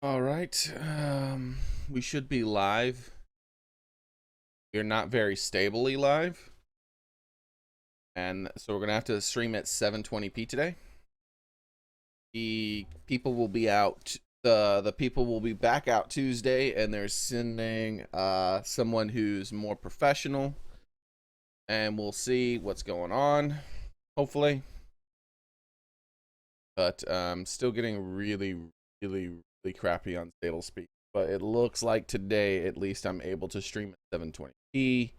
All right. We should be live. We're not very stably live. And so we're going to have to stream at 720p today. The people will be out. The people will be back out Tuesday, and they're sending someone who's more professional. And we'll see what's going on, hopefully. But still getting really crappy on stable speed. But it looks like today, at least, I'm able to stream at 720p,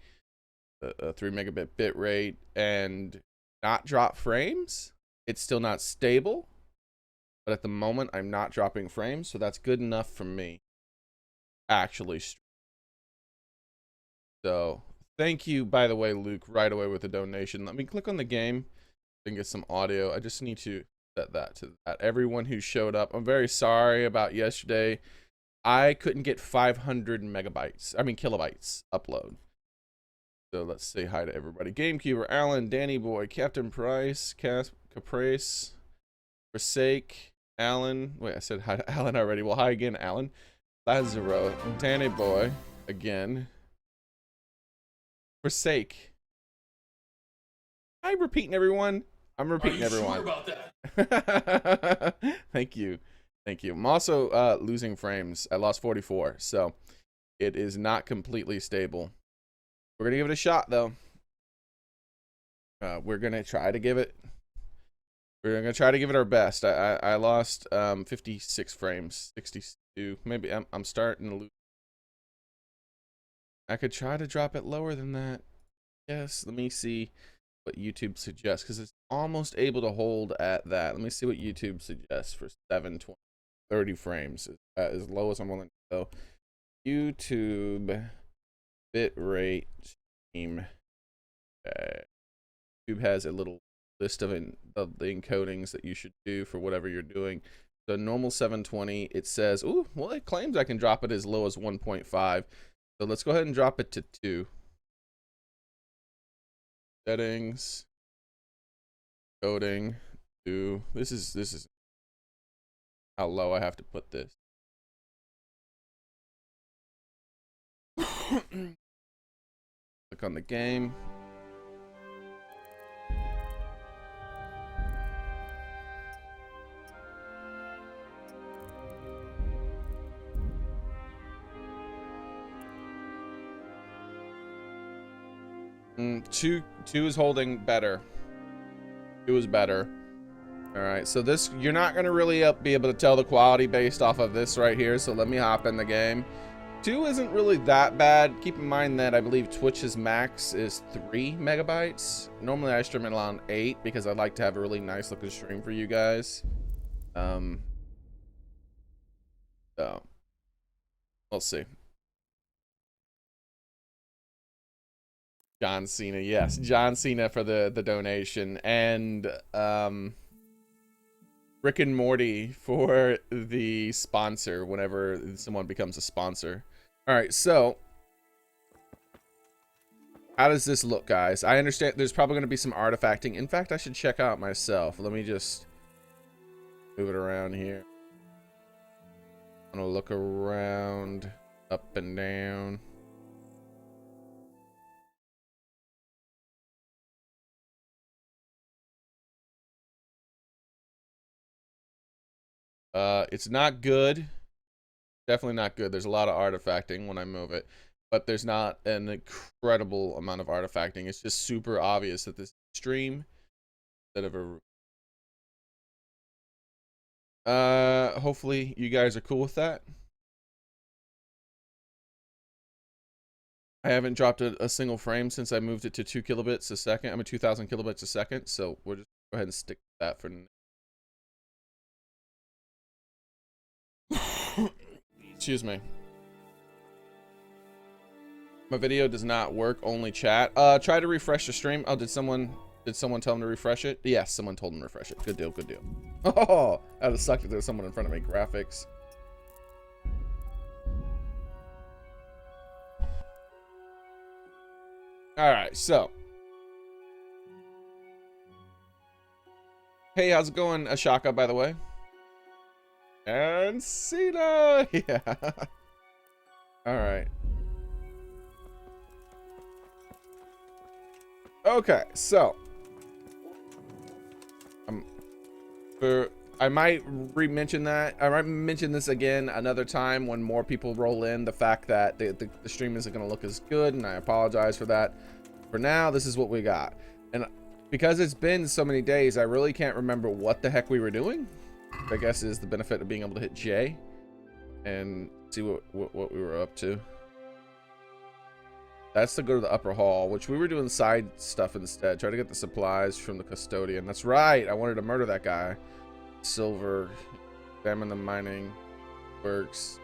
a 3 megabit bit rate, and not drop frames. It's still not stable, but at the moment, I'm not dropping frames, so that's good enough for me. Actually, so thank you, by the way, Luke, right away with the donation. Let me click on the game and get some audio. I just need to set that to that. Everyone who showed up, I'm very sorry about yesterday. I couldn't get 500 kilobytes upload. So let's say hi to everybody. GameCuber, Alan, Danny Boy, Captain Price, Caprice, Forsake, Alan. Wait, I said hi to Alan already. Well, hi again, Alan. Lazaro, Danny Boy, again. Forsake. I'm repeating everyone. I'm repeating everyone. Sure about that? Thank you. Thank you. I'm also losing frames. I lost 44, so it is not completely stable. We're gonna give it a shot, though. We're gonna try to give it. We're gonna try to give it our best. I lost 56 frames, 62. Maybe I'm starting to lose. I could try to drop it lower than that. Yes. Let me see what YouTube suggests, because it's almost able to hold at that. Let me see what YouTube suggests for 720. 30 frames, as low as I'm willing to go. YouTube bitrate stream. YouTube has a little list of the encodings that you should do for whatever you're doing. So normal 720, it says, ooh, well, it claims I can drop it as low as 1.5. So let's go ahead and drop it to 2. Settings, coding, 2. This is how low I have to put this. Click on the game. Two is holding better. 2 is better. All right, so this, you're not going to really be able to tell the quality based off of this right here, so let me hop in the game. 2 isn't really that bad. Keep in mind that I believe Twitch's max is 3 megabytes. Normally I stream at around 8 because I like to have a really nice looking stream for you guys. So we'll see. John Cena, yes, John Cena for the donation, and Rick and Morty for the sponsor whenever someone becomes a sponsor. All right, so how does this look, guys? I understand there's probably going to be some artifacting. In fact, I should check out myself. Let me just move it around here. I'm going to look around, up and down. It's not good. Definitely not good. There's a lot of artifacting when I move it, but there's not an incredible amount of artifacting. It's just super obvious that this stream instead of a hopefully you guys are cool with that. I haven't dropped a single frame since I moved it to 2 kilobits a second. I'm at 2,000 kilobits a second, so we'll just go ahead and stick with that for now. Excuse me. My video does not work, only chat. Try to refresh the stream. Oh, did someone tell him to refresh it? Yes, someone told him to refresh it. Good deal, good deal. Oh, that would suck if there was someone in front of me. Graphics. All right, so. Hey, how's it going, Ashaka, by the way? And Cena. Yeah. All right. Okay, so I might re-mention that. I might mention this again another time when more people roll in. The fact that the stream isn't going to look as good, and I apologize for that. For now, this is what we got, and because it's been so many days, I really can't remember what the heck we were doing. I guess is the benefit of being able to hit J and see what we were up to. That's to go to the upper hall, which we were doing side stuff instead. Try to get the supplies from the custodian. That's right. I wanted to murder that guy. Silver, examine the mining works,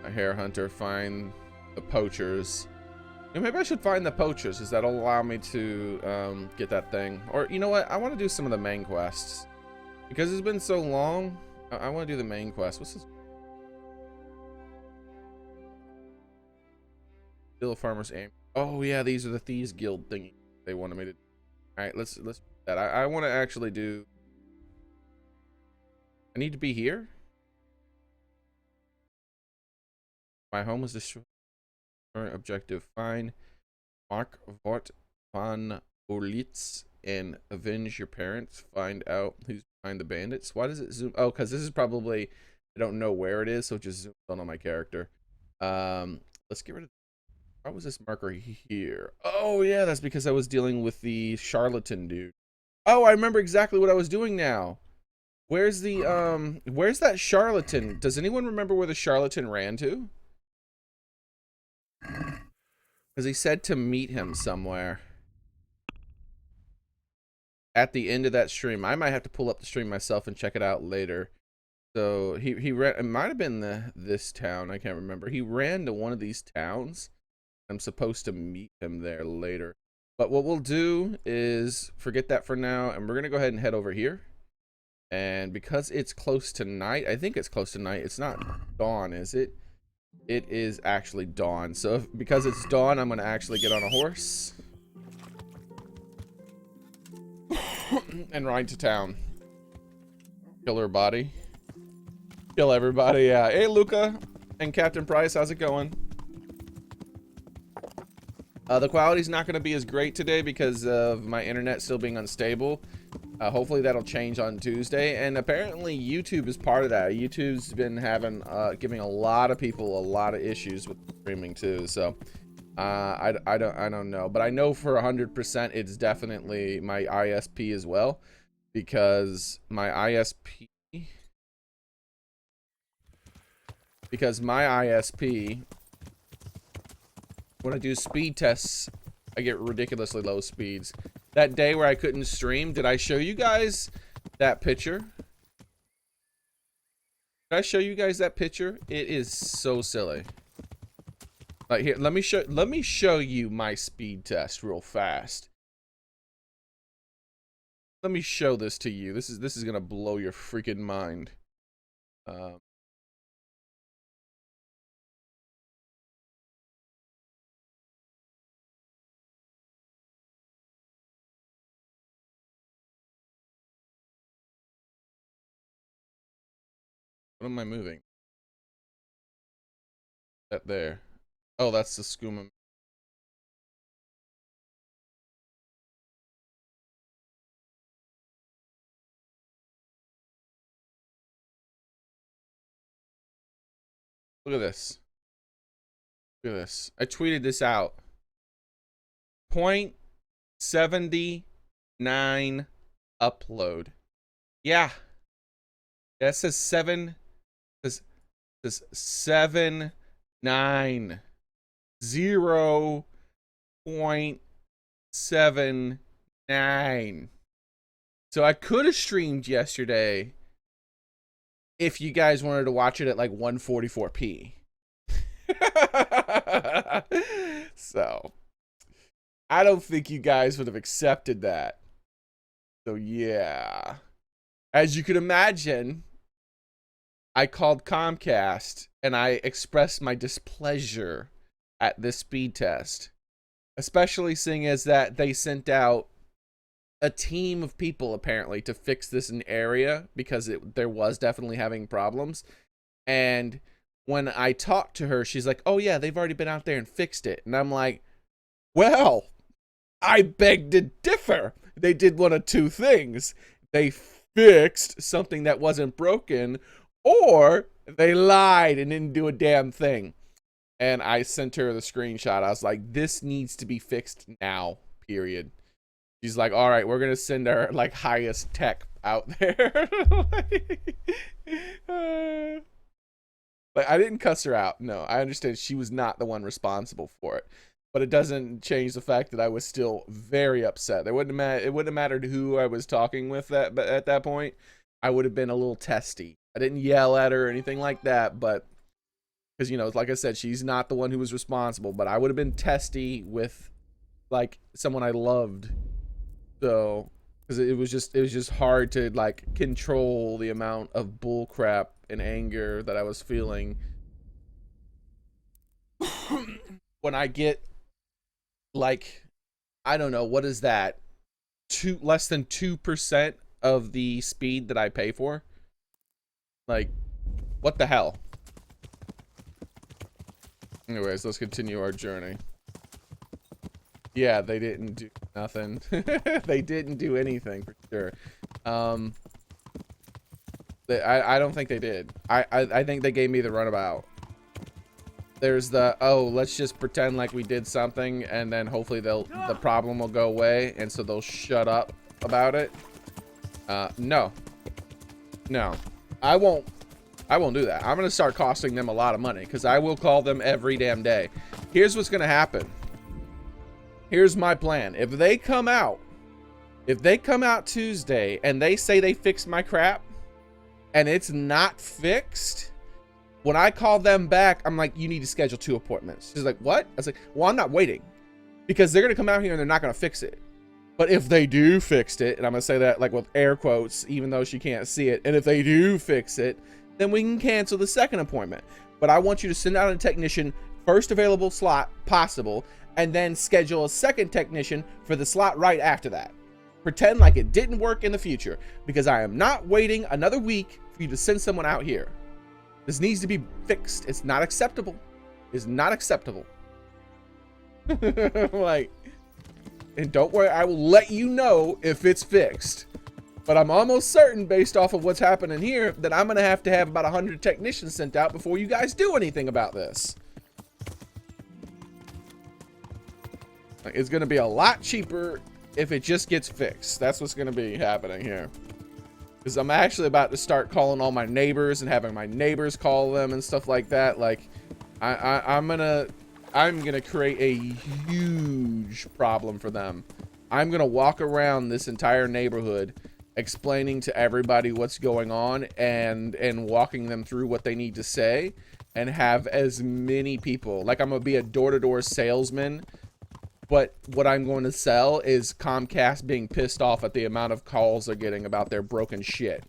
a hair hunter, find the poachers. And maybe I should find the poachers, because that'll allow me to get that thing. Or you know what? I want to do some of the main quests. Because it's been so long, I want to do the main quest. What's this? Still a farmer's aim. Oh yeah, these are the Thieves Guild thingy they wanted me to. All right, let's do that. I want to actually do. I need to be here. My home was destroyed. Current objective: find Mark Vort van Olitz and avenge your parents. Find out who's behind the bandits. Why does it zoom? Oh, because this is probably, I don't know where it is, so it just zooms on my character. Let's get rid of. Why was this marker here? Oh yeah, that's because I was dealing with the charlatan dude. Oh, I remember exactly what I was doing now. Where's the where's that charlatan? Does anyone remember where the charlatan ran to? Because he said to meet him somewhere at the end of that stream. I might have to pull up the stream myself and check it out later. So he ran. It might have been this town. I can't remember. He ran to one of these towns. I'm supposed to meet him there later. But what we'll do is forget that for now, and we're gonna go ahead and head over here. And because it's close to night, I think it's close to night. It's not dawn, is it? It is actually dawn. So because it's dawn, I'm gonna actually get on a horse and ride to town. Kill her body. Kill everybody. Yeah. Hey, Luca and Captain Price, how's it going? The quality's not going to be as great today because of my internet still being unstable. Hopefully that'll change on Tuesday. And apparently YouTube is part of that. YouTube's been having giving a lot of people a lot of issues with streaming too. So I don't know, but I know for 100% it's definitely my ISP as well, because my ISP when I do speed tests, I get ridiculously low speeds. That day where I couldn't stream, did I show you guys that picture? Did I show you guys that picture? It is so silly. Like here, let me show you my speed test real fast. Let me show this to you. This is gonna blow your freaking mind. What am I moving? That there. Oh, that's the skooma. Look at this. Look at this. I tweeted this out. 0.79 upload. Yeah. That says 7. Says 7 9 0.79. So I could have streamed yesterday if you guys wanted to watch it at like 144p. So I don't think you guys would have accepted that. So yeah, as you can imagine, I called Comcast and I expressed my displeasure at this speed test, especially seeing as that they sent out a team of people apparently to fix this in area because there was definitely having problems. And when I talked to her, she's like, oh yeah, they've already been out there and fixed it. And I'm like, well, I beg to differ. They did one of two things. They fixed something that wasn't broken, or they lied and didn't do a damn thing. And I sent her the screenshot. I was like, this needs to be fixed now, period. She's like, all right, we're going to send our like highest tech out there. Like, I didn't cuss her out. No, I understand she was not the one responsible for it. But it doesn't change the fact that I was still very upset. It wouldn't have mattered who I was talking with at that point. I would have been a little testy. I didn't yell at her or anything like that, but because, you know, like I said, she's not the one who was responsible, but I would have been testy with like someone I loved. So, because it was just hard to like control the amount of bull crap and anger that I was feeling when I get like, I don't know, what is that? Less than 2% of the speed that I pay for? Like, what the hell? Anyways, let's continue our journey. Yeah, they didn't do nothing. They didn't do anything for sure. I don't think they did. I think they gave me the runabout. There's the, oh, let's just pretend like we did something, and then hopefully the problem will go away, and so they'll shut up about it. No, I won't do that. I'm gonna start costing them a lot of money because I will call them every damn day. Here's what's gonna happen. Here's my plan. If they come out Tuesday and they say they fixed my crap and it's not fixed, when I call them back, I'm like, you need to schedule 2 appointments. She's like, what? I was like, well, I'm not waiting because they're going to come out here and they're not going to fix it. But if they do fix it, and I'm going to say that like with air quotes, even though she can't see it. And if they do fix it, then we can cancel the second appointment. But I want you to send out a technician, first available slot possible, and then schedule a second technician for the slot right after that. Pretend like it didn't work in the future because I am not waiting another week for you to send someone out here. This needs to be fixed. It's not acceptable. It's not acceptable. Like, and don't worry, I will let you know if it's fixed. But I'm almost certain, based off of what's happening here, that I'm going to have about 100 technicians sent out before you guys do anything about this. It's going to be a lot cheaper if it just gets fixed. That's what's going to be happening here. Because I'm actually about to start calling all my neighbors and having my neighbors call them and stuff like that. Like, I'm gonna create a huge problem for them. I'm gonna walk around this entire neighborhood explaining to everybody what's going on and walking them through what they need to say, and have as many people, like, I'm gonna be a door-to-door salesman. But what I'm going to sell is Comcast being pissed off at the amount of calls they're getting about their broken shit.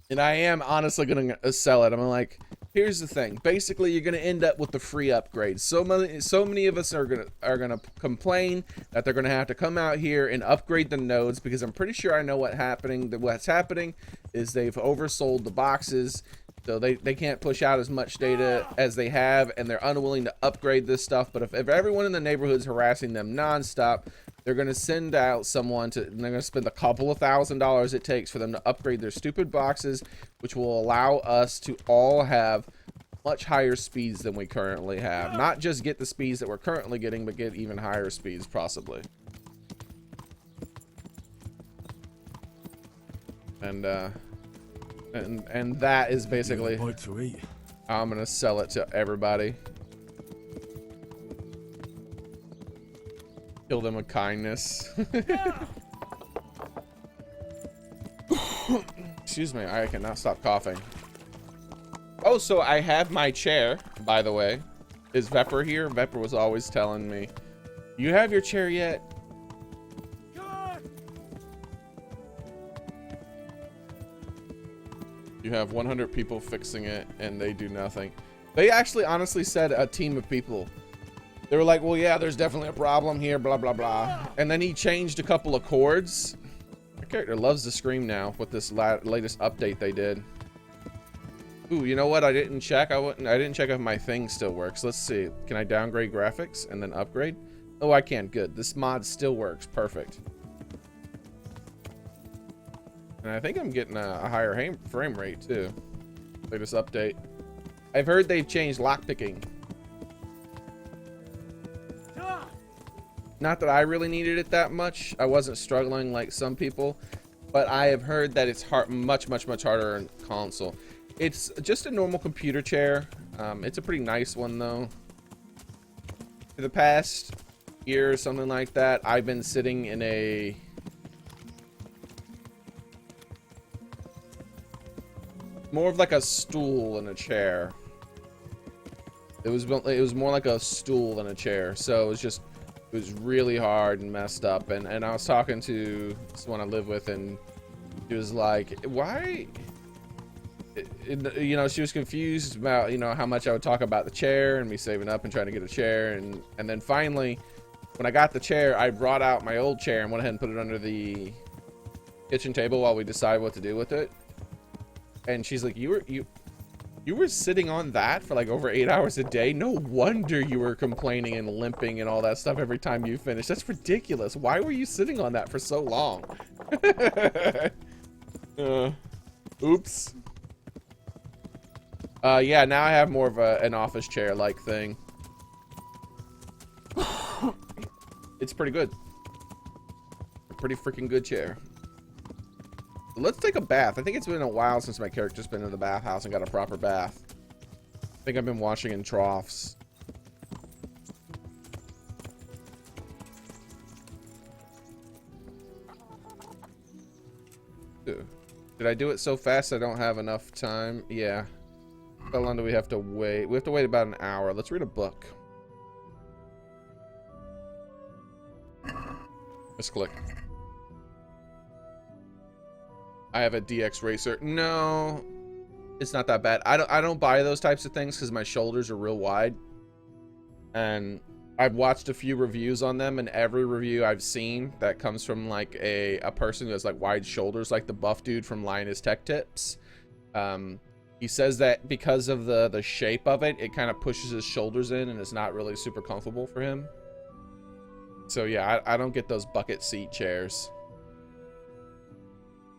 And I am honestly going to sell it. I'm like, here's the thing. Basically, you're going to end up with the free upgrades. So many of us are gonna complain that they're going to have to come out here and upgrade the nodes, because I'm pretty sure I know what's happening is they've oversold the boxes. So they can't push out as much data as they have, and they're unwilling to upgrade this stuff. But if everyone in the neighborhood is harassing them nonstop, they're going to send out someone and they're going to spend a couple of $1,000s it takes for them to upgrade their stupid boxes, which will allow us to all have much higher speeds than we currently have. Not just get the speeds that we're currently getting, but get even higher speeds possibly. And that is basically, I'm going to sell it to everybody. Kill them with kindness. Excuse me, I cannot stop coughing. Oh, so I have my chair, by the way. Is Vepper here? Vepper was always telling me, you have your chair yet? You have 100 people fixing it and they do nothing. They actually honestly said a team of people. They were like, well, yeah, there's definitely a problem here, blah, blah, blah. And then he changed a couple of chords. My character loves to scream now with this latest update they did. Ooh, you know what? I didn't check. I didn't check if my thing still works. Let's see. Can I downgrade graphics and then upgrade? Oh, I can. Good. This mod still works. Perfect. And I think I'm getting a higher frame rate too. Latest update. I've heard they've changed lockpicking. Not that I really needed it that much. I wasn't struggling like some people, but I have heard that it's much harder in console. It's just a normal computer chair. It's a pretty nice one though. For the past year or something like that, I've been sitting in a more of like a stool than a chair. It was more like a stool than a chair. So it was really hard and messed up. And I was talking to someone I live with, and she was like, why? You know, she was confused about, you know, how much I would talk about the chair and me saving up and trying to get a chair. And then finally, when I got the chair, I brought out my old chair and went ahead and put it under the kitchen table while we decided what to do with it. And she's like, you were sitting on that for like over 8 hours a day? No wonder you were complaining and limping and all that stuff every time you finished. That's ridiculous. Why were you sitting on that for so long? Oops. Yeah, now I have more of an office chair like thing. It's pretty good. A pretty freaking good chair. Let's take a bath. I think it's been a while since my character's been in the bathhouse and got a proper bath. I think I've been washing in troughs. Did I do it so fast I don't have enough time? Yeah. How long do we have to wait? We have to wait about an hour. Let's read a book. Let's click. I have a DX racer. No, it's not that bad. I don't buy those types of things because my shoulders are real wide, and I've watched a few reviews on them, and every review I've seen that comes from like a person who has like wide shoulders, like the buff dude from Linus Tech Tips. He says that because of the shape of it, it kind of pushes his shoulders in, and it's not really super comfortable for him. So yeah, I don't get those bucket seat chairs.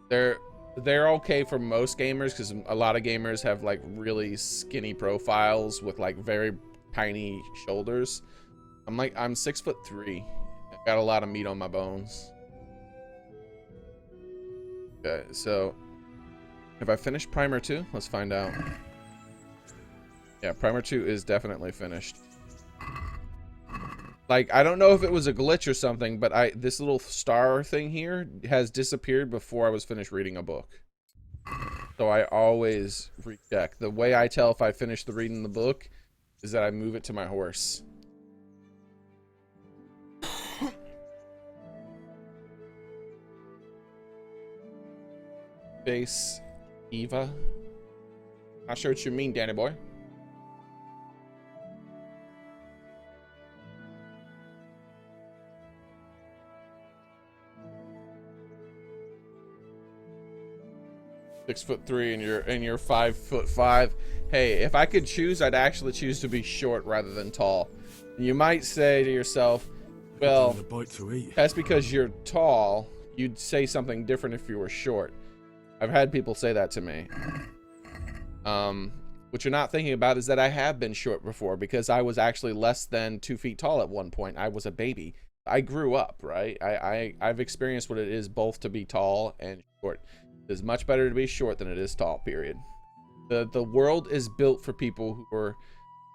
They're okay for most gamers because a lot of gamers have like really skinny profiles with like very tiny shoulders. I'm 6'3". I've got a lot of meat on my bones. Okay, so have I finished Primer 2? Let's find out. Yeah, Primer 2 is definitely finished. Like, I don't know if it was a glitch or something, but this little star thing here has disappeared before I was finished reading a book. So I always recheck. The way I tell if I finished reading the book is that I move it to my horse. Base Eva. Not sure what you mean, Danny boy. .6'3" and you're 5'5". Hey, if I could choose, I'd actually choose to be short rather than tall. And you might say to yourself, well, that's because you're tall. You'd say something different if you were short. I've had people say that to me. What you're not thinking about is that I have been short before, because I was actually less than 2 feet tall at one point. I was a baby. I grew up, right? I've experienced what it is both to be tall and short. It's much better to be short than it is tall, period. The world is built for people who are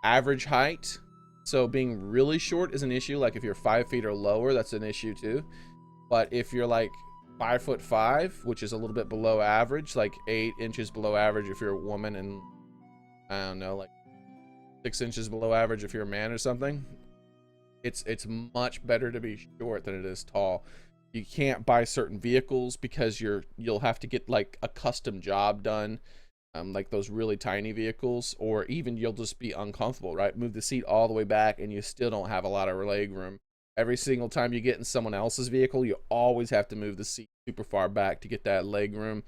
average height. So being really short is an issue. Like if you're 5 feet or lower, that's an issue too. But if you're like 5'5", which is a little bit below average, like 8 inches below average if you're a woman, and I don't know, like 6 inches below average if you're a man or something, it's much better to be short than it is tall. You can't buy certain vehicles because you'll have to get like a custom job done. like those really tiny vehicles, or even you'll just be uncomfortable, right? Move the seat all the way back and you still don't have a lot of leg room. Every single time you get in someone else's vehicle, you always have to move the seat super far back to get that leg room.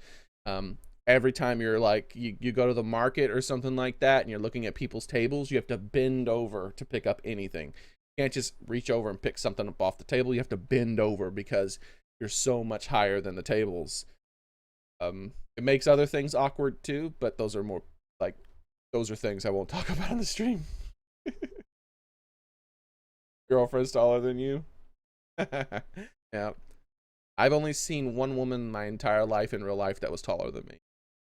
Every time you're like, you go to the market or something like that and you're looking at people's tables, you have to bend over to pick up anything. You can't just reach over and pick something up off the table. You have to bend over because you're so much higher than the tables. It makes other things awkward too, but those are more like, those are things I won't talk about on the stream. Girlfriend's taller than you. Yeah. I've only seen one woman my entire life in real life that was taller than me.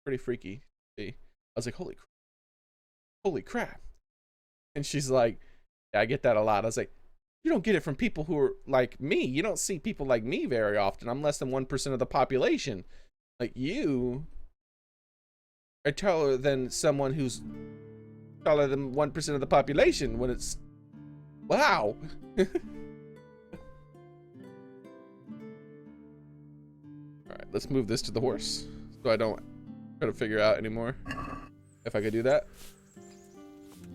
Pretty freaky. I was like, holy crap. And she's like, yeah, I get that a lot. I was like, you don't get it from people who are like me. You don't see people like me very often. I'm less than 1% of the population. Like, you are taller than someone who's taller than 1% of the population when it's, wow. All right, let's move this to the horse so I don't try to figure out anymore if I could do that.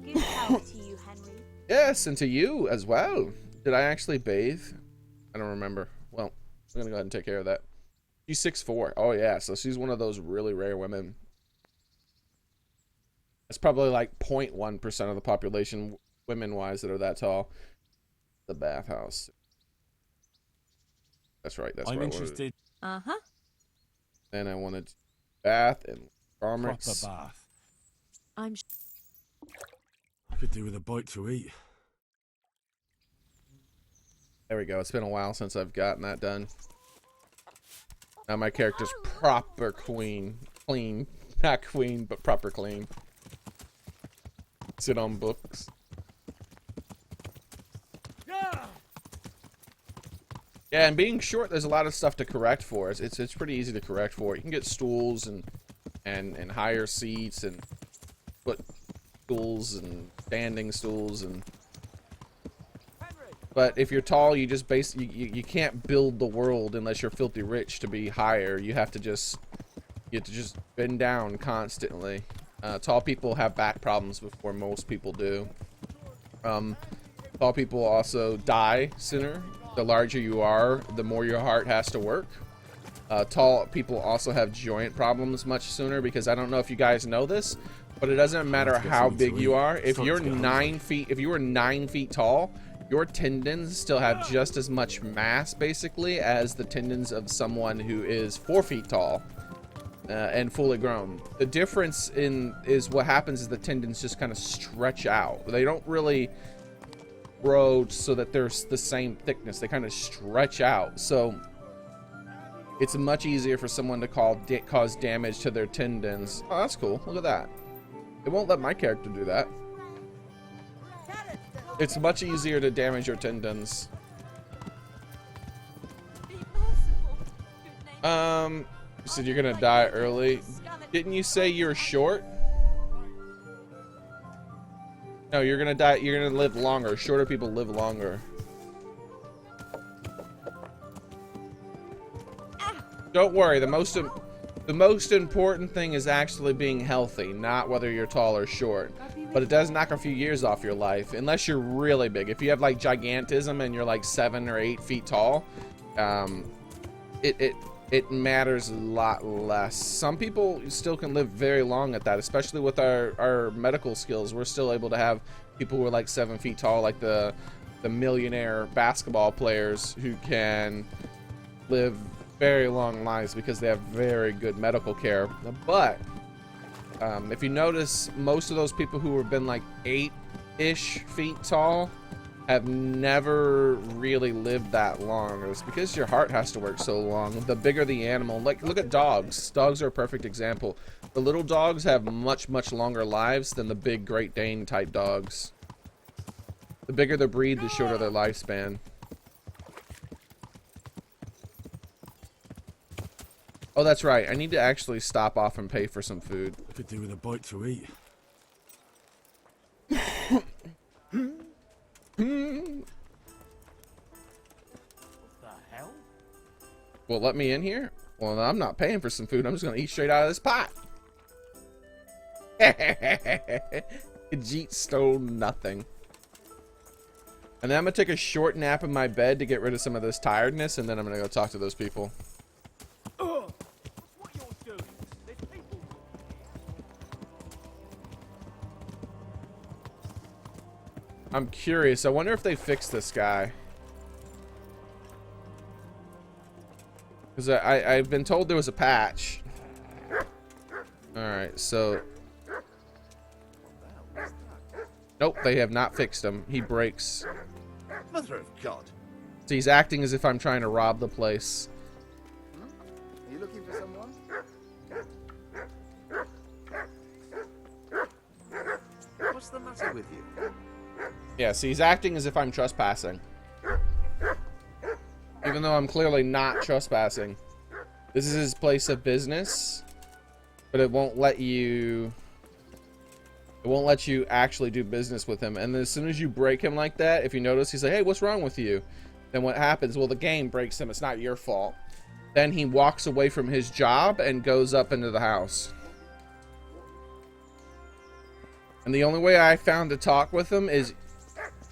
Good power to you, Henry. Yes, and to you as well. Did I actually bathe? I don't remember. Well, I'm gonna go ahead and take care of that. She's 6'4". Oh yeah, so she's one of those really rare women. It's probably like 0.1% of the population, women-wise, that are that tall. The bathhouse. That's right. That's I'm where interested. Uh-huh. Then I wanted bath and garments. Proper bath. I'm I could do with a bite to eat. There we go. It's been a while since I've gotten that done. Now my character's proper clean. Not queen, but proper clean. Sit on books. Yeah, and being short, there's a lot of stuff to correct for. It's pretty easy to correct for. You can get stools and higher seats and foot stools and standing stools and. But if you're tall, you just you can't build the world unless you're filthy rich to be higher. You have to just bend down constantly. Tall people have back problems before most people do. Tall people also die sooner. The larger you are, the more your heart has to work. Tall people also have joint problems much sooner, because I don't know if you guys know this, but it doesn't matter how big you are. If you're 9 feet, if you were 9 feet tall, your tendons still have just as much mass basically as the tendons of someone who is 4 feet tall and fully grown. The difference is what happens is the tendons just kind of stretch out. They don't really grow so that they're the same thickness. They kind of stretch out. So it's much easier for someone to cause damage to their tendons. Oh, that's cool. Look at that. It won't let my character do that. It's much easier to damage your tendons. You said you're gonna die early. Didn't you say you're short? No, you're gonna die. You're gonna live longer. Shorter people live longer. Don't worry. The most important thing is actually being healthy, not whether you're tall or short. But it does knock a few years off your life, unless you're really big. If you have like gigantism and you're like 7 or 8 feet tall, it matters a lot less. Some people still can live very long at that, especially with our medical skills. We're still able to have people who are like 7 feet tall, like the millionaire basketball players, who can live very long lives because they have very good medical care. But if you notice, most of those people who have been like 8-ish feet tall have never really lived that long. It's because your heart has to work so long. The bigger the animal, like look at dogs. Dogs are a perfect example. The little dogs have much longer lives than the big Great Dane type dogs. The bigger the breed, the shorter their lifespan. Oh, that's right. I need to actually stop off and pay for some food. I could do with a bite to eat. Well, let me in here? Well, I'm not paying for some food. I'm just gonna eat straight out of this pot. Jeet stole nothing. And then I'm gonna take a short nap in my bed to get rid of some of this tiredness, and then I'm gonna go talk to those people. What you're doing? There's people. I'm curious. I wonder if they fixed this guy. Because I've been told there was a patch. Alright, so... Nope, they have not fixed him. He breaks. Mother of God. So he's acting as if I'm trying to rob the place. Are you looking for someone? What's the matter with you? Yeah, so he's acting as if I'm trespassing. Even though I'm clearly not trespassing. This is his place of business. But it won't let you... It won't let you actually do business with him. And as soon as you break him like that, if you notice, he's like, hey, what's wrong with you? Then what happens? Well, the game breaks him. It's not your fault. Then he walks away from his job and goes up into the house. And the only way I found to talk with him is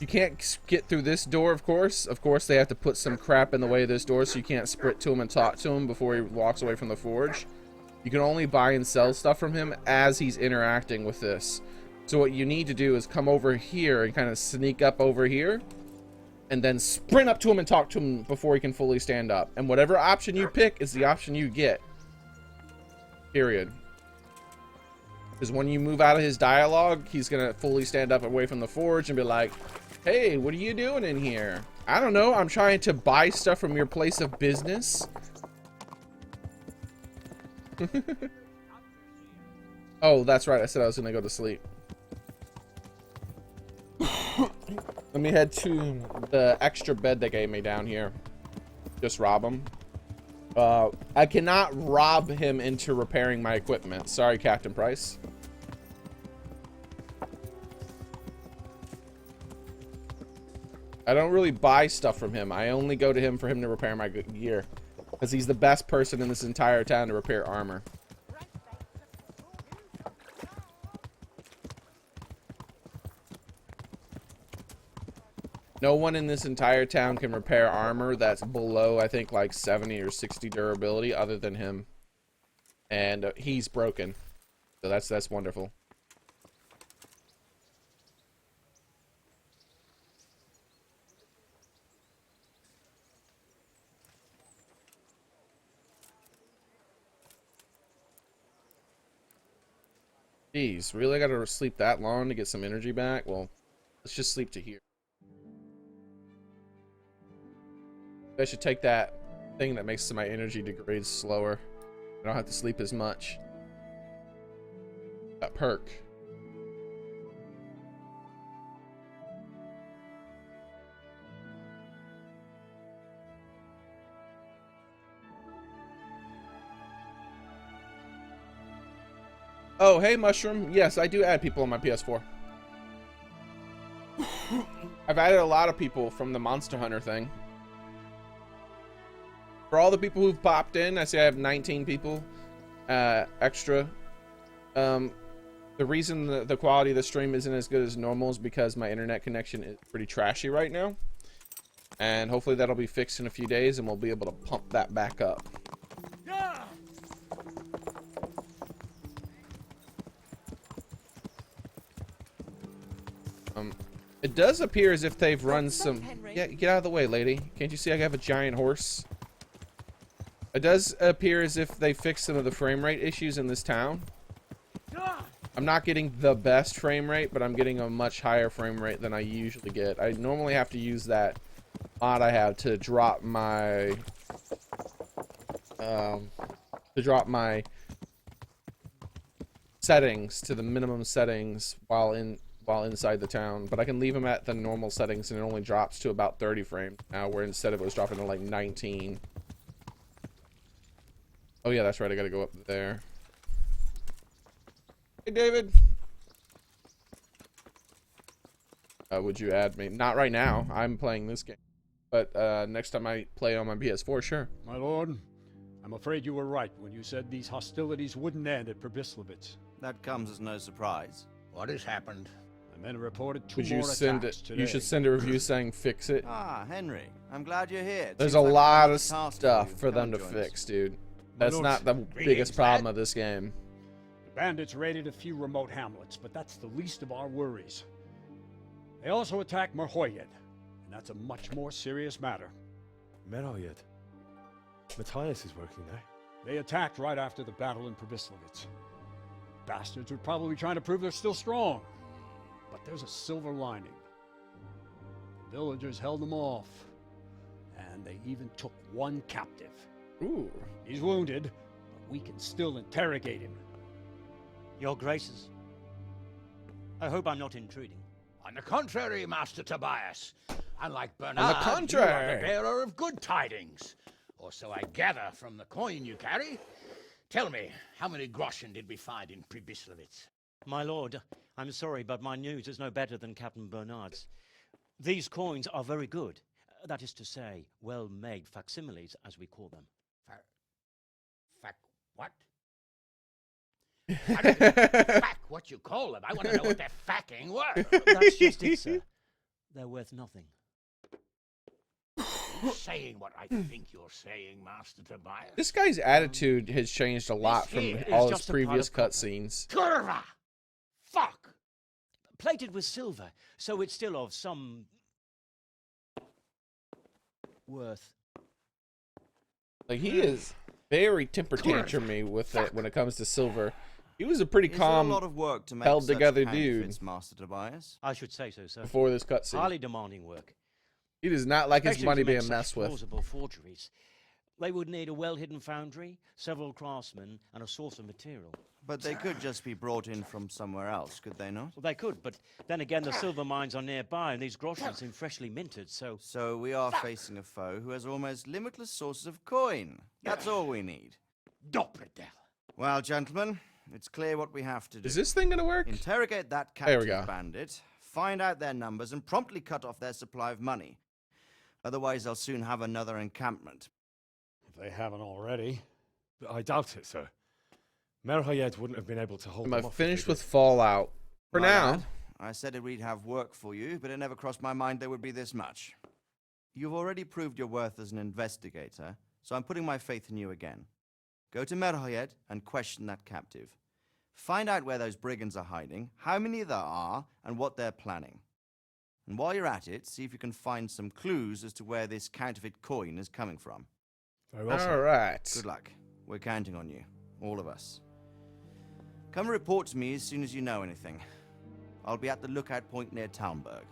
you can't get through this door, of course. Of course, they have to put some crap in the way of this door so you can't sprint to him and talk to him before he walks away from the forge. You can only buy and sell stuff from him as he's interacting with this. So what you need to do is come over here and kind of sneak up over here and then sprint up to him and talk to him before he can fully stand up. And whatever option you pick is the option you get. Period. Because when you move out of his dialogue, he's going to fully stand up away from the forge and be like, hey, what are you doing in here? I don't know. I'm trying to buy stuff from your place of business. Oh, that's right. I said I was going to go to sleep. Let me head to the extra bed they gave me down here. Just rob him. I cannot rob him into repairing my equipment. Sorry, Captain Price. I don't really buy stuff from him. I only go to him for him to repair my gear. Because he's the best person in this entire town to repair armor. No one in this entire town can repair armor that's below, I think, like 70 or 60 durability other than him. And he's broken. So that's wonderful. Jeez, really gotta sleep that long to get some energy back? Well, let's just sleep to here. I should take that thing that makes my energy degrade slower. I don't have to sleep as much. That perk. Oh, hey, Mushroom. Yes, I do add people on my PS4. I've added a lot of people from the Monster Hunter thing. For all the people who've popped in, I say I have 19 people extra. The reason the quality of the stream isn't as good as normal is because my internet connection is pretty trashy right now. And hopefully that'll be fixed in a few days and we'll be able to pump that back up. It does appear as if they've run some... Yeah, get out of the way, lady. Can't you see I have a giant horse? It does appear as if they fixed some of the frame rate issues in this town. I'm not getting the best frame rate, but I'm getting a much higher frame rate than I usually get. I normally have to use that mod I have to drop my... settings to the minimum settings while inside the town, but I can leave them at the normal settings and it only drops to about 30 frames now, where instead of it was dropping to like 19. Oh yeah, that's right, I gotta go up there. Hey David, would you add me? Not right now, I'm playing this game, but next time I play on my PS4, sure. My lord, I'm afraid you were right when you said these hostilities wouldn't end at Probislovitz. That comes as no surprise. What has happened? My men reported two Would you more send attacks it? today. You should send a review saying fix it. Ah, Henry. I'm glad you're here. It There's seems a like lot we of have a task stuff you. for Come them to join us. fix, dude. That's lord. not the biggest problem of this game. The bandits raided a few remote hamlets, but that's the least of our worries. They also attacked Merhoyed, and that's a much more serious matter. Meroyed. Matthias is working there. They attacked right after the battle in Probislovitz. Bastards were probably trying to prove they're still strong. But there's a silver lining. The villagers held them off, and they even took one captive. Ooh. He's wounded, but we can still interrogate him. Your Graces, I hope I'm not intruding. On the contrary, Master Tobias. Unlike Bernard, On the you are contrary. the bearer of good tidings. Or so I gather from the coin you carry. Tell me, how many groschen did we find in Probislovitz? My lord, I'm sorry, but my news is no better than Captain Bernard's. These coins are very good. That is to say, well-made facsimiles, as we call them. What? I don't fack what you call them. I want to know what they're facking worth. That's just it, sir. They're worth nothing. You're saying what I think you're saying, Master Tobias. This guy's attitude has changed a lot from here all is his just a pile previous of copper. cutscenes. Kurva! Fuck! Plated with silver, so it's still of some worth. Like, he is very temper tantrumy with it when it comes to silver. He was a pretty Is there a calm lot of work to make held such together counterfeits, dude Master Tobias? I should say so, sir. before this cutscene. Highly demanding work. He does not like his Especially money to make being such messed with. plausible forgeries. They would need a well-hidden foundry, several craftsmen, and a source of material. But they could just be brought in from somewhere else, could they not? Well, they could, but then again, the silver mines are nearby, and these groschen seem freshly minted, so... So we are facing a foe who has almost limitless sources of coin. That's all we need. Doppeldeller. Well, gentlemen, it's clear what we have to do. Is this thing gonna work? Interrogate that There we captive go. bandit, find out their numbers, and promptly cut off their supply of money. Otherwise, they'll soon have another encampment. If they haven't already. But I doubt it, sir. Meroyed wouldn't have been able to hold Am them I off if finished they with did. Fallout? For My now. lad, I said we'd have work for you, but it never crossed my mind there would be this much. You've already proved your worth as an investigator, so I'm putting my faith in you again. Go to Meroyed and question that captive. Find out where those brigands are hiding, how many there are, and what they're planning. And while you're at it, see if you can find some clues as to where this counterfeit coin is coming from. Very well, All sir. right. Good luck. We're counting on you. All of us. Come report to me as soon as you know anything. I'll be at the lookout point near Talmberg.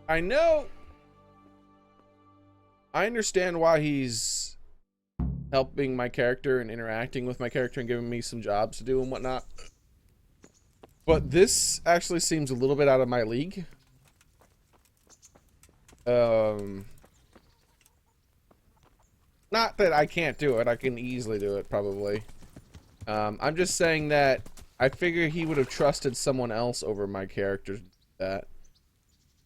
I know. I understand why he's helping my character and interacting with my character and giving me some jobs to do and whatnot. But this actually seems a little bit out of my league. Not that I can't do it. I can easily do it, probably. I'm just saying that I figure he would have trusted someone else over my character. That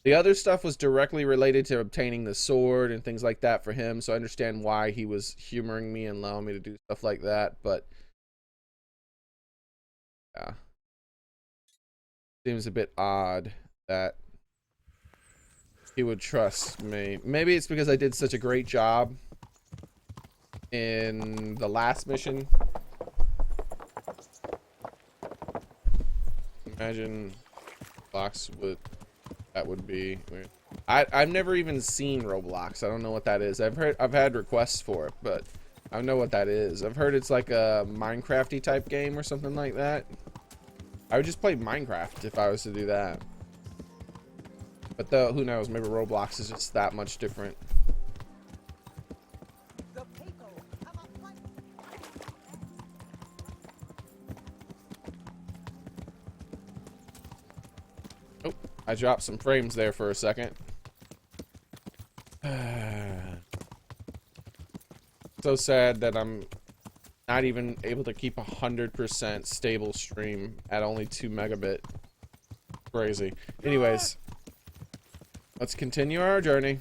the other stuff was directly related to obtaining the sword and things like that for him, so I understand why he was humoring me and allowing me to do stuff like that, but yeah. Seems a bit odd that he would trust me. Maybe it's because I did such a great job in the last mission. Imagine box would that would be weird. I've never even seen Roblox. I don't know what that is. I've had requests for it, but I don't know what that is. I've heard it's like a Minecrafty type game or something like that. I would just play Minecraft if I was to do that. But though, who knows? Maybe Roblox is just that much different. Oh, I dropped some frames there for a second. So sad that I'm not even able to keep 100% stable stream at only 2 megabit. Crazy. Anyways, let's continue our journey.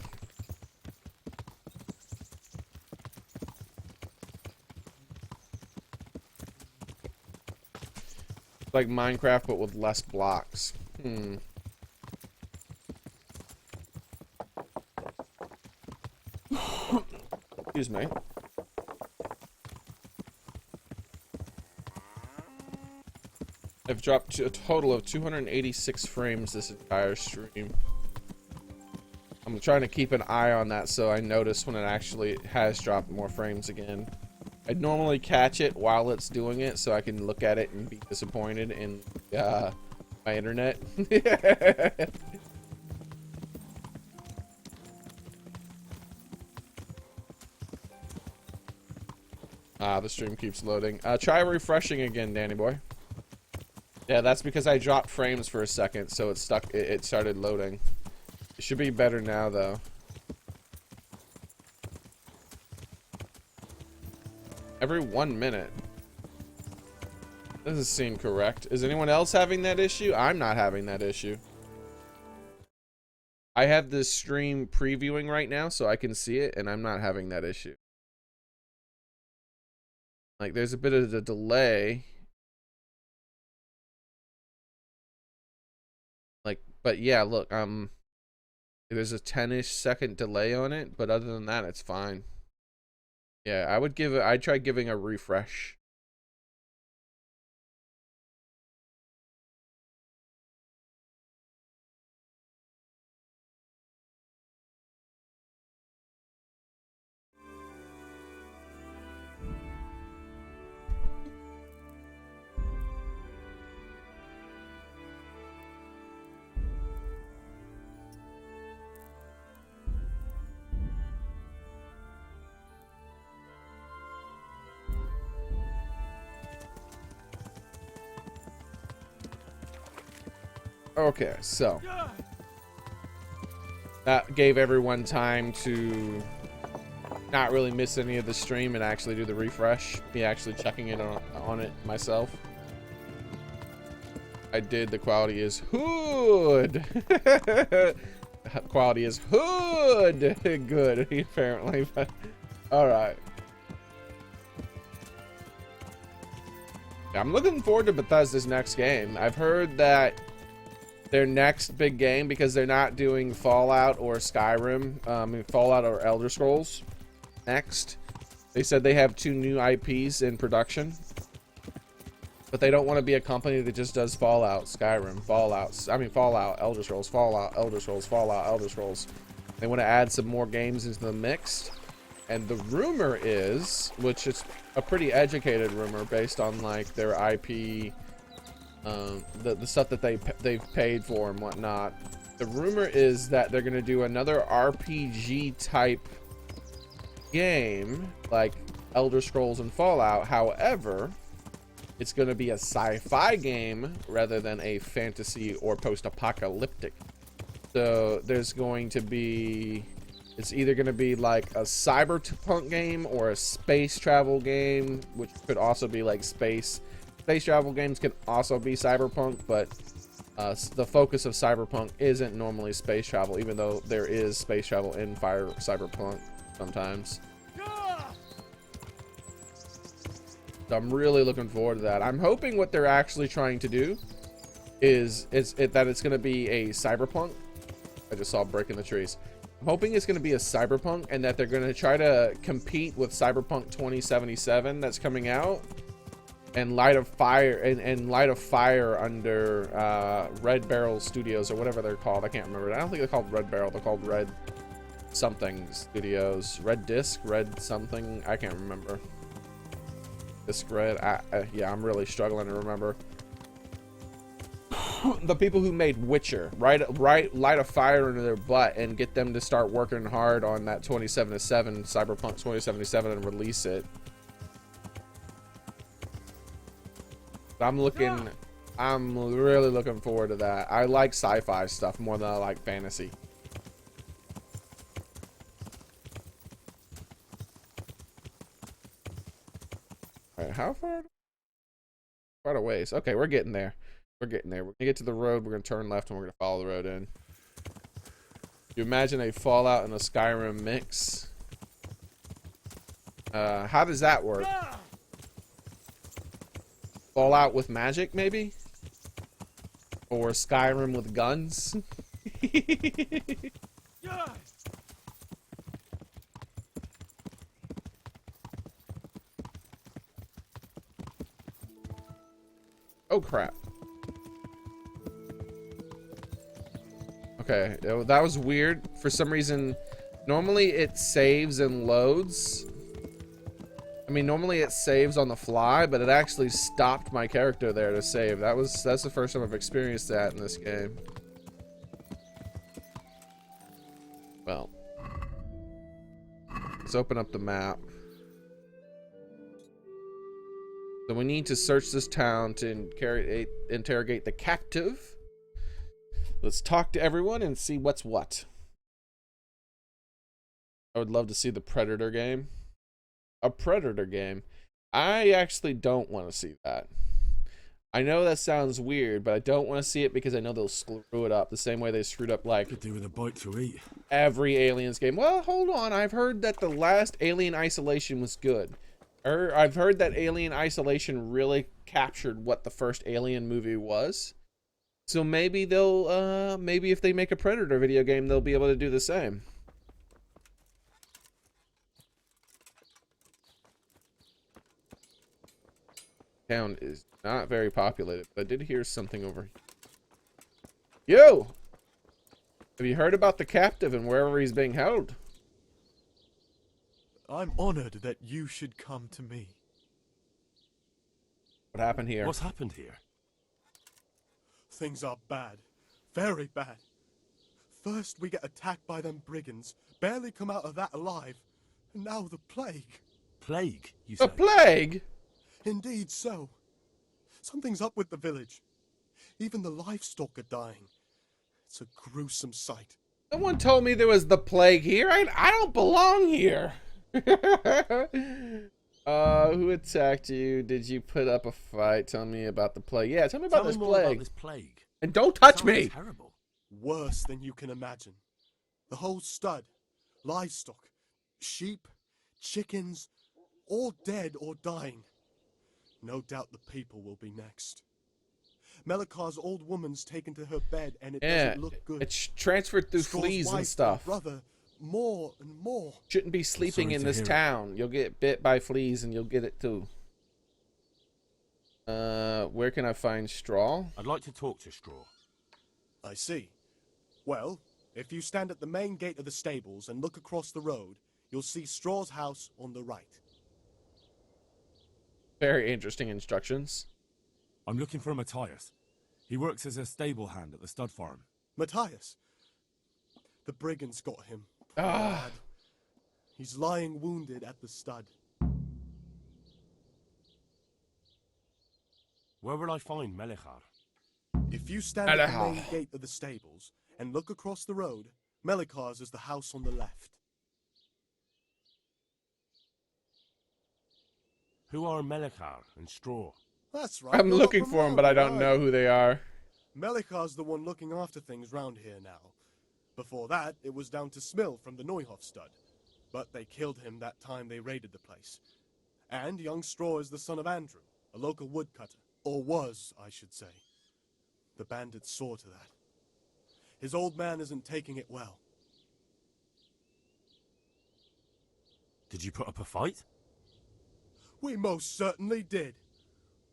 like Minecraft, but with less blocks. Excuse me. I've dropped to a total of 286 frames this entire stream. I'm trying to keep an eye on that so I notice when it actually has dropped more frames again. I'd normally catch it while it's doing it so I can look at it and be disappointed in my internet. The stream keeps loading. Try refreshing again, Danny boy. Yeah, that's because I dropped frames for a second, so it stuck. It started loading. It should be better now, though. Every 1 minute. Doesn't seem correct. Is anyone else having that issue? I'm not having that issue. I have this stream previewing right now, so I can see it, and I'm not having that issue. Like, there's a bit of a delay. Like, but yeah, look, there's a 10-ish second delay on it, but other than that, it's fine. Yeah, I'd try giving a refresh. Okay, so that gave everyone time to not really miss any of the stream and actually do the refresh. Me actually checking it on it myself. I did. The quality is hood. Quality is hood. Good, apparently. But all right. I'm looking forward to Bethesda's next game. I've heard that their next big game, because they're not doing Fallout or Skyrim, Fallout or Elder Scrolls next. They said they have 2 new IPs in production, but they don't want to be a company that just does Fallout, Skyrim, Fallout, Elder Scrolls, Fallout, Elder Scrolls, Fallout, Elder Scrolls. They want to add some more games into the mix, and the rumor is, which is a pretty educated rumor based on like their IP. The stuff that they've paid for and whatnot. The rumor is that they're gonna do another RPG type game like Elder Scrolls and Fallout. However, it's gonna be a sci-fi game rather than a fantasy or post-apocalyptic. So there's going to be, it's either gonna be like a cyberpunk game or a space travel game, which could also be like space travel games can also be cyberpunk, but the focus of cyberpunk isn't normally space travel, even though there is space travel in cyberpunk sometimes. So I'm really looking forward to that. I'm hoping what they're actually trying to do is that it's going to be a cyberpunk. I just saw breaking the trees. I'm hoping it's going to be a cyberpunk, and that they're going to try to compete with Cyberpunk 2077 that's coming out. And light of fire under Red Barrel Studios, or whatever they're called. I can't remember. I don't think they're called Red Barrel. They're called Red something Studios. Red Disc, Red something. I can't remember. Disc Red. Yeah, I'm really struggling to remember. The people who made Witcher, light a fire under their butt and get them to start working hard on that 2077 Cyberpunk 2077 and release it. I'm really looking forward to that. I like sci-fi stuff more than I like fantasy. All right, how far? Quite a ways. Okay, we're getting there. We're getting there. We're gonna get to the road. We're gonna turn left and we're gonna follow the road in. You imagine a Fallout and a Skyrim mix? How does that work? Fallout with magic, maybe? Or Skyrim with guns. Oh crap. Okay, that was weird. For some reason, normally it saves and loads. I mean, normally it saves on the fly, but it actually stopped my character there to save. That's the first time I've experienced that in this game. Well, let's open up the map. So we need to search this town to interrogate the captive. Let's talk to everyone and see what's what. I would love to see the Predator game. A Predator game. I actually don't want to see that. I know that sounds weird, but I don't want to see it because I know they'll screw it up the same way they screwed up like Could do with a bite to eat. every Aliens game. Well, hold on. I've heard that the last Alien Isolation was good. I've heard that Alien Isolation really captured what the first Alien movie was. So maybe they'll, maybe if they make a Predator video game, they'll be able to do the same. Town is not very populated, but I did hear something over here. Yo! Have you heard about the captive and wherever he's being held? I'm honored that you should come to me. What happened here? What's happened here? Things are bad. Very bad. First we get attacked by them brigands, barely come out of that alive. And now the plague. Plague, you say? A plague? Indeed so. Something's up with the village. Even the livestock are dying. It's a gruesome sight. Someone told me there was the plague here. I don't belong here. Who attacked you? Did you put up a fight? Tell me about the plague. Yeah, tell me about this more plague. about this plague. And don't touch Sounds me. Terrible. Worse than you can imagine. The whole stud, livestock, sheep, chickens, all dead or dying. No doubt the people will be next. Melikar's old woman's taken to her bed and it doesn't look good. It's transferred through Straw's fleas and wife, stuff. brother, more and more. Shouldn't be sleeping sorry in to this hear it. town. You'll get bit by fleas and you'll get it too. Where can I find straw? I'd like to talk to Straw. I see. Well, if you stand at the main gate of the stables and look across the road, you'll see Straw's house on the right. Very interesting instructions. I'm looking for Matthias. He works as a stable hand at the stud farm. Matthias. The brigands got him. Ah. Bad. He's lying wounded at the stud. Where will I find Melikar? If you stand at the main gate of the stables and look across the road, Melikar's is the house on the left. Who are Melikar and Straw? That's right. I'm you're looking not from for them, but I don't around, know who they are. Melikar's the one looking after things round here now. Before that, it was down to Smill from the Neuhoff stud. But they killed him that time they raided the place. And young Straw is the son of Andrew, a local woodcutter. Or was, I should say. The bandits saw to that. His old man isn't taking it well. Did you put up a fight? We most certainly did.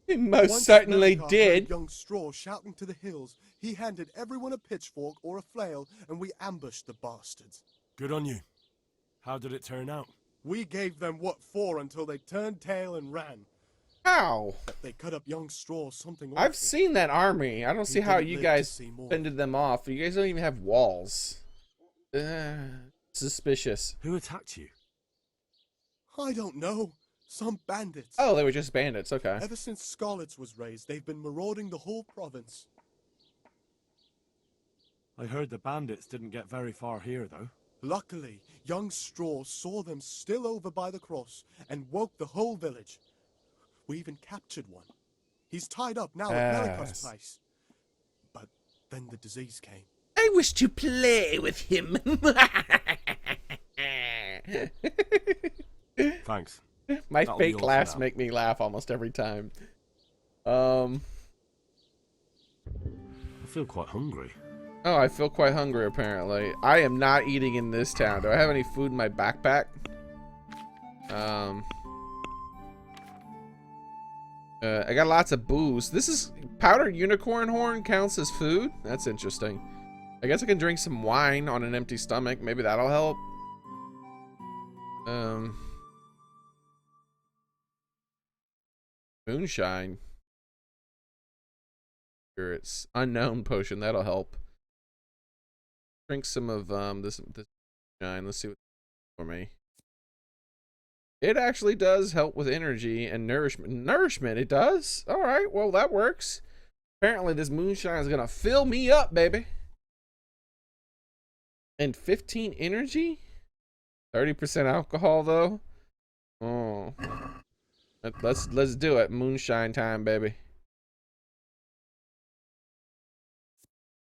He most Once certainly Melikar did. heard young Straw shouting to the hills. He handed everyone a pitchfork or a flail, and we ambushed the bastards. Good on you. How did it turn out? We gave them what for until they turned tail and ran. How? They cut up young Straw something awful. I've seen that army. I don't see how didn't you live to guys see more. fended them off. You guys don't even have walls. Suspicious. Who attacked you? I don't know. Some bandits. Oh, they were just bandits. Okay. Ever since Scarlet's was raised, they've been marauding the whole province. I heard the bandits didn't get very far here, though. Luckily, young Straw saw them still over by the cross and woke the whole village. We even captured one. He's tied up now at Melikar's place. But then the disease came. I wish to play with him. Thanks. My That'll be fake all for laughs now. make me laugh almost every time. A feel quite hungry. Oh, I feel quite hungry, apparently. I am not eating in this town. Do I have any food in my backpack? I got lots of booze. This is powdered unicorn horn counts as food? That's interesting. I guess I can drink some wine on an empty stomach. Maybe that'll help. Moonshine. Spirits. Unknown potion. That'll help. Drink some of this moonshine. Let's see what's for me. It actually does help with energy and nourishment. Nourishment, it does? All right, well, that works. Apparently, this moonshine is going to fill me up, baby. And 15 energy? 30% alcohol, though? Oh. Let's do it. Moonshine time, baby.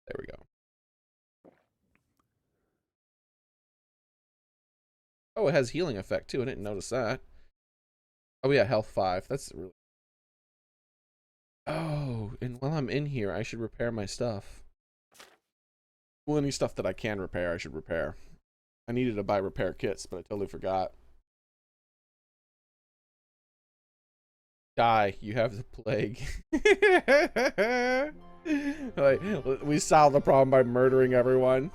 There we go. Oh, it has healing effect too. I didn't notice that. Oh yeah, health 5. That's really. Oh, and while I'm in here, I should repair my stuff. Well, any stuff that I can repair, I should repair. I needed to buy repair kits, but I totally forgot. Die, you have the plague. Like, we solved the problem by murdering everyone.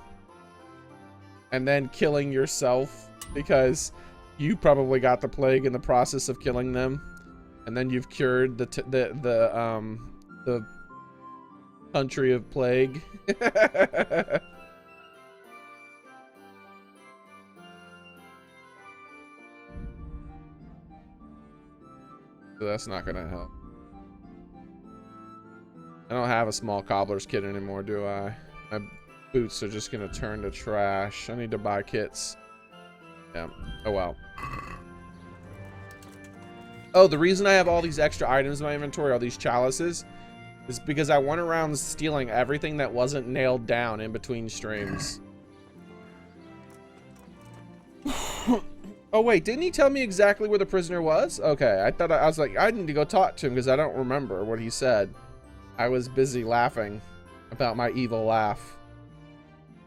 And then killing yourself. Because you probably got the plague in the process of killing them, and then you've cured the country of plague. So that's not gonna help. I don't have a small cobbler's kit anymore, do I? My boots are just gonna turn to trash. I need to buy kits. Yeah. Oh, well. Oh, the reason I have all these extra items in my inventory, all these chalices, is because I went around stealing everything that wasn't nailed down in between streams. Oh, wait. Didn't he tell me exactly where the prisoner was? Okay. I was like, I need to go talk to him because I don't remember what he said. I was busy laughing about my evil laugh.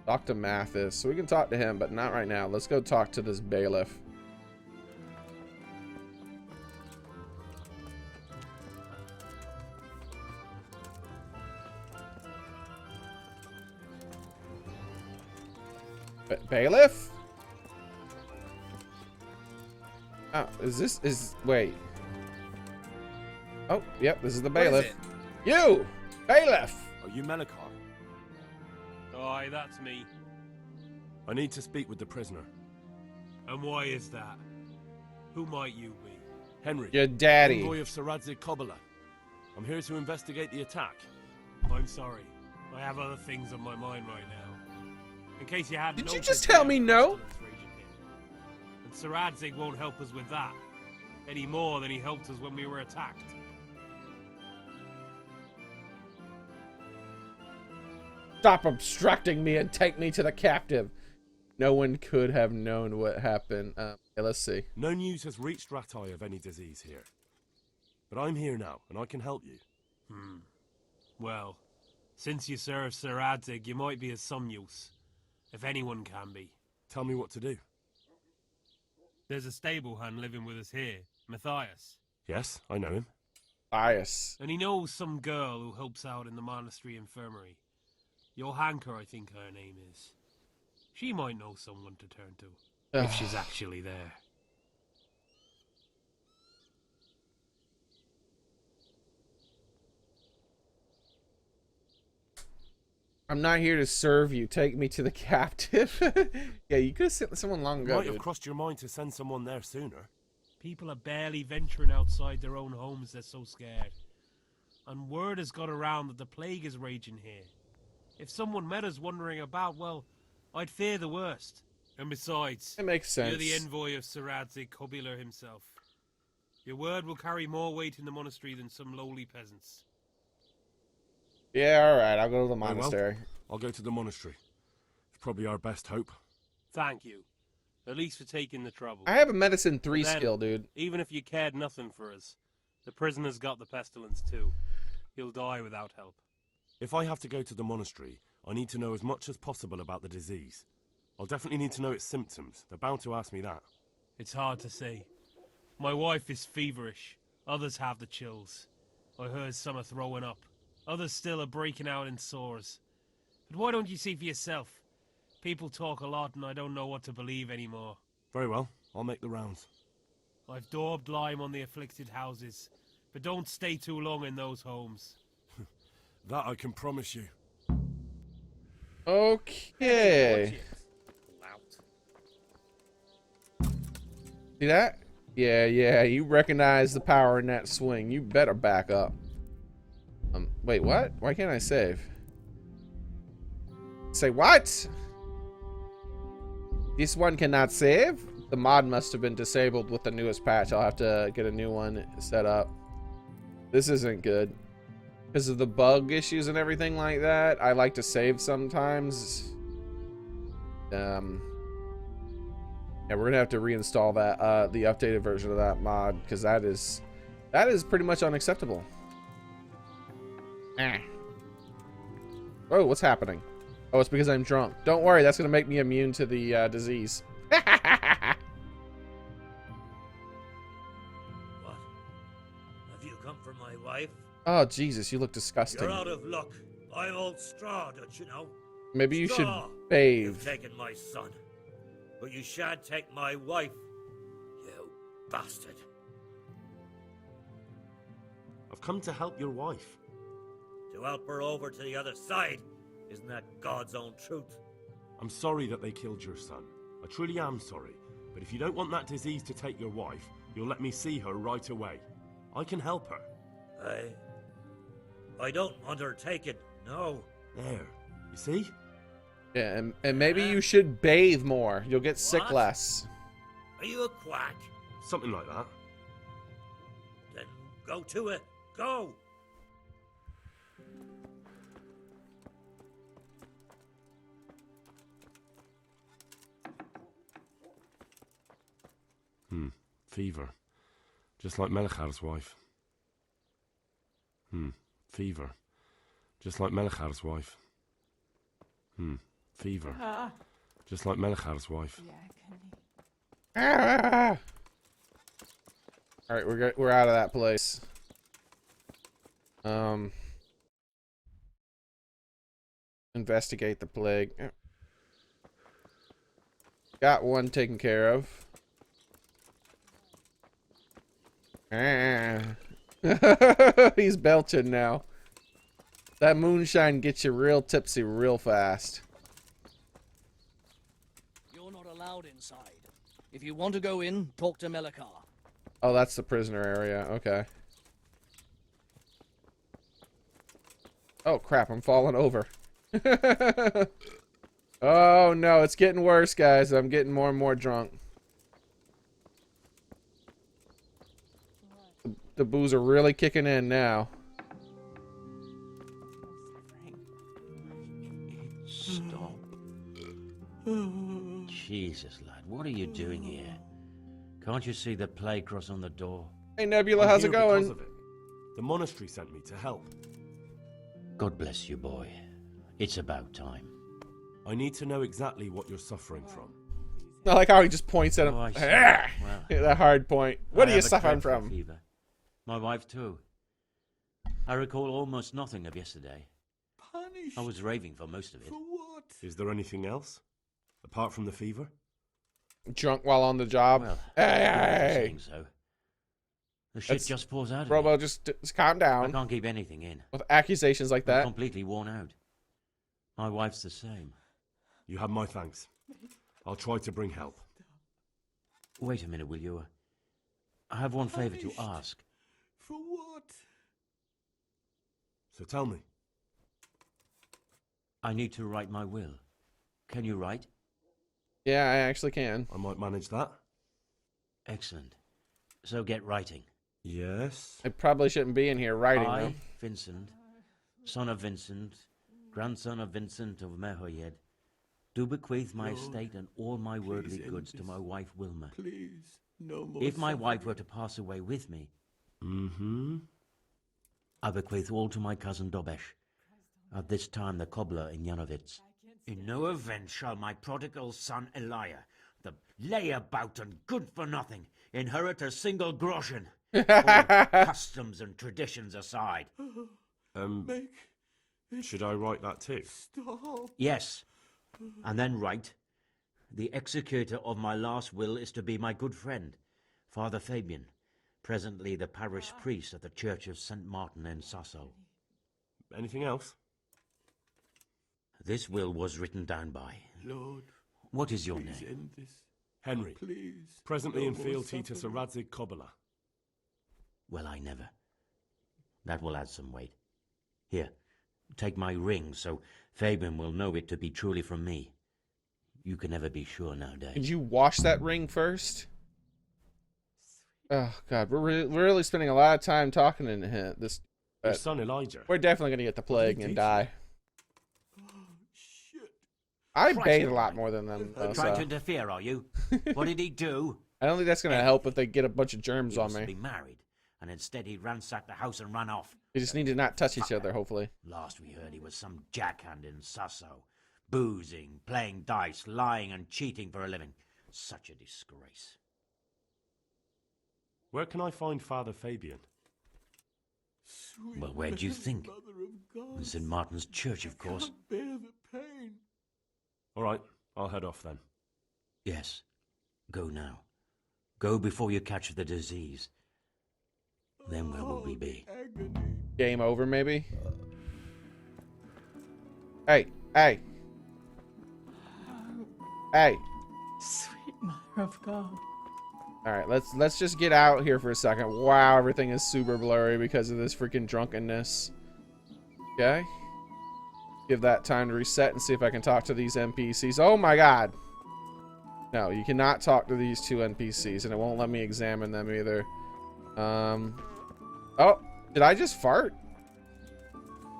Dr. Mathis. So we can talk to him, but not right now. Let's go talk to this bailiff. Bailiff? Oh, wait. Oh, yep, this is the bailiff. You! Bailiff! Are you Melikar? Aye, that's me. I need to speak with the prisoner. And why is that? Who might you be? Henry. Your daddy. Envoy of Xearrik Kobala. I'm here to investigate the attack. I'm sorry. I have other things on my mind right now. In case you hadn't Did you noticed, just tell me no? And Xearrik won't help us with that. Any more than he helped us when we were attacked. Stop obstructing me and take me to the captive. No one could have known what happened. Yeah, let's see. No news has reached Ratai of any disease here. But I'm here now, and I can help you. Well, since you serve Xearrik, you might be of some use. If anyone can be. Tell me what to do. There's a stable hand living with us here, Matthias. Yes, I know him. Bias. And he knows some girl who helps out in the monastery infirmary. Johanka, I think her name is. She might know someone to turn to, if she's actually there. I'm not here to serve you. Take me to the captive. Yeah, you could have sent someone long ago. Might have crossed your mind to send someone there sooner. People are barely venturing outside their own homes, they're so scared. And word has got around that the plague is raging here. If someone met us wandering about, well, I'd fear the worst. And besides, It makes sense. you're the envoy of Xearrik Kobila himself. Your word will carry more weight in the monastery than some lowly peasants. Yeah, all right. I'll go to the Very well. monastery. I'll go to the monastery. It's probably our best hope. Thank you. At least for taking the trouble. I have a medicine 3 But then, skill, dude. Even if you cared nothing for us, the prisoner's got the pestilence too. He'll die without help. If I have to go to the monastery, I need to know as much as possible about the disease. I'll definitely need to know its symptoms. They're bound to ask me that. It's hard to say. My wife is feverish. Others have the chills. I heard some are throwing up. Others still are breaking out in sores. But why don't you see for yourself? People talk a lot and I don't know what to believe anymore. Very well, I'll make the rounds. I've daubed lime on the afflicted houses, but don't stay too long in those homes. That I can promise you. Okay. See that? Yeah, you recognize the power in that swing. You better back up. Wait, what? Why can't I save? Say what? This one cannot save? The mod must have been disabled with the newest patch. I'll have to get a new one set up. This isn't good. Because of the bug issues and everything like that, I like to save sometimes. Yeah, we're gonna have to reinstall that, the updated version of that mod, because that is pretty much unacceptable. Oh, what's happening? Oh, it's because I'm drunk. Don't worry, that's gonna make me immune to the disease. What? Have you come for my wife? Oh, Jesus, you look disgusting. You're out of luck. I'm old Straw, don't you know? Maybe you should Straw. bathe. You've taken my son, but you shan't take my wife, you bastard. I've come to help your wife. To help her over to the other side. Isn't that God's own truth? I'm sorry that they killed your son. I truly am sorry. But if you don't want that disease to take your wife, you'll let me see her right away. I can help her. I don't want her taken, no. There. You see? Yeah, and maybe you should bathe more. You'll get sick What? less. Are you a quack? Something like that. Then go to it. Go! Fever. Just like Melchar's wife. Fever. Just like Melchar's wife. Fever. Just like Melchar's wife. Ah! All right, we're out of that place. Investigate the plague. Got one taken care of. He's belching now. That moonshine gets you real tipsy real fast. You're not allowed inside. If you want to go in, talk to Melkar. Oh, that's the prisoner area. Okay. Oh, crap. I'm falling over. Oh, no. It's getting worse, guys. I'm getting more and more drunk. The booze are really kicking in now. Stop. Jesus, lad, what are you doing here? Can't you see the plague cross on the door? Hey, Nebula, I'm how's here it going? because of it. The monastery sent me to help. God bless you, boy. It's about time. I need to know exactly what you're suffering from. I like how he just points at him. Oh, I see. Ah! Well, That hard point. What I are you have a suffering dreadful from? Fever. My wife, too. I recall almost nothing of yesterday. Punished? I was raving for most of it. For what? Is there anything else? Apart from the fever? Drunk while on the job. Well, Hey! saying so. The shit That's- just pours out of Robo, me. just calm I down. can't keep anything in. With accusations like I'm that. completely worn out. My wife's the same. You have my thanks. I'll try to bring help. Wait a minute, will you? I have one favor to Punished? ask. For what? So tell me. I need to write my will. Can you write? Yeah, I actually can. I might manage that. Excellent. So get writing. Yes. I probably shouldn't be in here writing, I, though. Vincent, son of Vincent, grandson of Vincent of Merhoyed, do bequeath my Lord, estate and all my worldly please goods end to my this. wife Wilma. Please, no more. If my wife were suffering. to pass away with me, Mm-hmm. I bequeath all to my cousin Dobesh, At this time, the cobbler in Janovitz. In no event shall my prodigal son Elia, the layabout and good for nothing, inherit a single groschen. All customs and traditions aside. Should I write that too? Stop. Yes, and then write, the executor of my last will is to be my good friend, Father Fabian, presently the parish priest of the Church of St. Martin in Sasso. Anything else? This will was written down by. Lord, what is your please name? end this. Henry. Please. Presently no in more fealty to Sir suffering. Radzig Kobbler. Well, I never. That will add some weight. Here, take my ring, so Fabian will know it to be truly from me. You can never be sure nowadays. Did you wash that ring first? Oh God, we're really spending a lot of time talking in this. Your son Elijah. We're definitely gonna get the plague and die. Oh, shit. I Christ bathe a almighty. lot more than them, though, Trying so. to interfere, are you? What did he do? I don't think that's gonna help if they get a bunch of germs He on was to be me. married, and instead he ransacked the house and ran off. We just need to not touch each other, hopefully. Last we heard, he was some jackhand in Sasso, boozing, playing dice, lying and cheating for a living. Such a disgrace. Where can I find Father Fabian? Sweet Well, where do you Mary, think? Mother of God, In St. Martin's Church, of course. can't bear the pain. All right, I'll head off then. Yes. Go now. Go before you catch the disease. Then where will we be? Agony. Game over, maybe. Hey, hey, hey. Sweet Mother of God. All right, let's just get out here for a second. Wow, everything is super blurry because of this freaking drunkenness. Okay. Give that time to reset and see if I can talk to these NPCs. Oh my God. No, you cannot talk to these two NPCs, and it won't let me examine them either. Oh, did I just fart?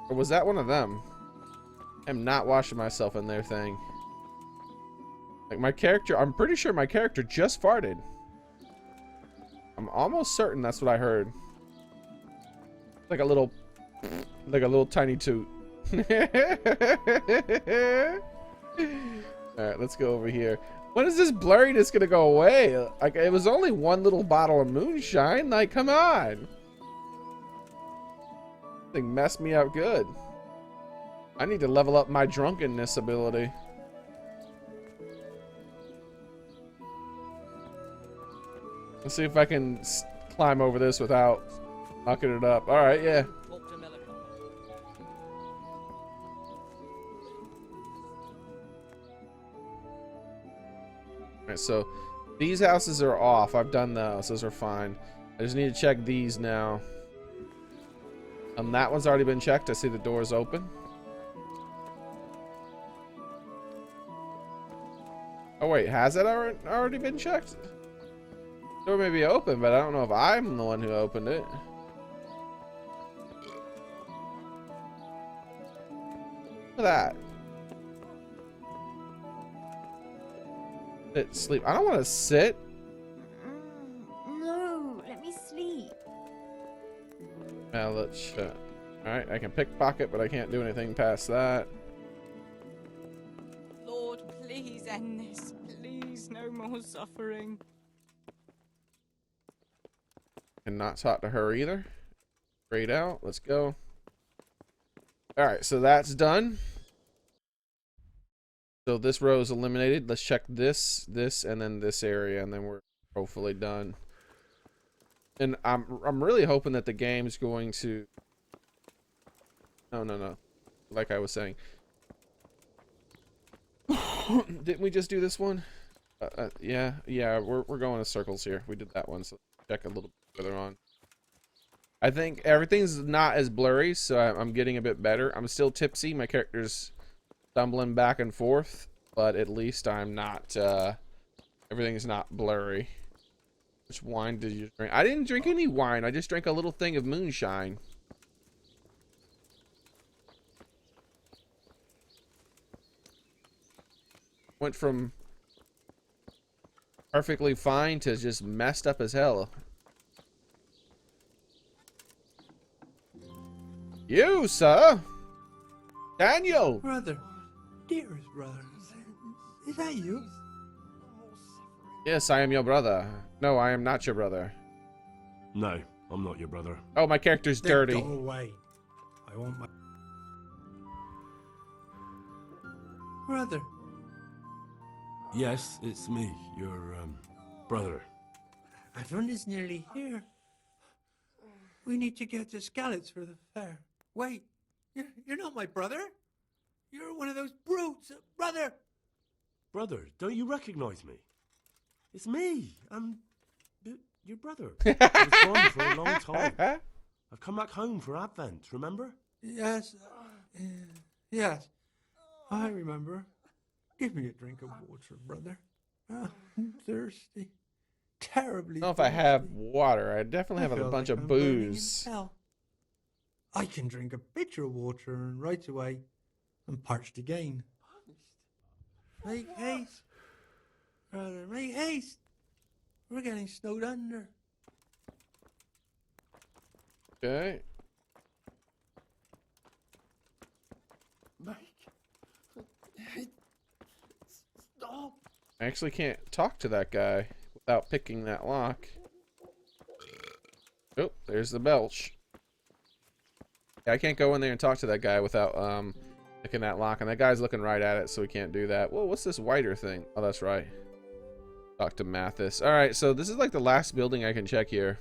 Or was that one of them? I'm not washing myself in their thing. Like my character, I'm pretty sure my character just farted. I'm almost certain that's what I heard. Like a little tiny toot. Alright, let's go over here. When is this blurriness gonna go away? Like, it was only one little bottle of moonshine. Like, come on. Thing messed me up good. I need to level up my drunkenness ability. Let's see if I can climb over this without knocking it up. All right, yeah. Talk to Melikon. All right, so these houses are off. I've done those. Those are fine. I just need to check these now. That one's already been checked. I see the door's open. Oh wait, has it already been checked? The door may be open, but I don't know if I'm the one who opened it. Look at that. Sit, sleep. I don't want to sit. No, let me sleep. Now let's shut. Alright, I can pickpocket, but I can't do anything past that. Lord, please end this. Please, no more suffering. Cannot talk to her either. Straight out. Let's go. Alright, so that's done. So this row is eliminated. Let's check this, and then this area, and then we're hopefully done. And I'm really hoping that the game's going to... No. Like I was saying. Didn't we just do this one? Yeah, we're going in circles here. We did that one, so check a little bit further on. I think everything's not as blurry, so I'm getting a bit better. I'm still tipsy. My character's stumbling back and forth, but at least I'm not, everything's not blurry. Which wine did you drink? I didn't drink any wine. I just drank a little thing of moonshine. Went from perfectly fine to just messed up as hell. You, sir? Daniel! Brother. Dearest brother. Is that you? Yes, I am your brother. No, I am not your brother. No, I'm not your brother. Oh, my character's Then dirty. Go away. I want my brother. Yes, it's me, your brother. Everyone is nearly here. We need to get to Skalitz for the fair. Wait, you're not my brother. You're one of those brutes, brother. Brother, don't you recognize me? It's me. I'm your brother. I was gone for a long time. I've come back home for Advent, remember? Yes, yes, I remember. Give me a drink of water, brother. I'm thirsty. Terribly. I don't know if I have water. I definitely have a feel bunch like of I'm burning in booze. hell. I can drink a pitcher of water and right away I'm parched again. Make haste, brother, make haste. We're getting snowed under. Okay. Mike, stop. I actually can't talk to that guy without picking that lock. Oh, there's the belch. Yeah, I can't go in there and talk to that guy without picking that lock, and that guy's looking right at it, so we can't do that. Whoa, what's this whiter thing? Oh, that's right. Talk to Mathis. All right, so this is like the last building I can check here.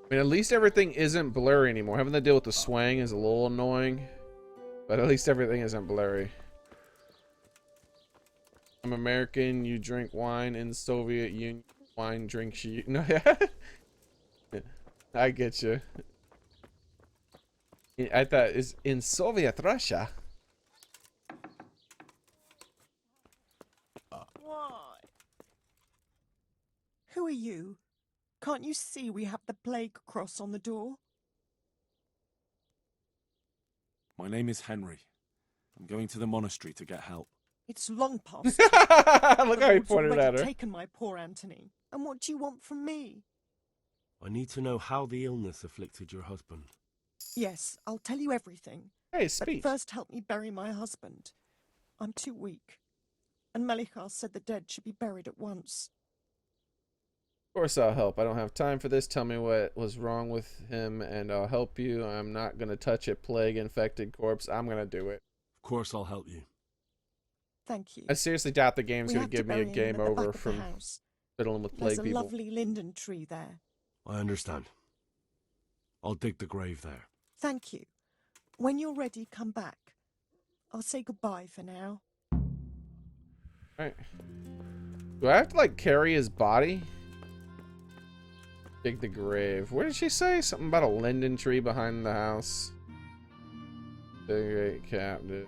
I mean, at least everything isn't blurry anymore. Having to deal with the swang is a little annoying, but at least everything isn't blurry. I'm American. You drink wine in Soviet Union. Wine drinks you. No, yeah. I get you. I thought it's in Soviet Russia. Why? Who are you? Can't you see we have the plague cross on the door? My name is Henry. I'm going to the monastery to get help. It's long past. Look how he Lord's pointed already at her. taken my poor Anthony. And what do you want from me? I need to know how the illness afflicted your husband. Yes, I'll tell you everything. Hey, speech. But first help me bury my husband. I'm too weak. And Melichar said the dead should be buried at once. Of course I'll help. I don't have time for this. Tell me what was wrong with him and I'll help you. I'm not going to touch a plague-infected corpse. I'm going to do it. Of course I'll help you. Thank you. I seriously doubt the game's We going have to give me a bury him game at the over back of the from house. fiddling with There's plague a people. lovely linden tree there. I understand. I'll dig the grave there. Thank you. When you're ready, come back. I'll say goodbye for now. Alright. Do I have to, like, carry his body? Dig the grave. What did she say? Something about a linden tree behind the house. The great captain.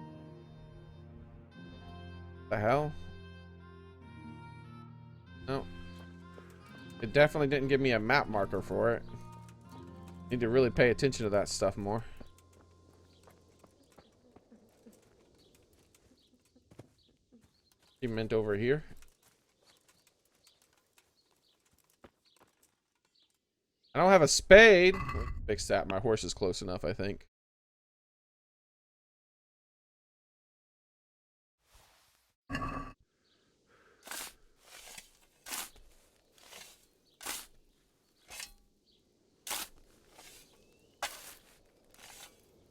The hell? No. It definitely didn't give me a map marker for it. Need to really pay attention to that stuff more. He meant over here. I don't have a spade. Fix that. My horse is close enough, I think.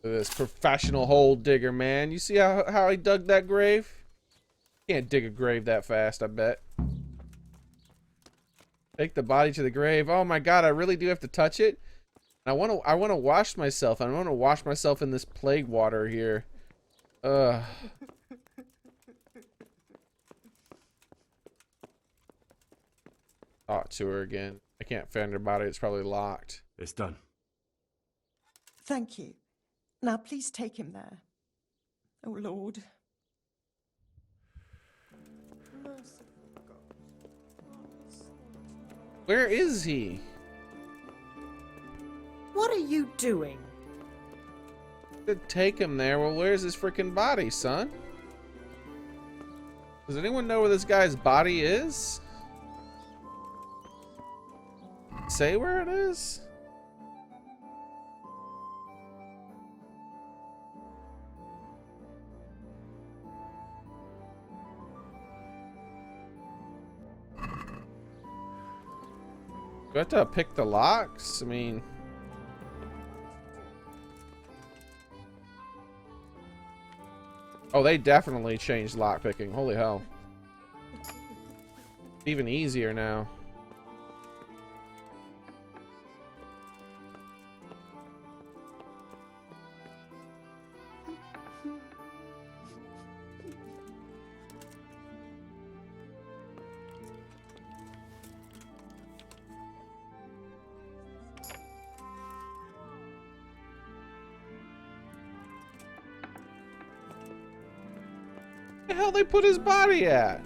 Look at this professional hole digger, man. You see how he dug that grave? Can't dig a grave that fast, I bet. Take the body to the grave. Oh my god, I really do have to touch it. I want to wash myself. I want to wash myself in this plague water here. Ugh. Talk to her again. I can't find her body. It's probably locked. It's done. Thank you. Now please take him there. Oh Lord. Where is he? What are you doing? Could take him there. Well, where's his freaking body, son? Does anyone know where this guy's body is? Say where it is? Do I have to pick the locks? I mean... Oh, they definitely changed lockpicking. Holy hell. Even easier now. Where the hell they put his body at?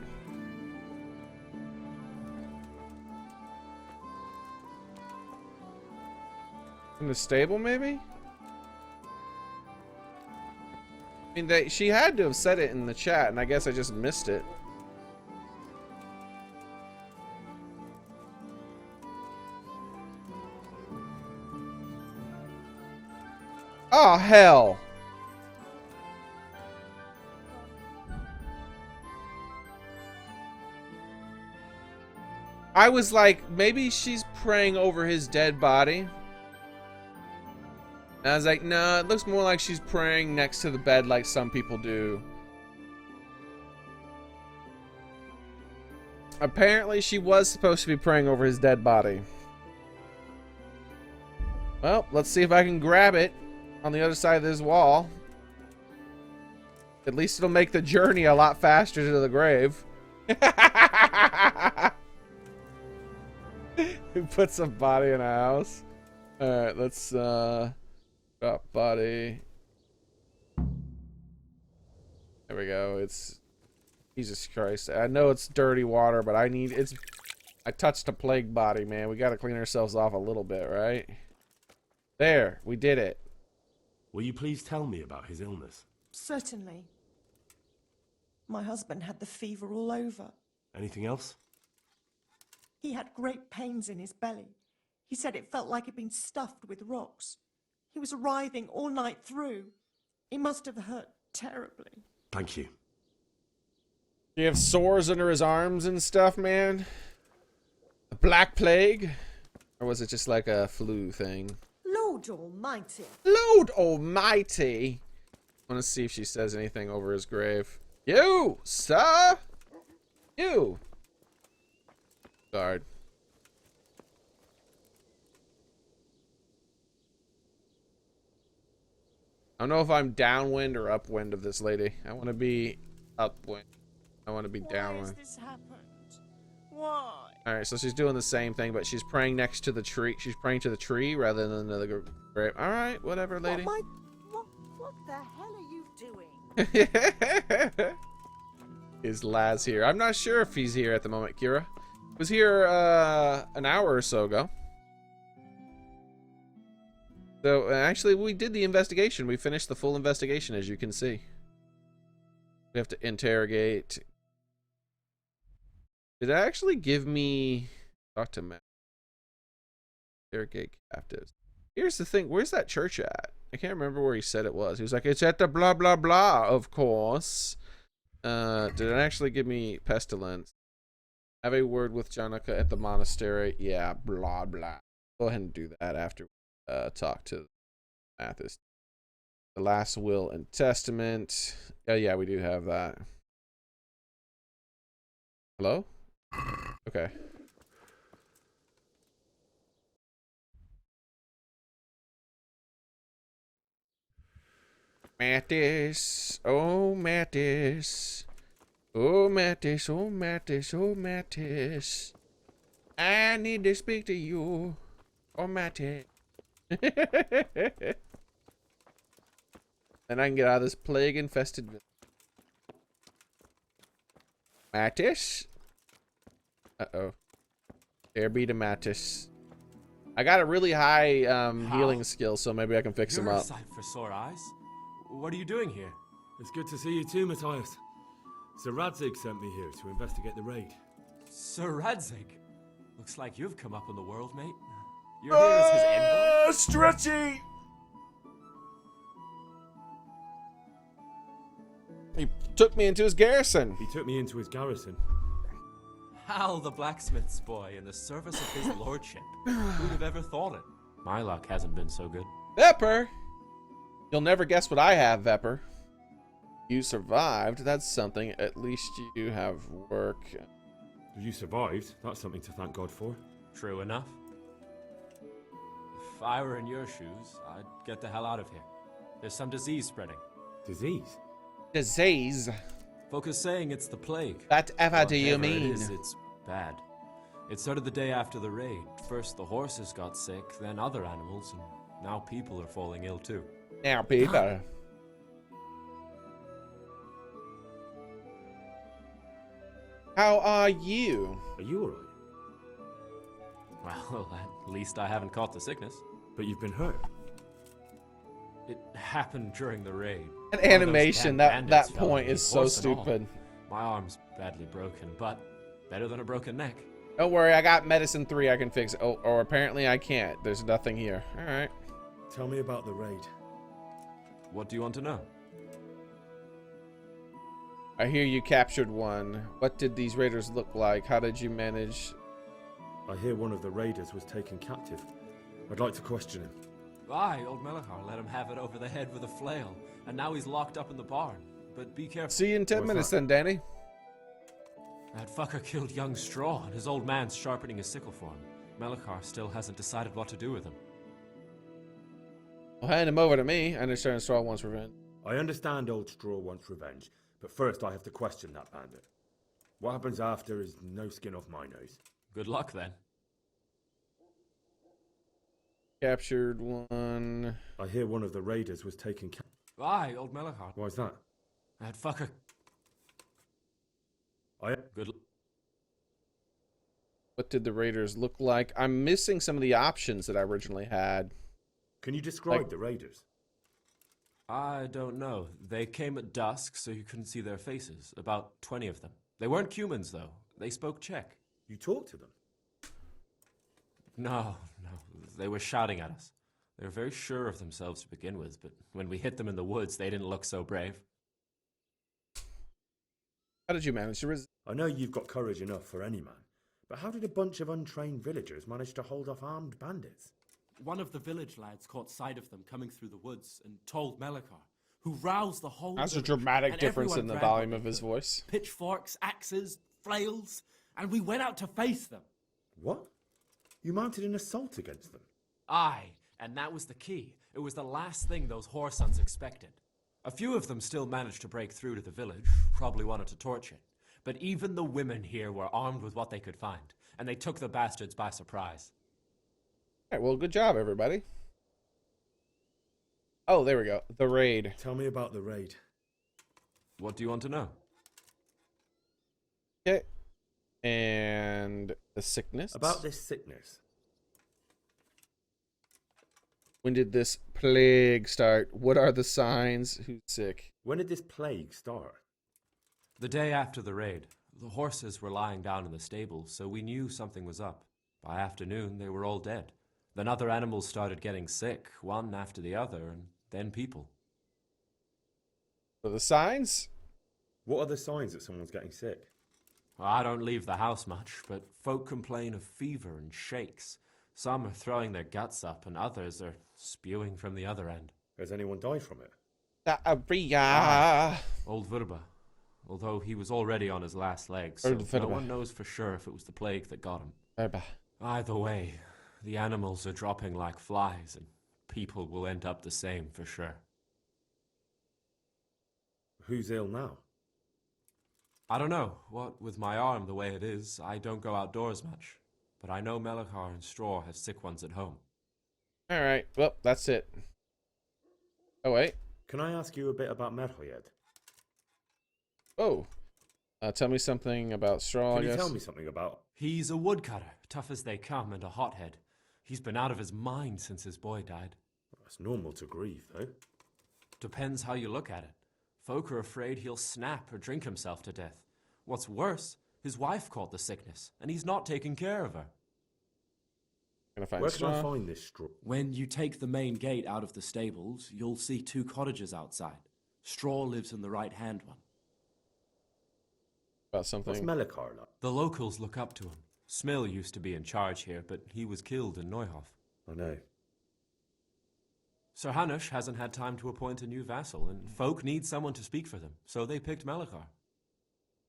In the stable, maybe? I mean, she had to have said it in the chat, and I guess I just missed it. Oh, hell. I was like, maybe she's praying over his dead body. And I was like, no, it looks more like she's praying next to the bed like some people do. Apparently, she was supposed to be praying over his dead body. Well, let's see if I can grab it on the other side of this wall. At least it'll make the journey a lot faster to the grave. Who puts a body in a house? Alright, let's drop body. There we go. It's Jesus Christ. I know it's dirty water, but I touched a plague body, man. We gotta clean ourselves off a little bit, right? There, we did it. Will you please tell me about his illness? Certainly. My husband had the fever all over. Anything else? He had great pains in his belly. He said it felt like he'd been stuffed with rocks. He was writhing all night through. It must have hurt terribly. Thank you. Do you have sores under his arms and stuff, man? The Black Plague? Or was it just like a flu thing? Lord Almighty. Lord Almighty! I want to see if she says anything over his grave. You, sir! You! Guard. I don't know if I'm downwind or upwind of this lady. I want to be upwind. I want to be downwind. Why has this happened? Why? Alright, so she's doing the same thing, but she's praying next to the tree. She's praying to the tree rather than the grave. Alright, whatever, lady. What the hell are you doing? Is Laz here? I'm not sure if he's here at the moment, Kira. He was here an hour or so ago. So actually, we did the investigation. We finished the full investigation, as you can see. We have to interrogate. Did it actually give me... Talk to Matt. Interrogate captives. Here's the thing. Where's that church at? I can't remember where he said it was. He was like, it's at the blah, blah, blah, of course. Did it actually give me pestilence? Have a word with Janica at the monastery. Yeah, blah, blah. Go ahead and do that after talk to Mathis. The last will and testament. Oh, yeah, we do have that. Hello? Okay. Mattis. Oh, Mattis. Oh, Mattis. Oh, Mattis. Oh, Mattis. I need to speak to you. Oh, Mattis. Then I can get out of this plague-infested village. Mattis? Uh-oh. There be to Mattis. I got a really high healing skill, so maybe I can fix him You're a up. sight for sore eyes. What are you doing here? It's good to see you too, Matthias. Sir Radzig sent me here to investigate the raid. Sir Radzig? Looks like you've come up in the world, mate. You're here as his envoy? Stretchy! He took me into his garrison. He took me into his garrison. Hal the blacksmith's boy in the service of his lordship. Who'd have ever thought it? My luck hasn't been so good. Vepper! You'll never guess what I have, Vepper. You survived. That's something. At least you have work. You survived. That's something to thank God for. True enough. If I were in your shoes, I'd get the hell out of here. There's some disease spreading. Disease? Disease? Folk are saying it's the plague. Whatever do you mean? It's bad. It started the day after the raid. First the horses got sick, then other animals, and now people are falling ill too. Now people. How are you? Are you alright? Well, at least I haven't caught the sickness. But you've been hurt. It happened during the raid. An animation, that point is so stupid. My arm's badly broken, but better than a broken neck. Don't worry, I got medicine 3 I can fix. Oh, or apparently I can't. There's nothing here. Alright. Tell me about the raid. What do you want to know? I hear you captured one. What did these raiders look like? How did you manage? I hear one of the raiders was taken captive. I'd like to question him. Aye, old Melachar let him have it over the head with a flail, and now he's locked up in the barn. But be careful. See you in 10 minutes then, Danny. That fucker killed young Straw, and his old man's sharpening his sickle for him. Melachar still hasn't decided what to do with him. Well, hand him over to me. I understand Straw wants revenge. I understand old Straw wants revenge, but first I have to question that bandit. What happens after is no skin off my nose. Good luck then. Captured one. I hear one of the raiders was taken captive. Aye, old Melachar. Why's that? That fucker. Good. What did the raiders look like? I'm missing some of the options that I originally had. Can you describe the raiders? I don't know. They came at dusk, so you couldn't see their faces. About 20 of them. They weren't humans, though. They spoke Czech. You talked to them? No. They were shouting at us. They were very sure of themselves to begin with, but when we hit them in the woods, they didn't look so brave. How did you manage to resist? I know you've got courage enough for any man, but how did a bunch of untrained villagers manage to hold off armed bandits? One of the village lads caught sight of them coming through the woods and told Melachar, who roused the whole That's village, a dramatic and difference in the everyone volume grabbed of his voice. pitchforks, axes, flails, and we went out to face them. What? You mounted an assault against them? Aye, and that was the key. It was the last thing those whoresons expected. A few of them still managed to break through to the village, probably wanted to torch it. But even the women here were armed with what they could find, and they took the bastards by surprise. All right, well, good job, everybody. Oh, there we go. The raid. Tell me about the raid. What do you want to know? Okay. And the sickness. About this sickness. When did this plague start? What are the signs? Who's sick? When did this plague start? The day after the raid. The horses were lying down in the stable, so we knew something was up. By afternoon, they were all dead. Then other animals started getting sick, one after the other, and then people. So the signs? What are the signs that someone's getting sick? I don't leave the house much, but folk complain of fever and shakes. Some are throwing their guts up, and others are spewing from the other end. Has anyone died from it? Diarrhea. Old Verba. Although he was already on his last legs, so no one knows for sure if it was the plague that got him. Verba. Either way, the animals are dropping like flies, and people will end up the same for sure. Who's ill now? I don't know. What with my arm the way it is, I don't go outdoors much. But I know Melachar and Straw have sick ones at home. Alright, well, that's it. Oh, wait. Can I ask you a bit about Merhoyed? Oh. Tell me something about Straw, Can you tell me something about... He's a woodcutter, tough as they come, and a hothead. He's been out of his mind since his boy died. It's normal to grieve, though. Depends how you look at it. Folk are afraid he'll snap or drink himself to death. What's worse, his wife caught the sickness, and he's not taking care of her. Where can I find this straw? When you take the main gate out of the stables, you'll see 2 cottages outside. Straw lives in the right-hand one. About something. What's Melikar like? The locals look up to him. Smill used to be in charge here, but he was killed in Neuhof. I know. Sir Hanush hasn't had time to appoint a new vassal, and folk need someone to speak for them, so they picked Melikar.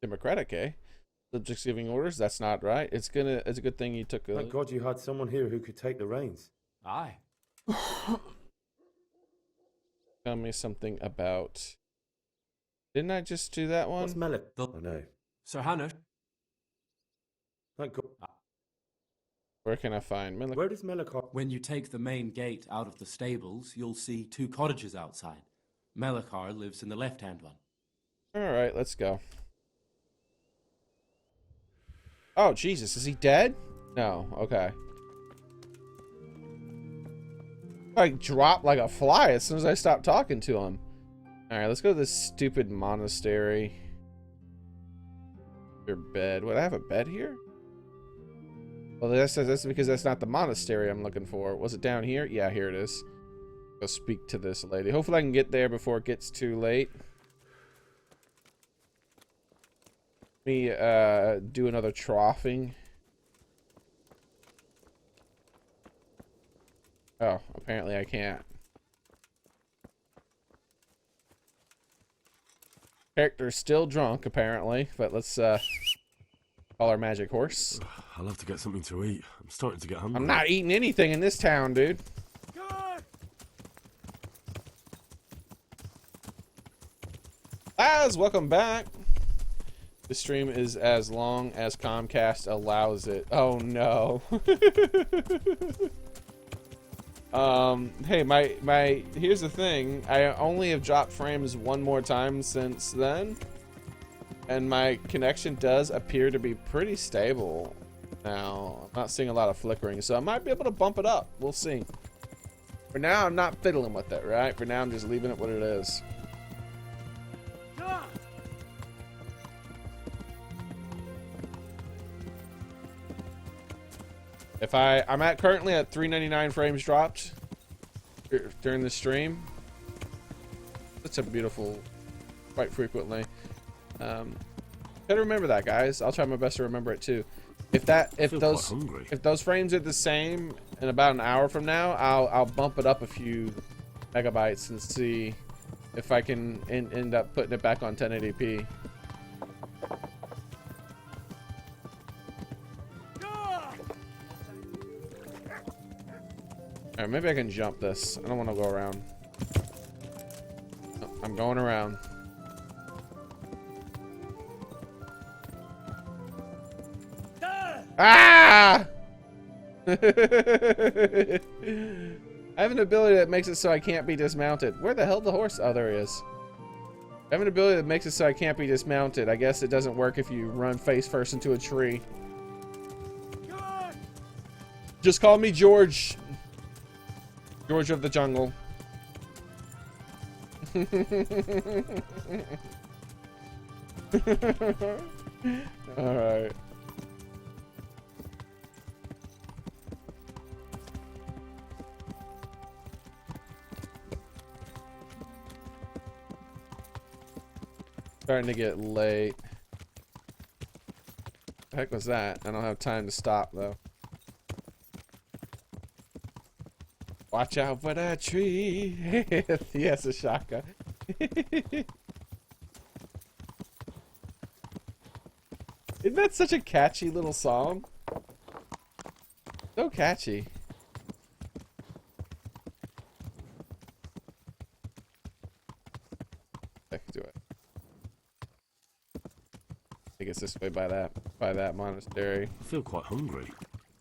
Democratic, eh? Subjects giving orders? That's not right. It's a good thing you took a... Thank God you had someone here who could take the reins. Aye. Tell me something about... Didn't I just do that one? What's Melikar? I know. Sir Hanush. Thank God. Where can I find Melikar? Where does Melikar... When you take the main gate out of the stables, you'll see 2 cottages outside. Melikar lives in the left-hand one. Alright, let's go. Oh, Jesus, is he dead? No, okay. Like, dropped like a fly as soon as I stopped talking to him. Alright, let's go to this stupid monastery. Your bed. Would I have a bed here? Well, that's because that's not the monastery I'm looking for. Was it down here? Yeah, here it is. Go speak to this lady. Hopefully I can get there before it gets too late. Let me do another troughing. Oh, apparently I can't. Character's still drunk, apparently, but let's call our magic horse. I'll have to get something to eat. I'm starting to get hungry. I'm not eating anything in this town, dude. Laz, welcome back. The stream is as long as Comcast allows it. Oh no. Hey, my here's the thing. I only have dropped frames one more time since then, and my connection does appear to be pretty stable now. I'm not seeing a lot of flickering, so I might be able to bump it up. We'll see. For now, I'm not fiddling with it, right? For now, I'm just leaving it what it is. If I'm currently at 399 frames dropped during the stream. That's a beautiful, quite frequently. Gotta remember that, guys. I'll try my best to remember it too. If those frames are the same in about an hour from now, I'll bump it up a few megabytes and see if I can end up putting it back on 1080p. Alright, maybe I can jump this. I don't want to go around. Oh, I'm going around. Ah! I have an ability that makes it so I can't be dismounted. Where the hell the horse? Oh, there he is. I have an ability that makes it so I can't be dismounted. I guess it doesn't work if you run face first into a tree. Just call me George. George of the jungle. Alright. Starting to get late. The heck was that? I don't have time to stop though. Watch out for that tree. Yes, Ashaka. Isn't that such a catchy little song? So catchy. I can do it. I think it's this way by that monastery. I feel quite hungry.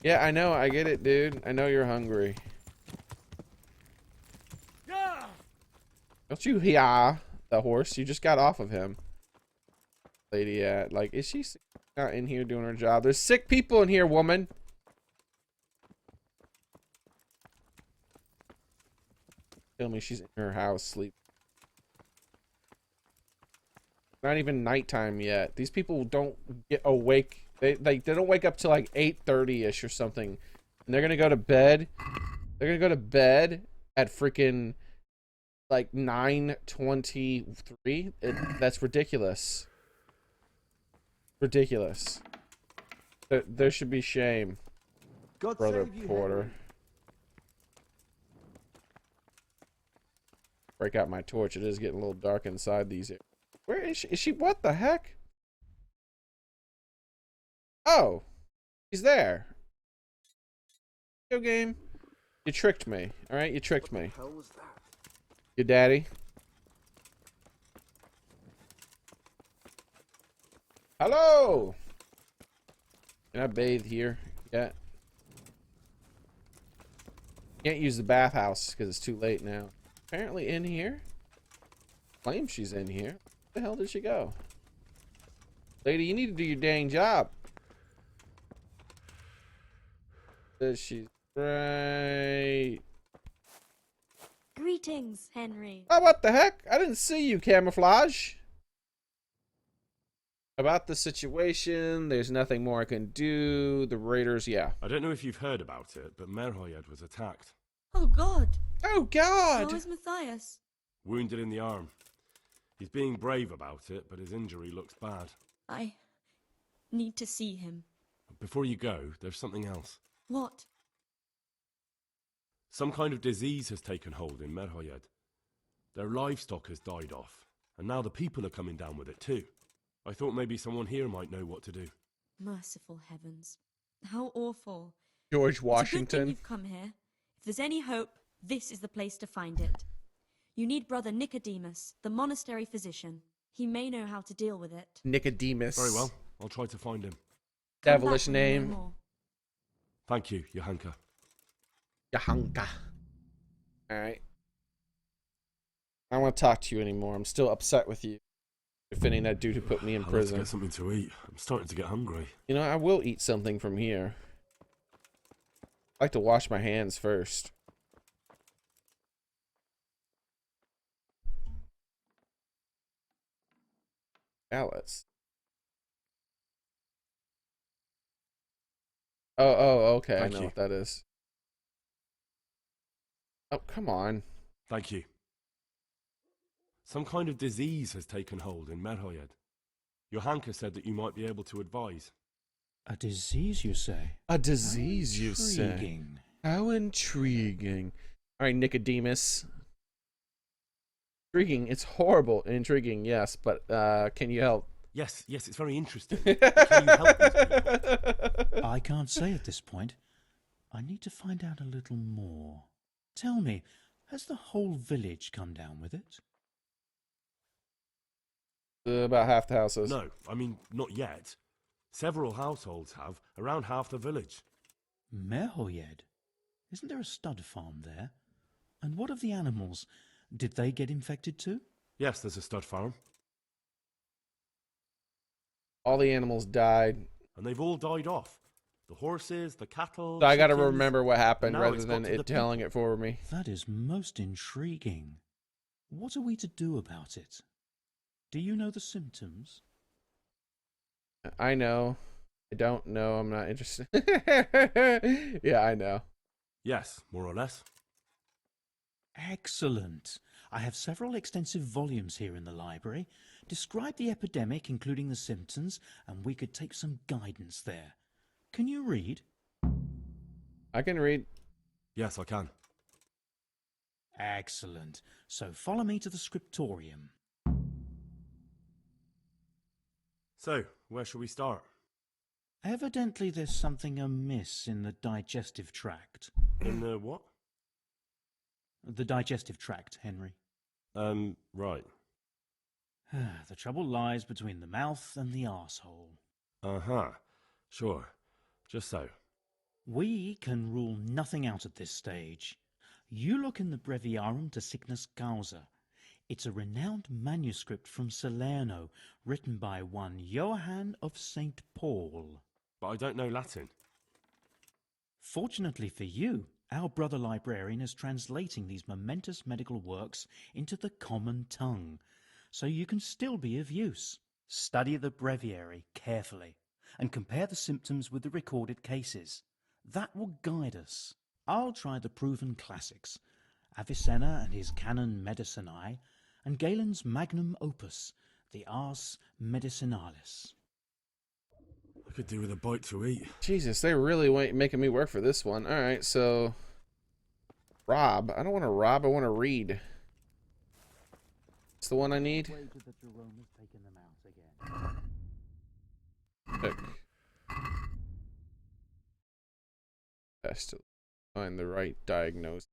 Yeah, I know. I get it, dude. I know you're hungry. Don't you hear the horse? You just got off of him. Lady at, like, is she not in here doing her job? There's sick people in here, woman. Tell me she's in her house sleep. Not even nighttime yet. These people don't get awake. They don't wake up till like 8:30ish or something, and they're gonna go to bed. They're gonna go to bed at freaking like 9:23. That's ridiculous. Ridiculous. There should be shame. God Brother save you, Porter. Henry. Break out my torch. It is getting a little dark inside these. Where is she? Is she? What the heck? Oh, she's there. Video game. You tricked me. All right, you tricked me. What the hell was that? Your daddy. Hello. Can I bathe here? Yeah. Can't use the bathhouse because it's too late now. Apparently in here. Claims she's in here. Where the hell did she go? Lady, you need to do your dang job. Says she's right. Greetings, Henry. Oh, what the heck? I didn't see you, camouflage. About the situation, there's nothing more I can do. The raiders, yeah. I don't know if you've heard about it, but Merhoyed was attacked. Oh, God. Oh, God. How is Matthias? Wounded in the arm. He's being brave about it, but his injury looks bad. I need to see him. Before you go, there's something else. What? Some kind of disease has taken hold in Merhoyed. Their livestock has died off, and now the people are coming down with it too. I thought maybe someone here might know what to do. Merciful heavens. How awful. George It's a good Washington. thing you've come here. If there's any hope, this is the place to find it. You need Brother Nicodemus, the monastery physician. He may know how to deal with it. Nicodemus. Very well. I'll try to find him. Devilish Come back when you know name. more. Thank you, Johanka. Yahanka. Alright. I don't want to talk to you anymore. I'm still upset with you. Defending that dude who put me in I'll prison. have to get something to eat. I'm starting to get hungry. You know, I will eat something from here. I like to wash my hands first. Pallets. Oh, okay. Thank I know you. what that is. Oh, come on. Thank you. Some kind of disease has taken hold in Merhoyed. Johanka said that you might be able to advise. A disease, you say? A disease, you say? Intriguing. How intriguing. All right, Nicodemus. Intriguing. It's horrible. Intriguing, yes, but can you help? Yes, it's very interesting. Can you help these people? I can't say at this point. I need to find out a little more. Tell me, has the whole village come down with it? About half the houses. No, I mean, not yet. Several households have, around half the village. Merhoyed? Isn't there a stud farm there? And what of the animals? Did they get infected too? Yes, there's a stud farm. All the animals died. And they've all died off. The horses, the cattle. So I got to chickens. remember what happened Now rather it's than got to it the telling people. it for me. That is most intriguing. What are we to do about it? Do you know the symptoms? I know. I don't know. I'm not interested. Yeah, I know. Yes, more or less. Excellent. I have several extensive volumes here in the library. Describe the epidemic, including the symptoms, and we could take some guidance there. Can you read? I can read. Yes, I can. Excellent. So follow me to the scriptorium. So, where shall we start? Evidently there's something amiss in the digestive tract. In the what? The digestive tract, Henry. Right. The trouble lies between the mouth and the arsehole. Uh-huh. Sure. Just so. We can rule nothing out at this stage. You look in the Breviarum de Sickness Causa. It's a renowned manuscript from Salerno, written by one Johann of St. Paul. But I don't know Latin. Fortunately for you, our brother librarian is translating these momentous medical works into the common tongue, so you can still be of use. Study the breviary carefully and compare the symptoms with the recorded cases. That will guide us. I'll try the proven classics, Avicenna and his Canon Medicinae, and Galen's magnum opus, the Ars Medicinalis. I could do with a bite to eat. Jesus, they really making me work for this one. All right, so rob. I don't want to rob. I want to read. It's the one I need. Pick. Best to find the right diagnosis.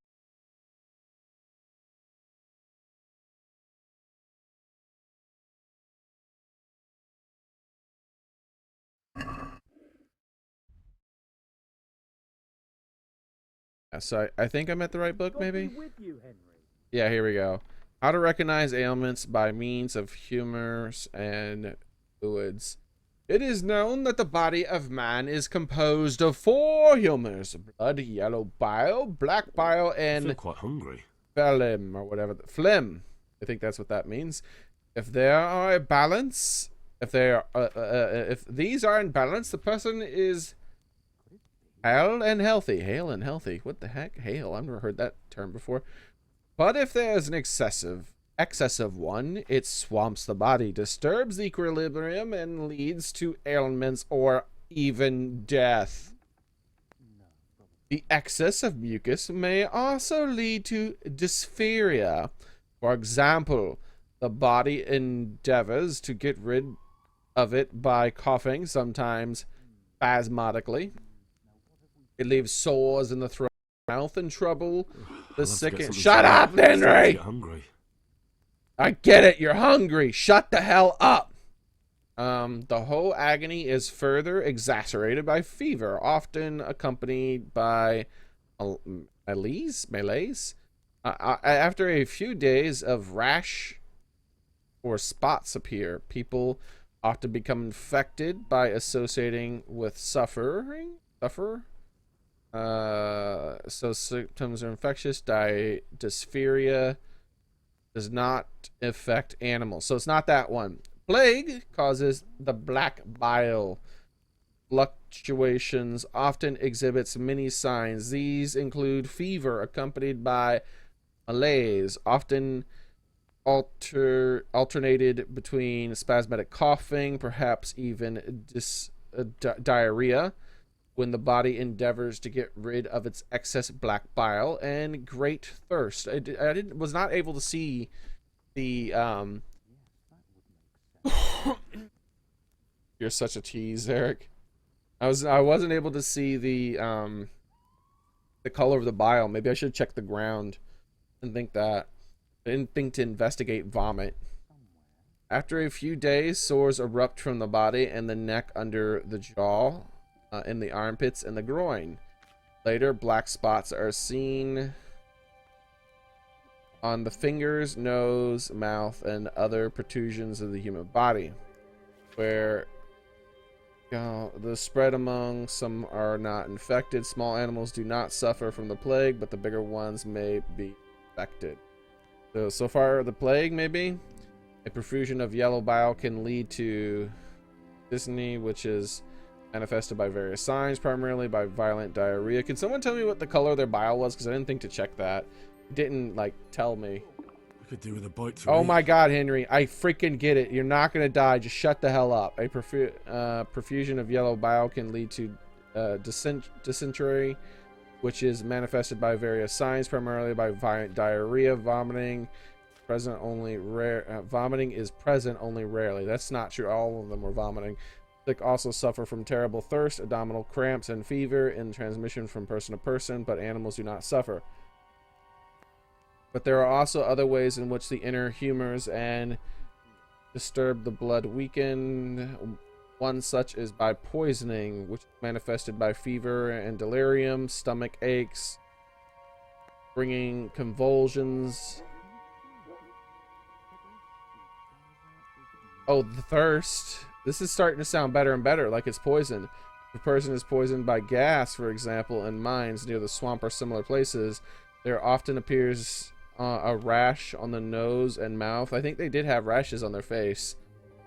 So I think I'm at the right book, maybe? Yeah, here we go. How to recognize ailments by means of humors and fluids. It is known that the body of man is composed of 4 humors: blood, yellow bile, black bile, and I feel quite hungry. phlegm, or whatever. Phlegm. I think that's what that means. If there are a balance, if these are in balance, the person is hale and healthy. Hale and healthy. What the heck? Hale. I've never heard that term before. But if there's an excessive one, it swamps the body, disturbs the equilibrium, and leads to ailments or even death. The excess of mucus may also lead to dysphoria. For example, the body endeavors to get rid of it by coughing, sometimes spasmodically. It leaves sores in the throat, mouth, and trouble the sick. Shut up, Henry! I get it, you're hungry. Shut the hell up. The whole agony is further exacerbated by fever, often accompanied by malaise. After a few days of rash or spots appear, people often become infected by associating with suffering. So symptoms are infectious. Dysphoria does not affect animals. So it's not that one. Plague causes the black bile. Fluctuations often exhibits many signs. These include fever accompanied by malaise, often alternated between spasmodic coughing, perhaps even diarrhea, when the body endeavors to get rid of its excess black bile, and great thirst. I was not able to see the You're such a tease, Xearrik. I wasn't able to see the color of the bile. Maybe I should check the ground and think that. I didn't think to investigate vomit. After a few days, sores erupt from the body and the neck, under the jaw, in the armpits and the groin. Later, black spots are seen on the fingers, nose, mouth, and other protrusions of the human body. Where the spread among some are not infected. Small animals do not suffer from the plague, but the bigger ones may be affected. So far, the plague, maybe? A profusion of yellow bile can lead to dyspnea, which is manifested by various signs, primarily by violent diarrhea. Can someone tell me what the color of their bile was? Because I didn't think to check that. It didn't, like, tell me. I could do with a bite to Oh eat. my god, Henry. I freaking get it. You're not going to die. Just shut the hell up. A profusion of yellow bile can lead to dysentery, which is manifested by various signs, primarily by violent diarrhea. Vomiting is present only rarely. That's not true. All of them were vomiting. Sick also suffer from terrible thirst, abdominal cramps, and fever in transmission from person to person, but animals do not suffer. But there are also other ways in which the inner humors and disturb the blood weaken. One such is by poisoning, which is manifested by fever and delirium, stomach aches, bringing convulsions. Oh, the thirst. This is starting to sound better and better, like it's poisoned. If a person is poisoned by gas, for example, in mines near the swamp or similar places, there often appears a rash on the nose and mouth. I think they did have rashes on their face,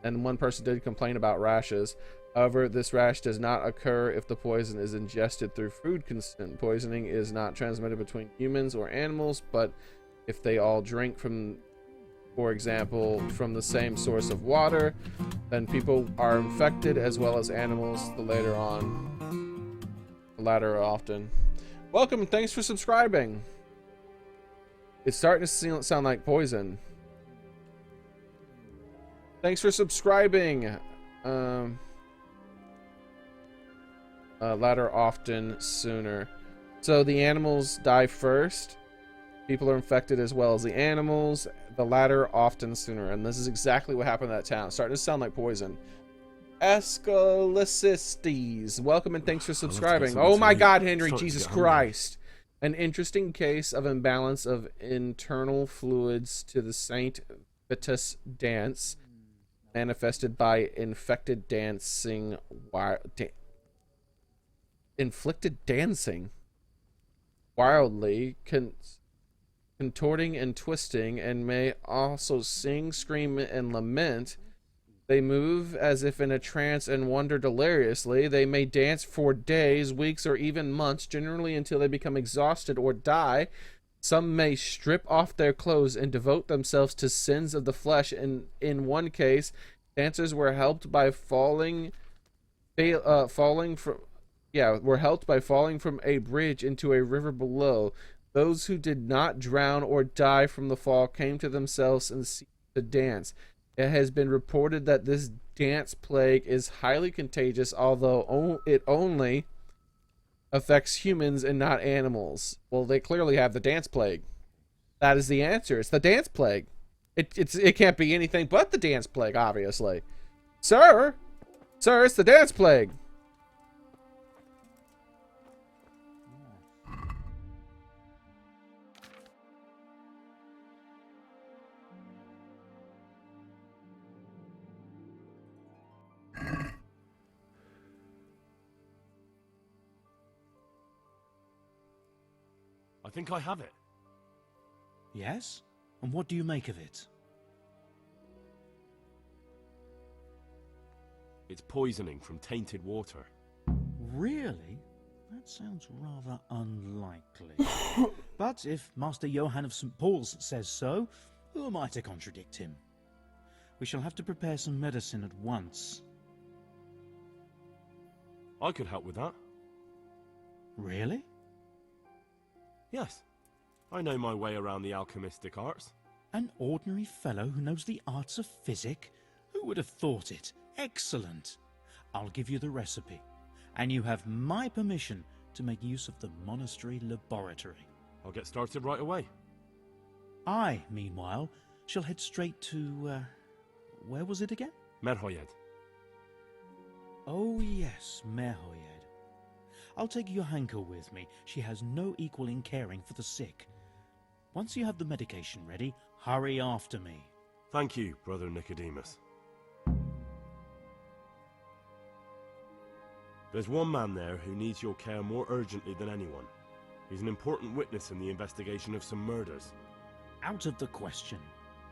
and one person did complain about rashes. However, this rash does not occur if the poison is ingested through food consumption. Poisoning is not transmitted between humans or animals, but if they all drink from, for example, from the same source of water, then people are infected as well as animals. The latter often. Welcome and thanks for subscribing. It's starting to sound like poison. Thanks for subscribing. Latter often sooner. So the animals die first. People are infected as well as the animals. The latter often sooner. And this is exactly what happened in that town. It's starting to sound like poison. Escalacistes. Welcome and thanks for subscribing. Oh my God, Henry, Jesus Christ. An interesting case of imbalance of internal fluids to the Saint Vitus dance, manifested by inflicted dancing wildly, contorting and twisting, and may also sing, scream, and lament. They move as if in a trance and wander deliriously. They may dance for days, weeks, or even months, generally until they become exhausted or die. Some may strip off their clothes and devote themselves to sins of the flesh. In one case, dancers were helped by falling from a bridge into a river below. Those who did not drown or die from the fall came to themselves and ceased to dance. It has been reported that this dance plague is highly contagious, although it only affects humans and not animals. Well, they clearly have the dance plague. That is the answer. It's the dance plague. It can't be anything but the dance plague, obviously. Sir, it's the dance plague. I think I have it. Yes? And what do you make of it? It's poisoning from tainted water. Really? That sounds rather unlikely. But if Master Johann of St. Paul's says so, who am I to contradict him? We shall have to prepare some medicine at once. I could help with that. Really? Yes. I know my way around the alchemistic arts. An ordinary fellow who knows the arts of physic? Who would have thought it? Excellent. I'll give you the recipe, and you have my permission to make use of the monastery laboratory. I'll get started right away. I, meanwhile, shall head straight to, where was it again? Merhoyed. Oh yes, Merhoyed. I'll take Johanka with me. She has no equal in caring for the sick. Once you have the medication ready, hurry after me. Thank you, Brother Nicodemus. There's one man there who needs your care more urgently than anyone. He's an important witness in the investigation of some murders. Out of the question.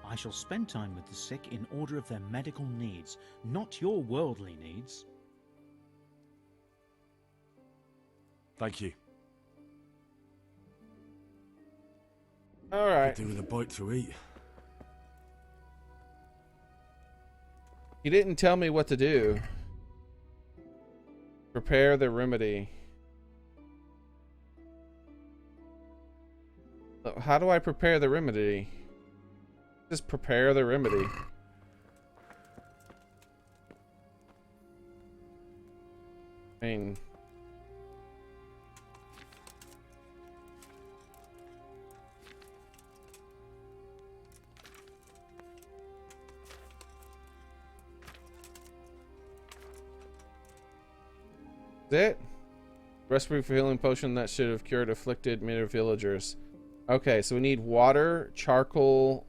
I shall spend time with the sick in order of their medical needs, not your worldly needs. Thank you. All right. Could do with a bite to eat. He didn't tell me what to do. Prepare the remedy. How do I prepare the remedy? Just prepare the remedy. I mean... it? Recipe for healing potion that should have cured afflicted native villagers. Okay, so we need water, charcoal,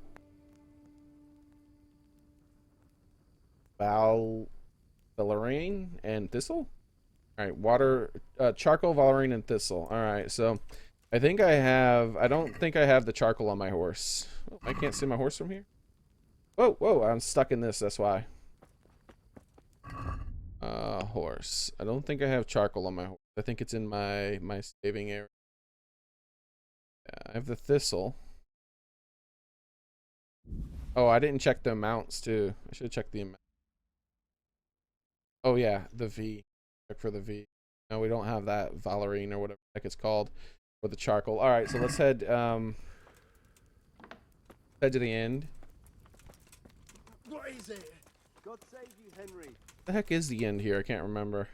valerian, and thistle. All right, water, charcoal, valerian, and thistle. All right, so I think I have, I don't think I have the charcoal on my horse. Oh, I can't see my horse from here. Whoa, whoa, I'm stuck in this, that's why. Horse. I don't think I have charcoal on my horse. I think it's in my saving area. Yeah, I have the thistle. Oh, I didn't check the amounts too. I should have checked the amount. Oh yeah, the V. Check for the V. No, we don't have that Valorine or whatever the heck it's called with the charcoal. All right, so let's head to the end. What is it? God save you, Henry. The heck is the end here? I can't remember.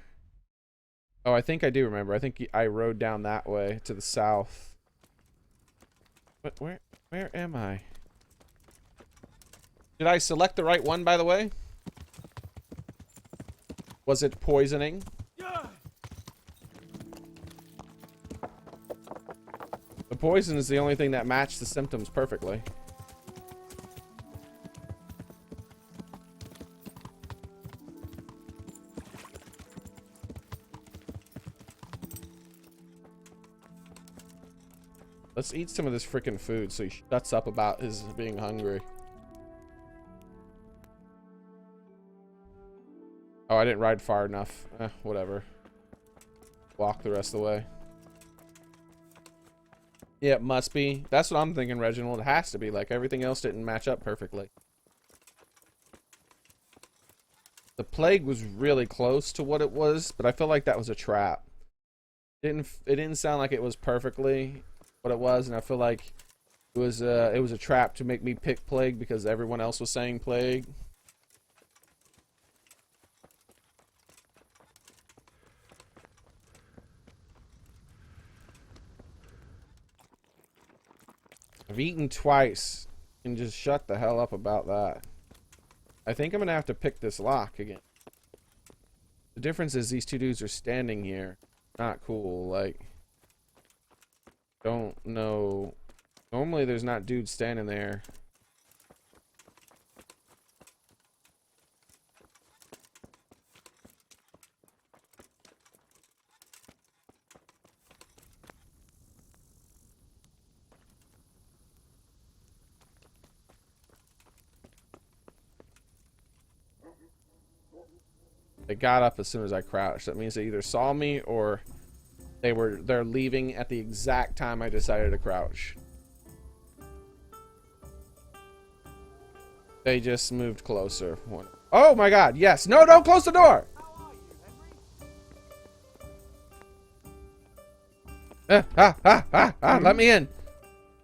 Oh, I think I do remember. I think I rode down that way to the south. But where am I? Did I select the right one, by the way? Was it poisoning? The poison is the only thing that matched the symptoms perfectly. Let's eat some of this freaking food so he shuts up about his being hungry. Oh, I didn't ride far enough. Whatever. Walk the rest of the way. Yeah, it must be. That's what I'm thinking, Reginald. It has to be. Like, everything else didn't match up perfectly. The plague was really close to what it was, but I feel like that was a trap. It didn't sound like it was perfectly what it was, and I feel like it was a trap to make me pick plague because everyone else was saying plague. I've eaten twice, and just shut the hell up about that. I think I'm gonna have to pick this lock again. The difference is these two dudes are standing here. Not cool, like, don't know. Normally there's not dudes standing there. They got up as soon as I crouched. That means they either saw me or they're leaving at the exact time I decided to crouch. They just moved closer. Oh my god, yes. No, don't close the door! Let me in.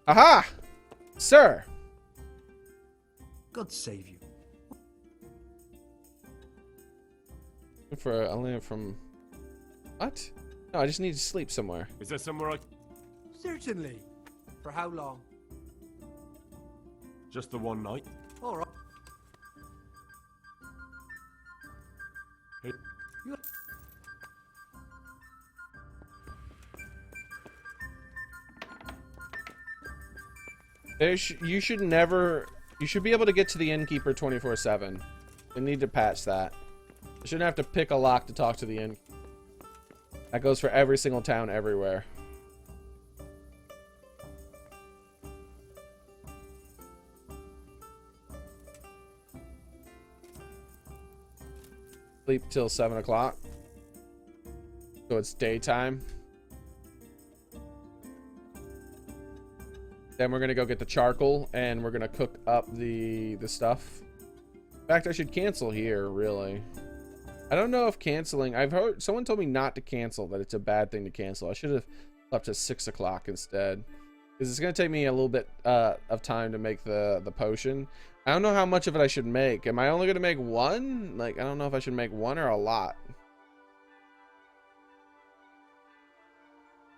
Aha! Sir! God save you. Only from... What? No, I just need to sleep somewhere. Is there somewhere I... Certainly. For how long? Just the one night? All right. Hey. You should never... You should be able to get to the innkeeper 24/7. They need to patch that. You shouldn't have to pick a lock to talk to the innkeeper. That goes for every single town everywhere. Sleep till 7 o'clock. So it's daytime. Then we're gonna go get the charcoal and we're gonna cook up the stuff. In fact, I should cancel here, really. I don't know if canceling... I've heard... Someone told me not to cancel, that it's a bad thing to cancel. I should have left at 6 o'clock instead. Because it's going to take me a little bit of time to make the potion. I don't know how much of it I should make. Am I only going to make one? Like, I don't know if I should make one or a lot.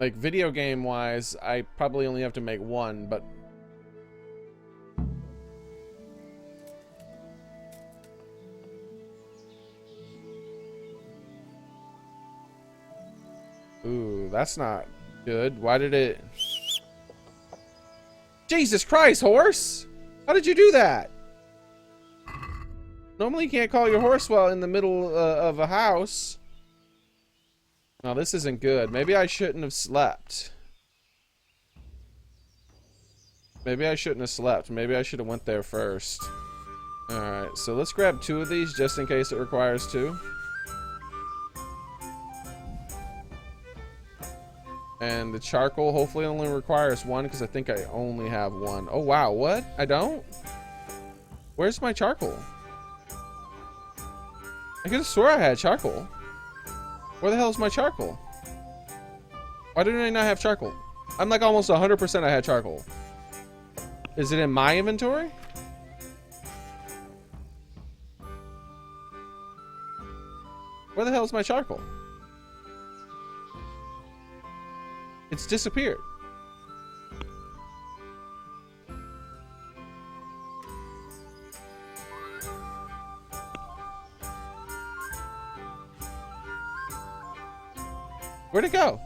Like, video game-wise, I probably only have to make one, but... Ooh, that's not good. Why did it... Jesus Christ, horse! How did you do that? Normally you can't call your horse while in the middle of a house. No, this isn't good. Maybe I shouldn't have slept. Maybe I shouldn't have slept. Maybe I should have went there first. Alright, so let's grab 2 of these just in case it requires 2. And the charcoal hopefully only requires 1 because I think I only have 1. Oh wow, what? I don't? Where's my charcoal? I could have swore I had charcoal. Where the hell is my charcoal? Why didn't I not have charcoal? I'm like almost 100% I had charcoal. Is it in my inventory? Where the hell is my charcoal? It's disappeared. Where'd it go?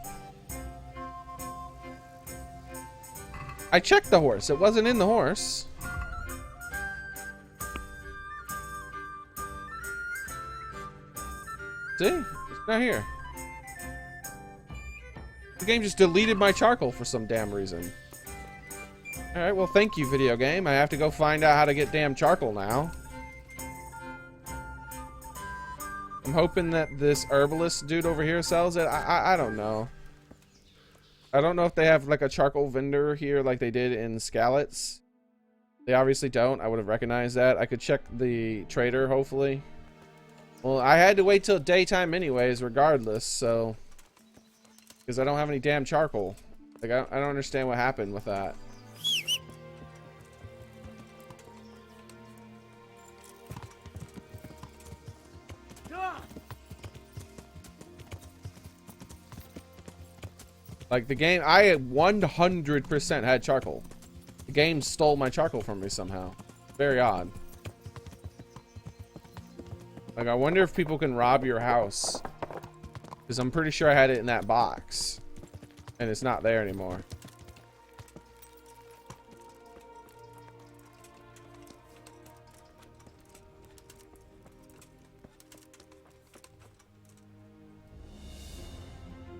I checked the horse. It wasn't in the horse. See? It's not here. The game just deleted my charcoal for some damn reason. Alright, well thank you, video game. I have to go find out how to get damn charcoal now. I'm hoping that this herbalist dude over here sells it. I don't know. I don't know if they have like a charcoal vendor here like they did in Skalitz. They obviously don't. I would have recognized that. I could check the trader, hopefully. Well, I had to wait till daytime anyways, regardless, so... Because I don't have any damn charcoal. Like, I don't understand what happened with that. Like, the game, I 100% had charcoal. The game stole my charcoal from me somehow. Very odd. Like, I wonder if people can rob your house. Because I'm pretty sure I had it in that box. And it's not there anymore.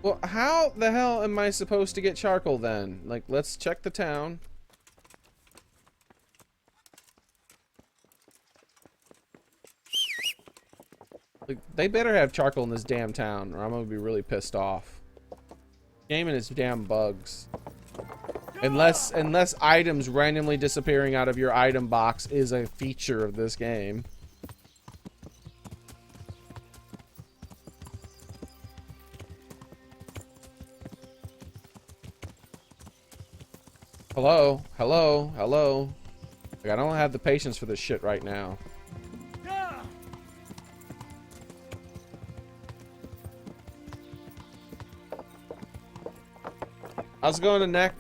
Well, how the hell am I supposed to get charcoal then? Like, let's check the town. Like, they better have charcoal in this damn town, or I'm gonna be really pissed off. Game and its damn bugs. Unless items randomly disappearing out of your item box is a feature of this game. Hello, hello, hello. Like, I don't have the patience for this shit right now. How's it going, the neck?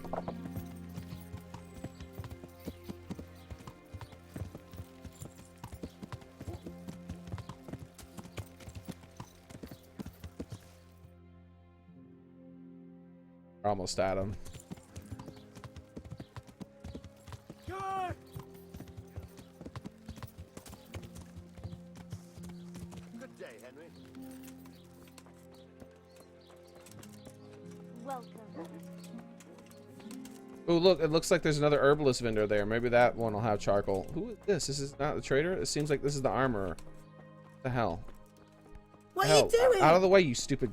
We're almost at him. Good day, Henry. Welcome. Oh, look, it looks like there's another herbalist vendor there. Maybe that one will have charcoal. Who is this? This is not the trader? It seems like this is the armorer. What the hell? What are you doing? Out of the way, you stupid.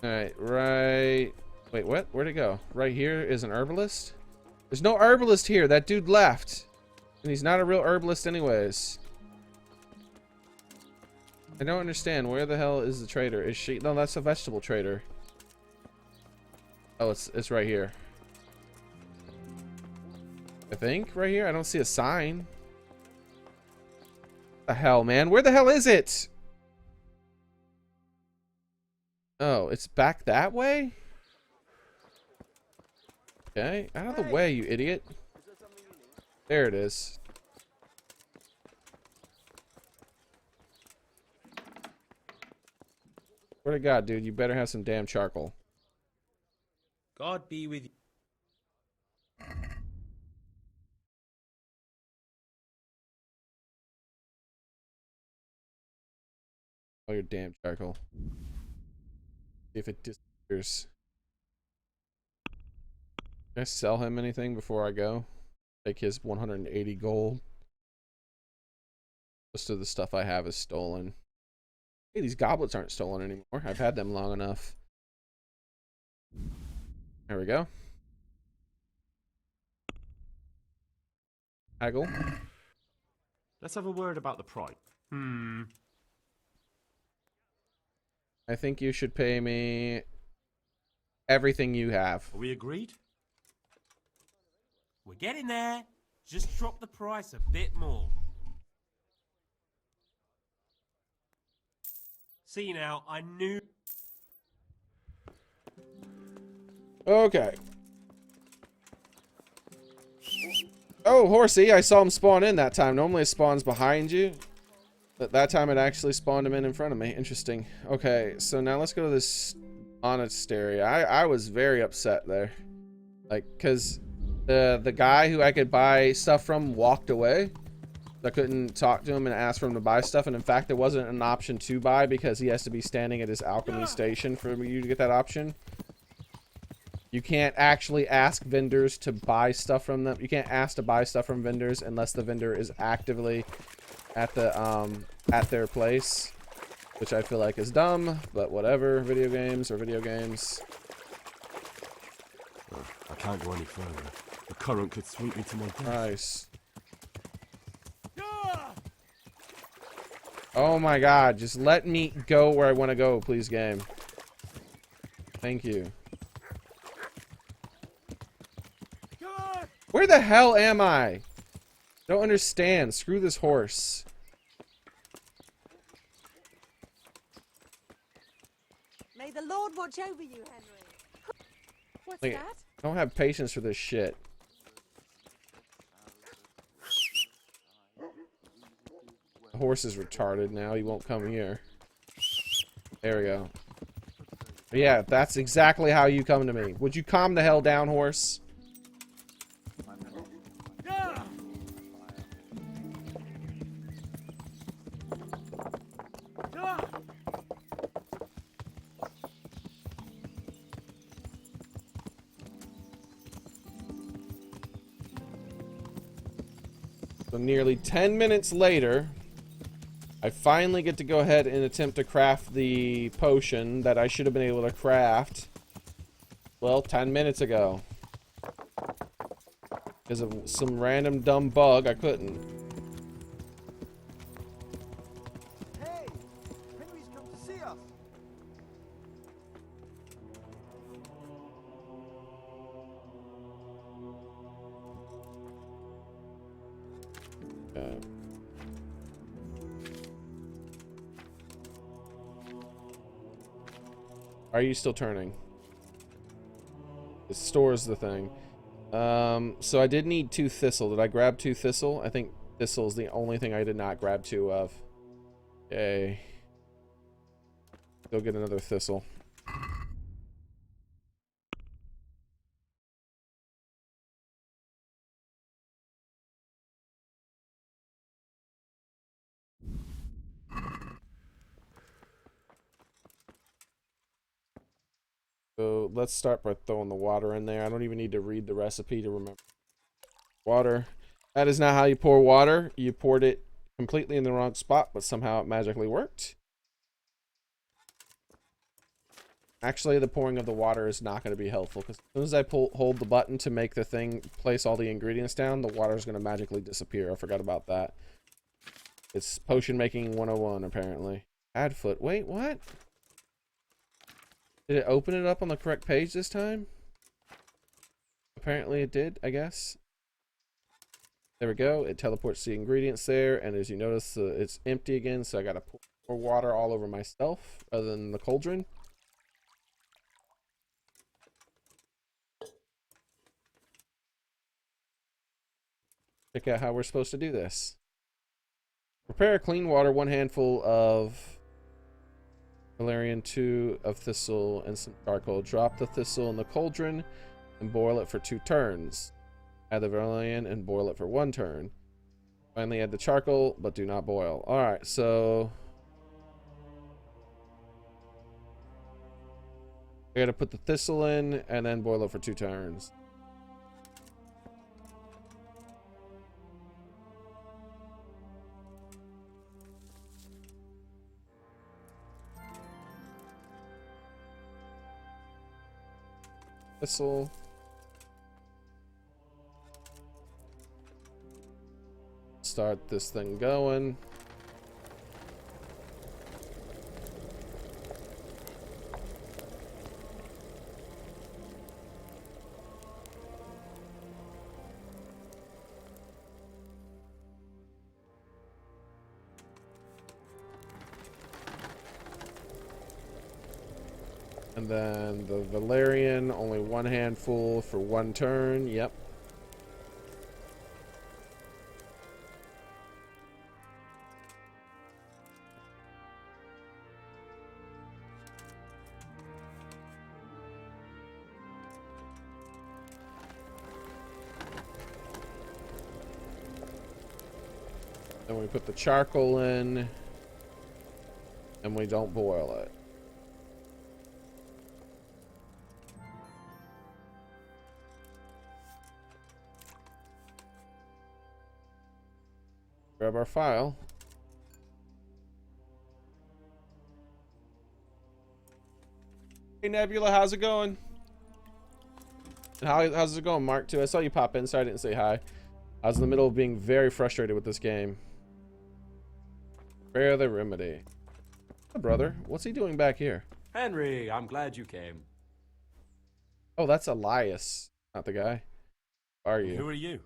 Alright, right. Wait, what? Where'd it go? Right here is an herbalist? There's no herbalist here. That dude left. And he's not a real herbalist anyways. I don't understand. Where the hell is the trader? Is she? No, that's a vegetable trader. Oh, it's right here. I think right here. I don't see a sign. What the hell, man? Where the hell is it? Oh, it's back that way? Okay, out of the way, you idiot. There it is. Swear to God, dude, you better have some damn charcoal. God be with you. Oh, your damn charcoal. See if it disappears. Can I sell him anything before I go? Take his 180 gold. Most of the stuff I have is stolen. Hey, these goblets aren't stolen anymore. I've had them long enough. There we go. Haggle. Let's have a word about the price. I think you should pay me everything you have. Are we agreed? We're getting there. Just drop the price a bit more. See now, I knew... Okay. Oh, horsey, I saw him spawn in that time. Normally it spawns behind you. But that time it actually spawned him in front of me. Interesting. Okay, so now let's go to this monastery. I was very upset there. Like, because the guy who I could buy stuff from walked away. I couldn't talk to him and ask for him to buy stuff. And in fact, there wasn't an option to buy because he has to be standing at his alchemy station for you to get that option. You can't actually ask vendors to buy stuff from them. You can't ask to buy stuff from vendors unless the vendor is actively at the at their place, which I feel like is dumb, but whatever. Video games are video games. Oh, I can't go any further. The current could sweep me to my death. Nice. Oh my god, just let me go where I want to go, please, game. Thank you. Where the hell am I? Don't understand. Screw this horse. May the Lord watch over you, Henry. What's Like, that? I don't have patience for this shit. The horse is retarded now. He won't come here. There we go. Yeah, that's exactly how you come to me. Would you calm the hell down, horse? So nearly 10 minutes later, I finally get to go ahead and attempt to craft the potion that I should have been able to craft, well, 10 minutes ago. Because of some random dumb bug, I couldn't. Hey! Henry's come to see us! Are you still turning? It stores the thing. So I did need 2 thistle. Did I grab 2 thistle? I think thistle is the only thing I did not grab 2 of. Yay. Go get another thistle. So let's start by throwing the water in there. I don't even need to read the recipe to remember. Water. That is not how you pour water. You poured it completely in the wrong spot, but somehow it magically worked. Actually, the pouring of the water is not going to be helpful because as soon as I hold the button to make the thing place all the ingredients down, the water is going to magically disappear. I forgot about that. It's potion making 101 apparently. Add foot. Wait, what? Did it open it up on the correct page this time? Apparently it did, I guess. There we go. It teleports the ingredients there, and as you notice, it's empty again, so I gotta pour water all over myself, other than the cauldron. Check out how we're supposed to do this. Prepare clean water, 1 handful of valerian, 2 of thistle, and some charcoal. Drop the thistle in the cauldron and boil it for 2 turns. Add the valerian and boil it for 1 turn. Finally add the charcoal, but do not boil. Alright, so I gotta put the thistle in and then boil it for 2 turns. whistle. Start this thing going. And then the Valerian, only one handful for one turn. Yep. Then we put the charcoal in, and we don't boil it. Grab our file. Hey Nebula, how's it going? And how's it going, Mark, too? I saw you pop in, so I didn't say hi. I was in the middle of being very frustrated with this game. Spare the remedy. Hey, brother, what's he doing back here? Henry, I'm glad you came. Oh, that's Elias, not the guy. Are you? Who are you?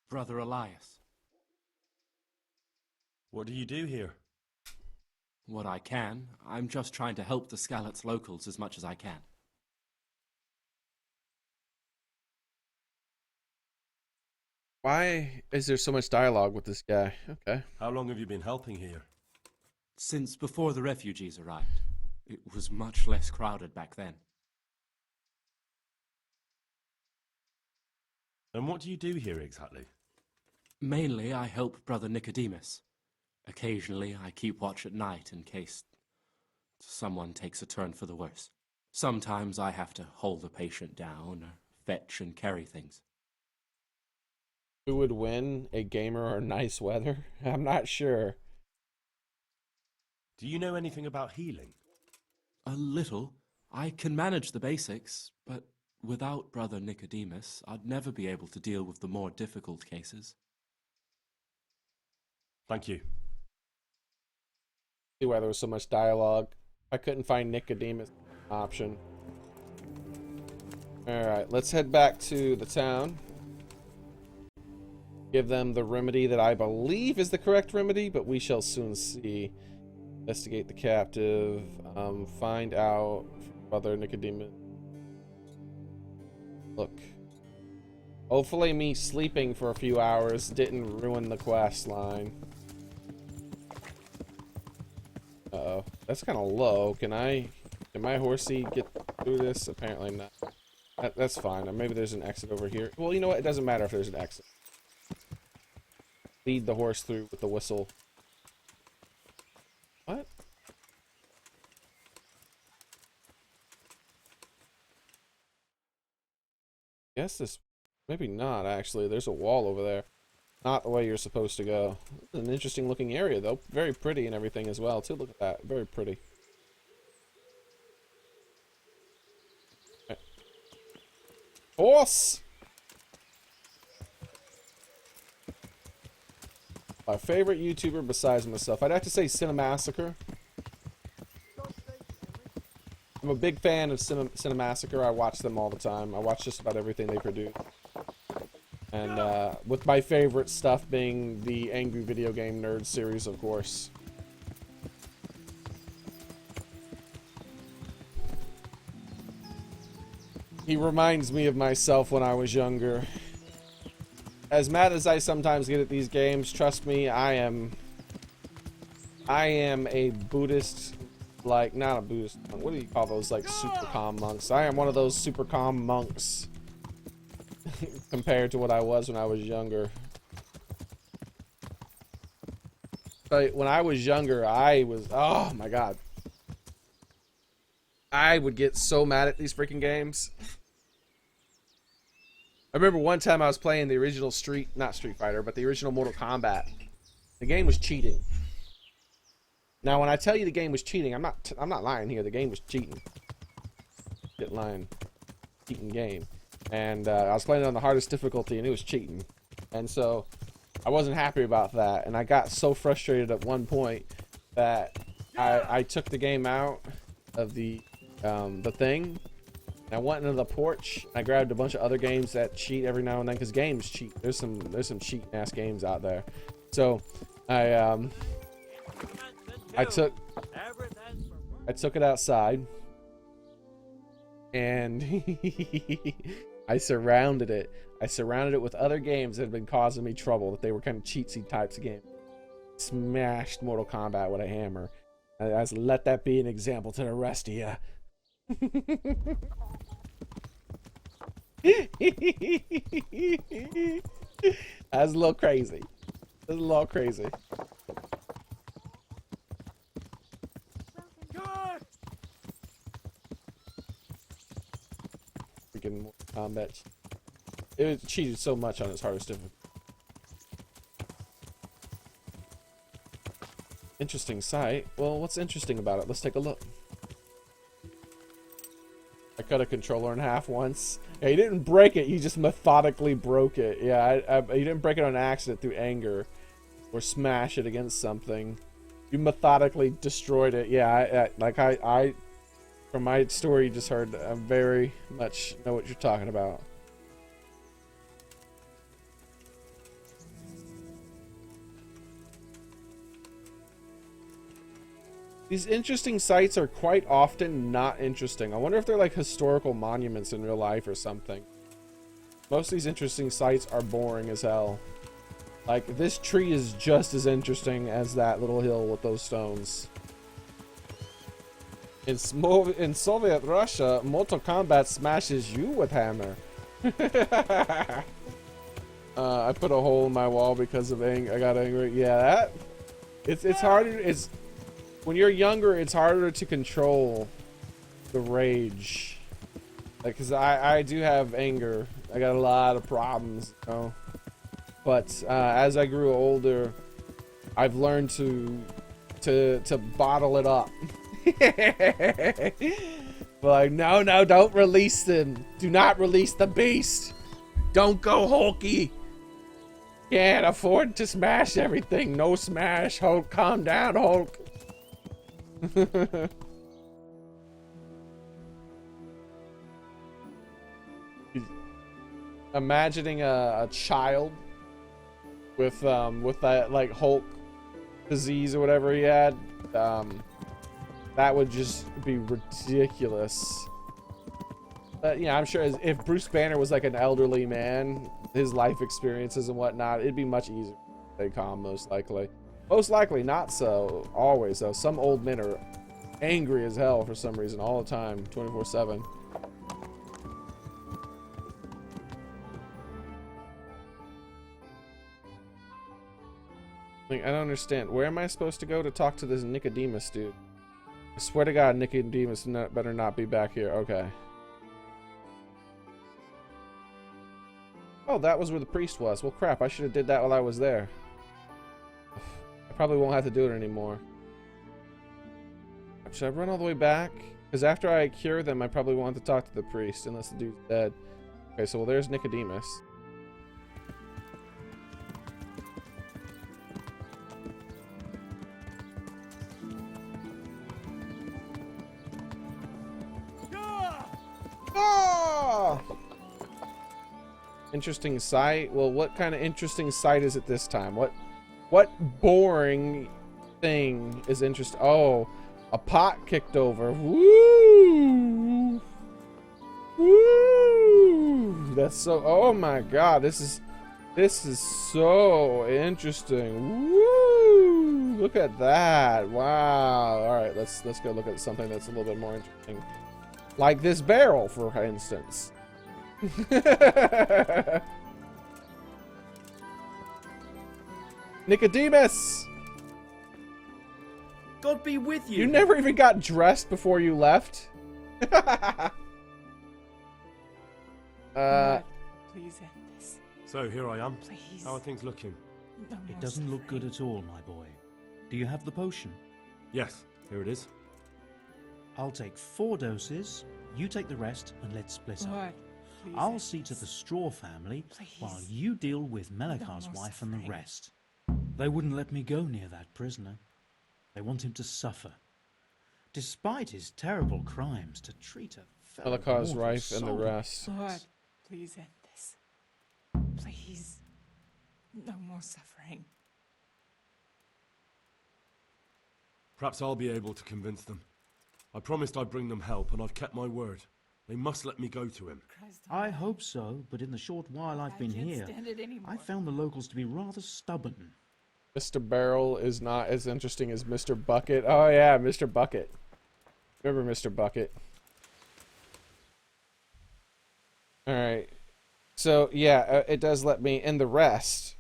Brother Elias. What do you do here? What I can. I'm just trying to help the Skalitz locals as much as I can. Why is there so much dialogue with this guy? Okay. How long have you been helping here? Since before the refugees arrived. It was much less crowded back then. And what do you do here exactly? Mainly, I help Brother Nicodemus. Occasionally, I keep watch at night in case someone takes a turn for the worse. Sometimes I have to hold a patient down or fetch and carry things. Who would win, a gamer or nice weather? I'm not sure. Do you know anything about healing? A little. I can manage the basics, but without Brother Nicodemus, I'd never be able to deal with the more difficult cases. Thank you. See why there was so much dialogue. I couldn't find Nicodemus option. Alright, let's head back to the town. Give them the remedy that I believe is the correct remedy, but we shall soon see. Investigate the captive. Find out Brother Nicodemus. Look. Hopefully me sleeping for a few hours didn't ruin the quest line. Uh-oh. That's kind of low. Can my horsey get through this? Apparently not. That's fine. Maybe there's an exit over here. Well, you know what? It doesn't matter if there's an exit. Lead the horse through with the whistle. What? Guess this... Maybe not, actually. There's a wall over there. Not the way you're supposed to go. It's an interesting looking area, though. Very pretty and everything as well, too. Look at that. Very pretty. Right. Horse! My favorite YouTuber besides myself. I'd have to say Cinemassacre. I'm a big fan of Cinemassacre. I watch them all the time. I watch just about everything they produce. And with my favorite stuff being the Angry Video Game Nerd series, of course. He reminds me of myself when I was younger. As mad as I sometimes get at these games, trust me, I am a Buddhist, like, not a Buddhist, what do you call those, like, super calm monks? I am one of those super calm monks. Compared to what I was when I was younger. But when I was younger, I was, oh my god. I would get so mad at these freaking games. I remember one time I was playing the original not Street Fighter, but the original Mortal Kombat. The game was cheating. Now, when I tell you the game was cheating, I'm not lying here. The game was cheating. Get lying. cheating game. And I was playing it on the hardest difficulty, and it was cheating. And so I wasn't happy about that. And I got so frustrated at one point that I took the game out of the thing. And I went into the porch. I grabbed a bunch of other games that cheat every now and then, because games cheat. There's some cheating ass games out there. So I took it outside, and I surrounded it. I surrounded it with other games that had been causing me trouble, that they were kind of cheatsy types of games. Smashed Mortal Kombat with a hammer. I just let that be an example to the rest of you. That's a little crazy. That's a little crazy. Freaking Mortal Kombat. It was cheated so much on its hardest difficulty. Interesting site. Well, what's interesting about it? Let's take a look. I cut a controller in half once. Yeah, you didn't break it, you just methodically broke it. Yeah, you didn't break it on accident through anger or smash it against something. You methodically destroyed it. Yeah, I from my story you just heard, I very much know what you're talking about. These interesting sites are quite often not interesting. I wonder if they're like historical monuments in real life or something. Most of these interesting sites are boring as hell. Like, this tree is just as interesting as that little hill with those stones. In Soviet Russia, Mortal Kombat smashes you with hammer. I put a hole in my wall because of anger. I got angry. Yeah, it's harder. When you're younger, it's harder to control the rage. Like, cause I do have anger. I got a lot of problems, you know. But as I grew older, I've learned to bottle it up. Like, no, don't release them. Do not release the beast. Don't go hulky. Can't afford to smash everything. No smash, Hulk. Calm down, Hulk. Imagining a child with that like Hulk disease or whatever he had, that would just be ridiculous. But yeah, I'm sure if Bruce Banner was like an elderly man, his life experiences and whatnot, it'd be much easier to stay calm, most likely. Most likely not so always though. Some old men are angry as hell for some reason all the time, 24/7. Like, I don't understand. Where am I supposed to go to talk to this Nicodemus dude? I swear to God, Nicodemus better not be back here. Okay. Oh, that was where the priest was. Well, crap. I should have did that while I was there. I probably won't have to do it anymore. Should I run all the way back? Because after I cure them, I probably won't have to talk to the priest unless the dude's dead. Okay, so well, there's Nicodemus. Ah! Interesting sight. Well, what kind of interesting sight is it this time? What boring thing is interesting? Oh, a pot kicked over. Woo! Woo! That's so. Oh my God! This is so interesting. Woo! Look at that! Wow! All right, let's go look at something that's a little bit more interesting, like this barrel, for instance. Nicodemus! God be with you! You never even got dressed before you left? Please end this. So, here I am. Please. How are things looking? It doesn't look good at all, my boy. Do you have the potion? Yes, here it is. I'll take 4 doses, you take the rest, and let's split up. Lord, please I'll end see to this. the Straw family, while Please. you deal with Melikar's more wife and the suffering. rest. They wouldn't let me go near that prisoner. They want him to suffer. Despite his terrible crimes, to treat a fellow Melikar's mortal wife and the soul. rest. Lord, please end this. Please. No more suffering. Perhaps I'll be able to convince them. I promised I'd bring them help, and I've kept my word. They must let me go to him. I hope so, but in the short while I've been can't here, stand it anymore. I found the locals to be rather stubborn. Mr. Barrel is not as interesting as Mr. Bucket. Oh yeah, Mr. Bucket. Remember Mr. Bucket. Alright. So, yeah, it does let me... And the rest.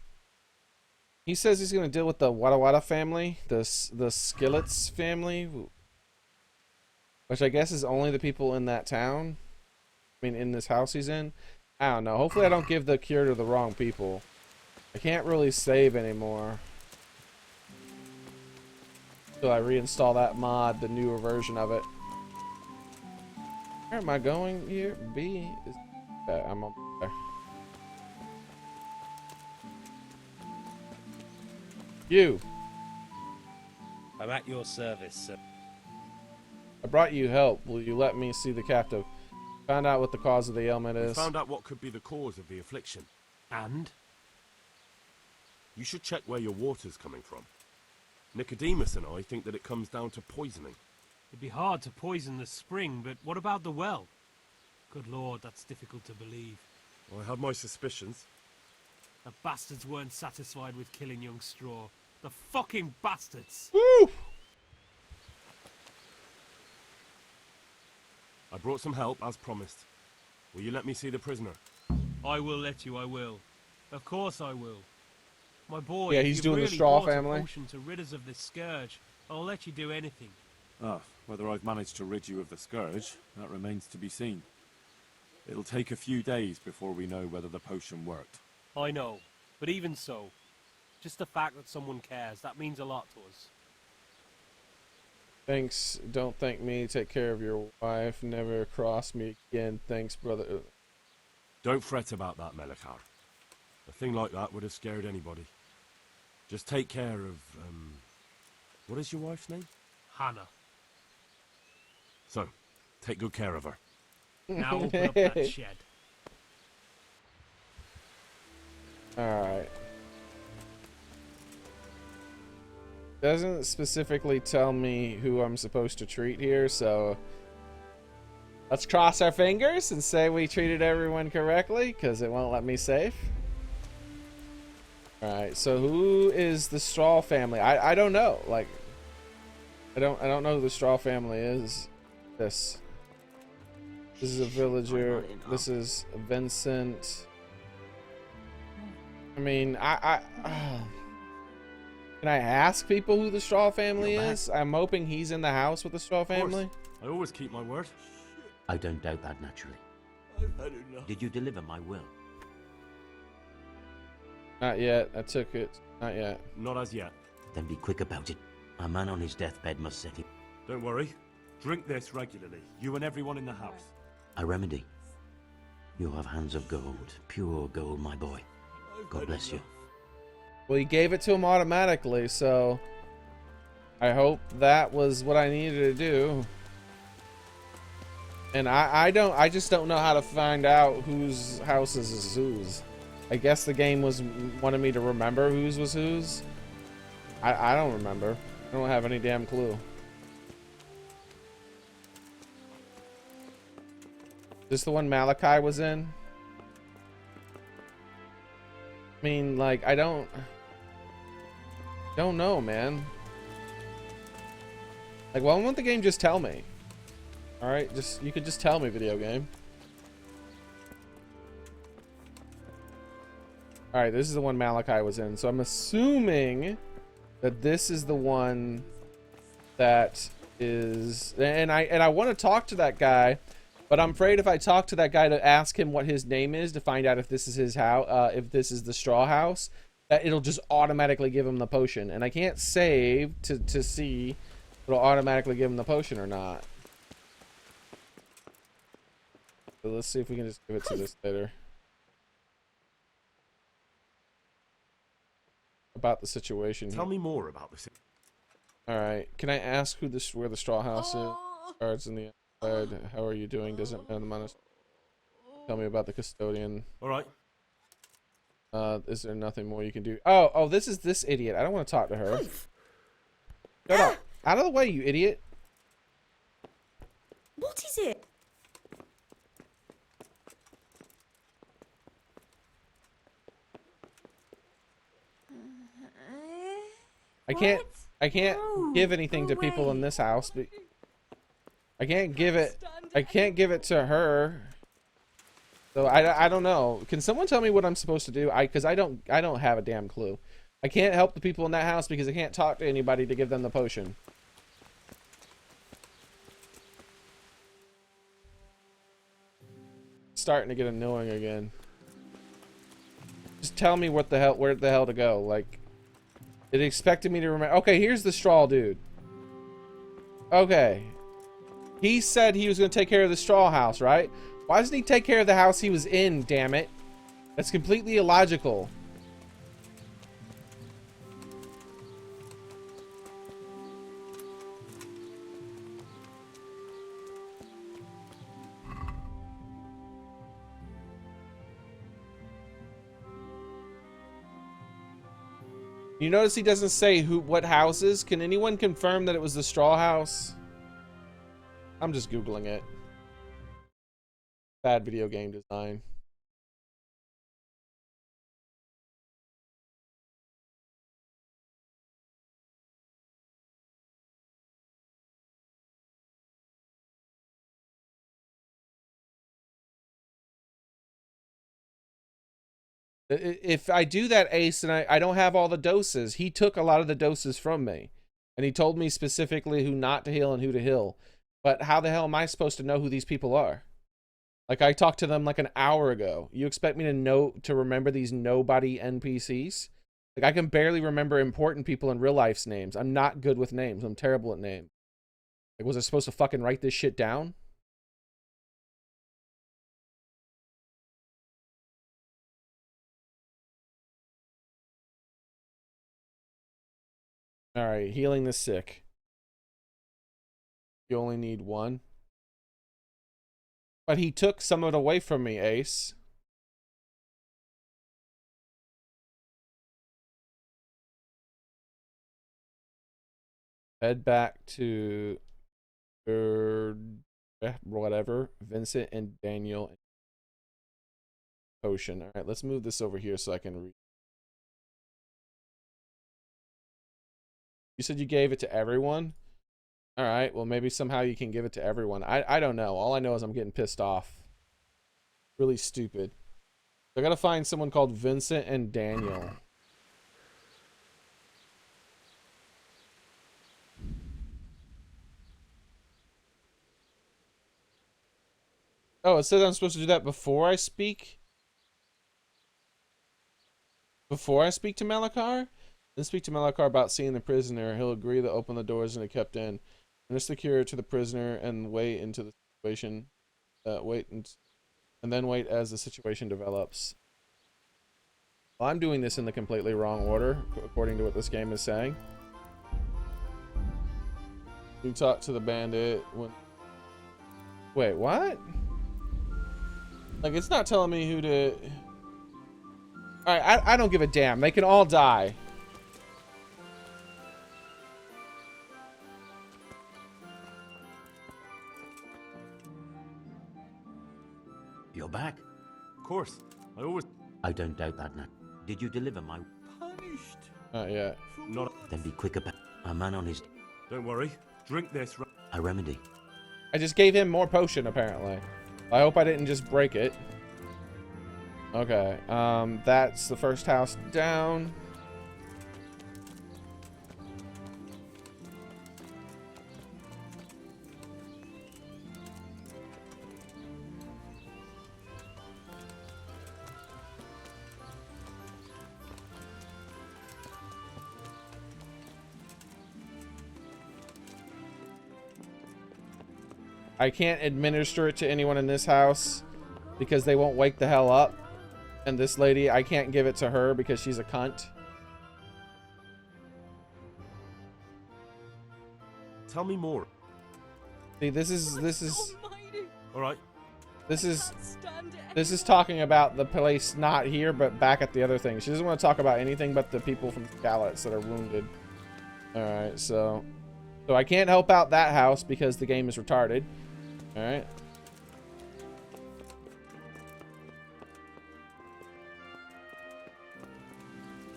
He says he's going to deal with the Wada Wada family. The Skillets family. Which I guess is only the people in that town. I mean, in this house he's in. I don't know. Hopefully I don't give the cure to the wrong people. I can't really save anymore. So I reinstall that mod, the newer version of it. Where am I going here? B is... I'm up there. You. I'm at your service, sir. I brought you help. Will you let me see the captive? Find out what the cause of the ailment We is. found out what could be the cause of the affliction. And? You should check where your water's coming from. Nicodemus and I think that it comes down to poisoning. It'd be hard to poison the spring, but what about the well? Good lord, that's difficult to believe. I have my suspicions. The bastards weren't satisfied with killing young Straw. The fucking bastards! Woo! I brought some help, as promised. Will you let me see the prisoner? I will let you, I will. Of course I will. My boy, Yeah, if he's you've doing the really Straw bought a family. potion to rid us of this scourge, I'll let you do anything. Ah, whether I've managed to rid you of the scourge, that remains to be seen. It'll take a few days before we know whether the potion worked. I know, but even so, just the fact that someone cares, that means a lot to us. Thanks. Don't thank me. Take care of your wife. Never cross me again. Thanks, brother. Don't fret about that, Melikar. A thing like that would have scared anybody. Just take care of, what is your wife's name? Hannah. So, take good care of her. Now open up that shed. Alright. Doesn't specifically tell me who I'm supposed to treat here, so let's cross our fingers and say we treated everyone correctly, because it won't let me save. Alright, so who is the Straw family? I don't know. Like, I don't know who the Straw family is. This is a villager. This is Vincent. I mean, can I ask people who the Straw family is? I'm hoping he's in the house with the Straw family. I always keep my word. I don't doubt that, naturally. I've had enough. Did you deliver my will? Not yet. I took it. Not yet. Not as yet. Then be quick about it. A man on his deathbed must set him. Don't worry. Drink this regularly. You and everyone in the house. A remedy. You have hands of gold. Pure gold, my boy. God bless you. Well, he gave it to him automatically, so I hope that was what I needed to do. And I just don't know how to find out whose house is whose. I guess the game wanted me to remember whose was whose. I don't remember. I don't have any damn clue. Is this the one Malachi was in? I mean, like, I don't know, man. Like, why won't the game just tell me? Alright, you could just tell me, video game. Alright, this is the one Malachi was in, so I'm assuming that this is the one that is, and I want to talk to that guy, but I'm afraid if I talk to that guy to ask him what his name is to find out if this is his house, if this is the Straw House, that it'll just automatically give him the potion, and I can't save to see if it'll automatically give him the potion or not. So let's see if we can just give it to this later. About the situation. Tell me more about this. All right. Can I ask who this where the straw house is? Guards in the outside. How are you doing? Doesn't man the monastery. Tell me about the custodian. All right. Is there nothing more you can do? Oh, this is this idiot. I don't want to talk to her. Shut up. Out of the way, you idiot. What is it? I can't give anything to people in this house, but I can't give it to her. So I don't know. Can someone tell me what I'm supposed to do? Because I don't have a damn clue. I can't help the people in that house because I can't talk to anybody to give them the potion. Starting to get annoying again. Just tell me where the hell to go. Like, it expected me to remember. Okay, here's the straw dude. Okay. He said he was going to take care of the straw house, right? Why doesn't he take care of the house he was in, damn it? That's completely illogical. You notice he doesn't say what houses. Can anyone confirm that it was the straw house? I'm just Googling it. Bad video game design. If I do that, Ace, and I don't have all the doses, he took a lot of the doses from me. And he told me specifically who not to heal and who to heal. But how the hell am I supposed to know who these people are? Like, I talked to them like an hour ago. You expect me to remember these nobody NPCs? Like, I can barely remember important people in real life's names. I'm not good with names. I'm terrible at names. Like, was I supposed to fucking write this shit down? Alright, healing the sick. You only need one. But he took some of it away from me, Ace. Head back to whatever. Vincent and Daniel. Potion. Alright, let's move this over here so I can read. You said you gave it to everyone? Alright, well maybe somehow you can give it to everyone. I don't know. All I know is I'm getting pissed off. Really stupid. I gotta find someone called Vincent and Daniel. Oh, it says I'm supposed to do that before I speak? Before I speak to Malachar? Then speak to Malachar about seeing the prisoner. He'll agree to open the doors and be kept in. Minister the cure to the prisoner and wait into the situation. And then wait as the situation develops. Well, I'm doing this in the completely wrong order, according to what this game is saying. You talk to the bandit when... Wait, what? Like, it's not telling me who to... Alright, I don't give a damn. They can all die. You're back? Of course. I don't doubt that, Nat. Did you deliver my... Punished. Not yet. Not... Then be quick about... A man on his... Don't worry. Drink this. A remedy. I just gave him more potion, apparently. I hope I didn't just break it. Okay, that's the first house down. I can't administer it to anyone in this house. because they won't wake the hell up. And this lady, I can't give it to her because she's a cunt. Tell me more. See, this is All right. This is talking about the place not here, but back at the other thing. She doesn't want to talk about anything but the people from Skalitz that are wounded. All right, so I can't help out that house because the game is retarded. All right.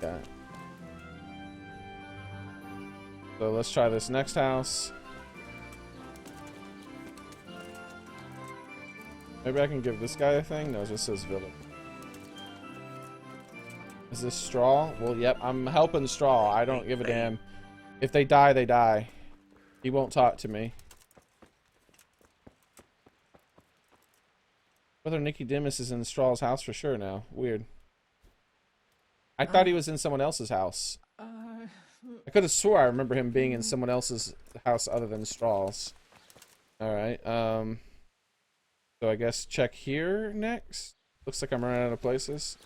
Okay. So let's try this next house. Maybe I can give this guy a thing? No, it just says village. Is this straw? Well, yep, I'm helping straw. I don't give a damn. If they die, they die. He won't talk to me. Brother Nicodemus is in Straw's house for sure now. Weird. I thought he was in someone else's house. I could have swore I remember him being in someone else's house other than Straw's. Alright, so I guess check here next. Looks like I'm running out of places.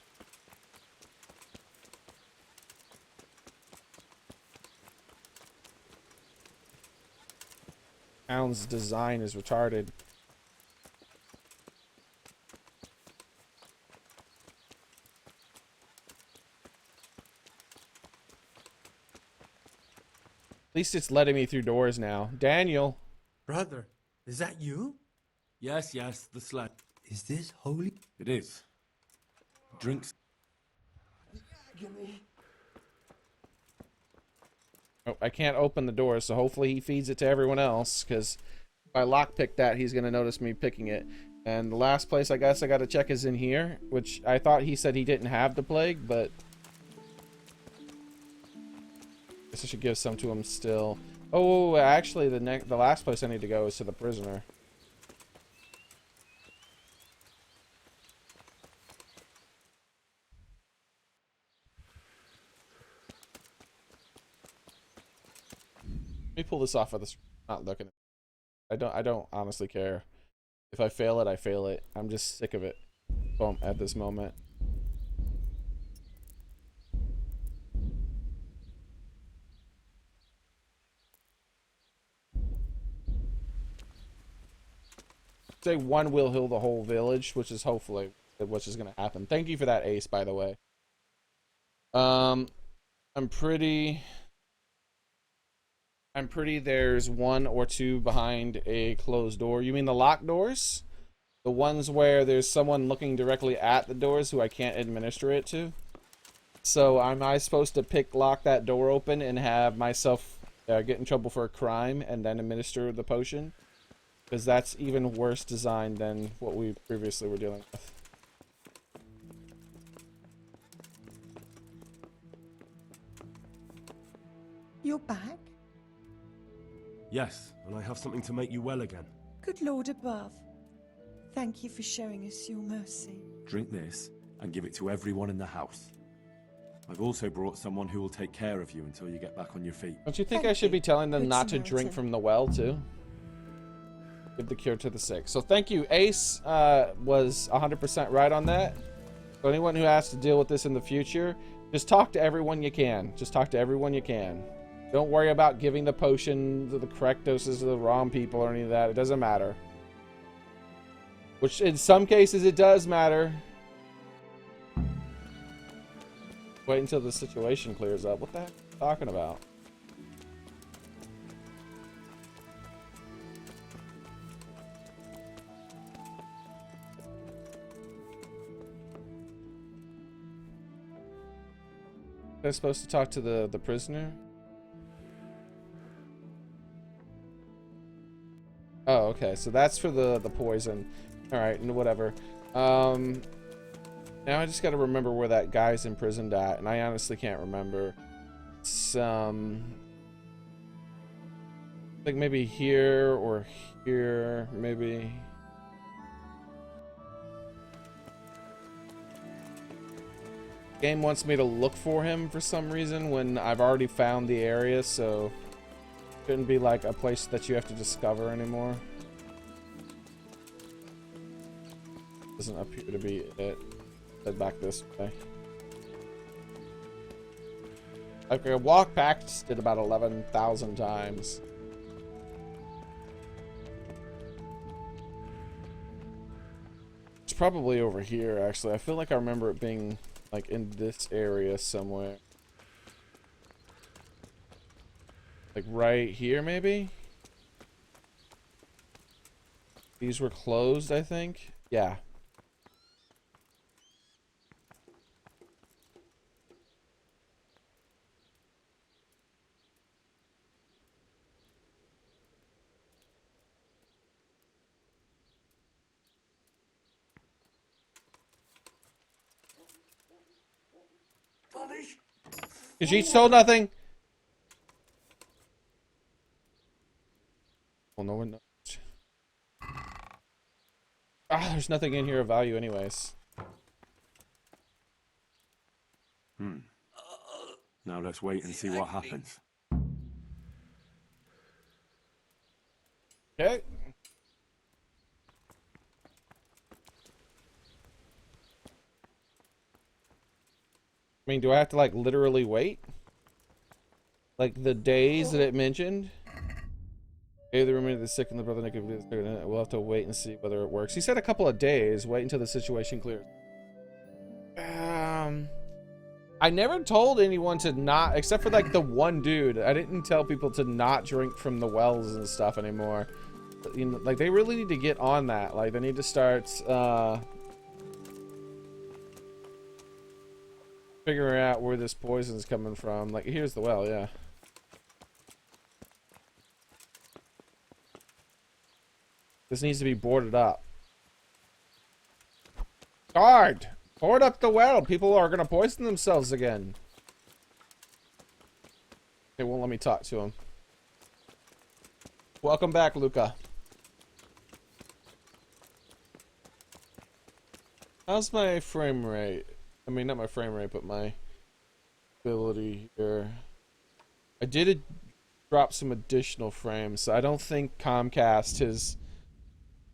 Town's design is retarded. At least it's letting me through doors now. Daniel. Brother, is that you? Yes, yes, the sled. Is this holy? It is. Drinks. Gimme. Oh, I can't open the door, so hopefully he feeds it to everyone else, because if I lockpick that, he's going to notice me picking it. And the last place I guess I got to check is in here, which I thought he said he didn't have the plague, but I guess I should give some to him still. Oh, actually, the last place I need to go is to the prisoner. Let me pull this off of this. Not looking. I don't honestly care. If I fail it, I fail it. I'm just sick of it. Boom, at this moment. Say one will heal the whole village, which is hopefully which is gonna happen. Thank you for that, Ace, by the way. I'm pretty there's one or two behind a closed door. You mean the locked doors? The ones where there's someone looking directly at the doors who I can't administer it to? So am I supposed to lock that door open and have myself get in trouble for a crime and then administer the potion? Because that's even worse design than what we previously were dealing with. You're back? Yes, and I have something to make you well again. Good Lord above. Thank you for showing us your mercy. Drink this and give it to everyone in the house. I've also brought someone who will take care of you until you get back on your feet. Don't you think I should be telling them not to drink from the well, too? Give the cure to the sick. So thank you. Ace was 100% right on that. So anyone who has to deal with this in the future, just talk to everyone you can. Just talk to everyone you can. Don't worry about giving the potion to the correct doses to the wrong people or any of that. It doesn't matter. Which in some cases it does matter. Wait until the situation clears up. What the heck are you talking about? Am I supposed to talk to the prisoner? Oh, okay. So that's for the poison. All right, whatever. Now I just got to remember where that guy's imprisoned at, and I honestly can't remember. It's I think maybe here or here, maybe. Game wants me to look for him for some reason when I've already found the area, so shouldn't be like a place that you have to discover anymore. Doesn't appear to be it. Head back this way. Okay, walk past it about 11,000 times. It's probably over here, actually. I feel like I remember it being like in this area somewhere. Like right here, maybe? These were closed, I think. Yeah. Because she stole nothing. Well, no one knows. Ah, there's nothing in here of value anyways. Now let's wait and see what happens. Okay. I mean, do I have to like literally wait? Like the days that it mentioned? Okay, the roommate of the sick and the brother naked. We'll have to wait and see whether it works. He said a couple of days. Wait until the situation clears. I never told anyone to not, except for like the one dude. I didn't tell people to not drink from the wells and stuff anymore. You know, like they really need to get on that. Like they need to start figuring out where this poison's coming from. Like here's the well, yeah. This needs to be boarded up. Guard! Board up the well. People are gonna poison themselves again. They won't let me talk to him. Welcome back, Luca. How's my frame rate? I mean, not my frame rate, but my ability here. I did drop some additional frames. So I don't think Comcast has,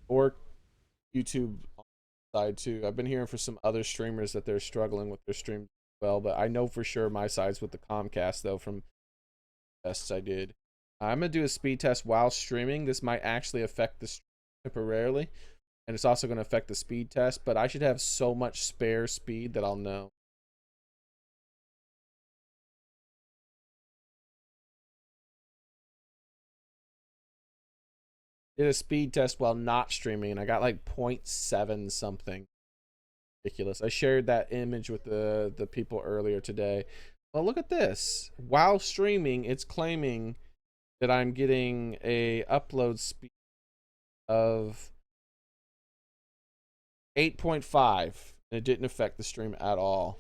or YouTube side too. I've been hearing for some other streamers that they're struggling with their stream as well, but I know for sure my side's with the Comcast though from tests I did. I'm gonna do a speed test while streaming. This might actually affect the stream temporarily, and it's also gonna affect the speed test, but I should have so much spare speed that I'll know. Did a speed test while not streaming, and I got like 0.7 something. Ridiculous. I shared that image with the people earlier today. Well, look at this. While streaming, it's claiming that I'm getting a upload speed of 8.5, and it didn't affect the stream at all.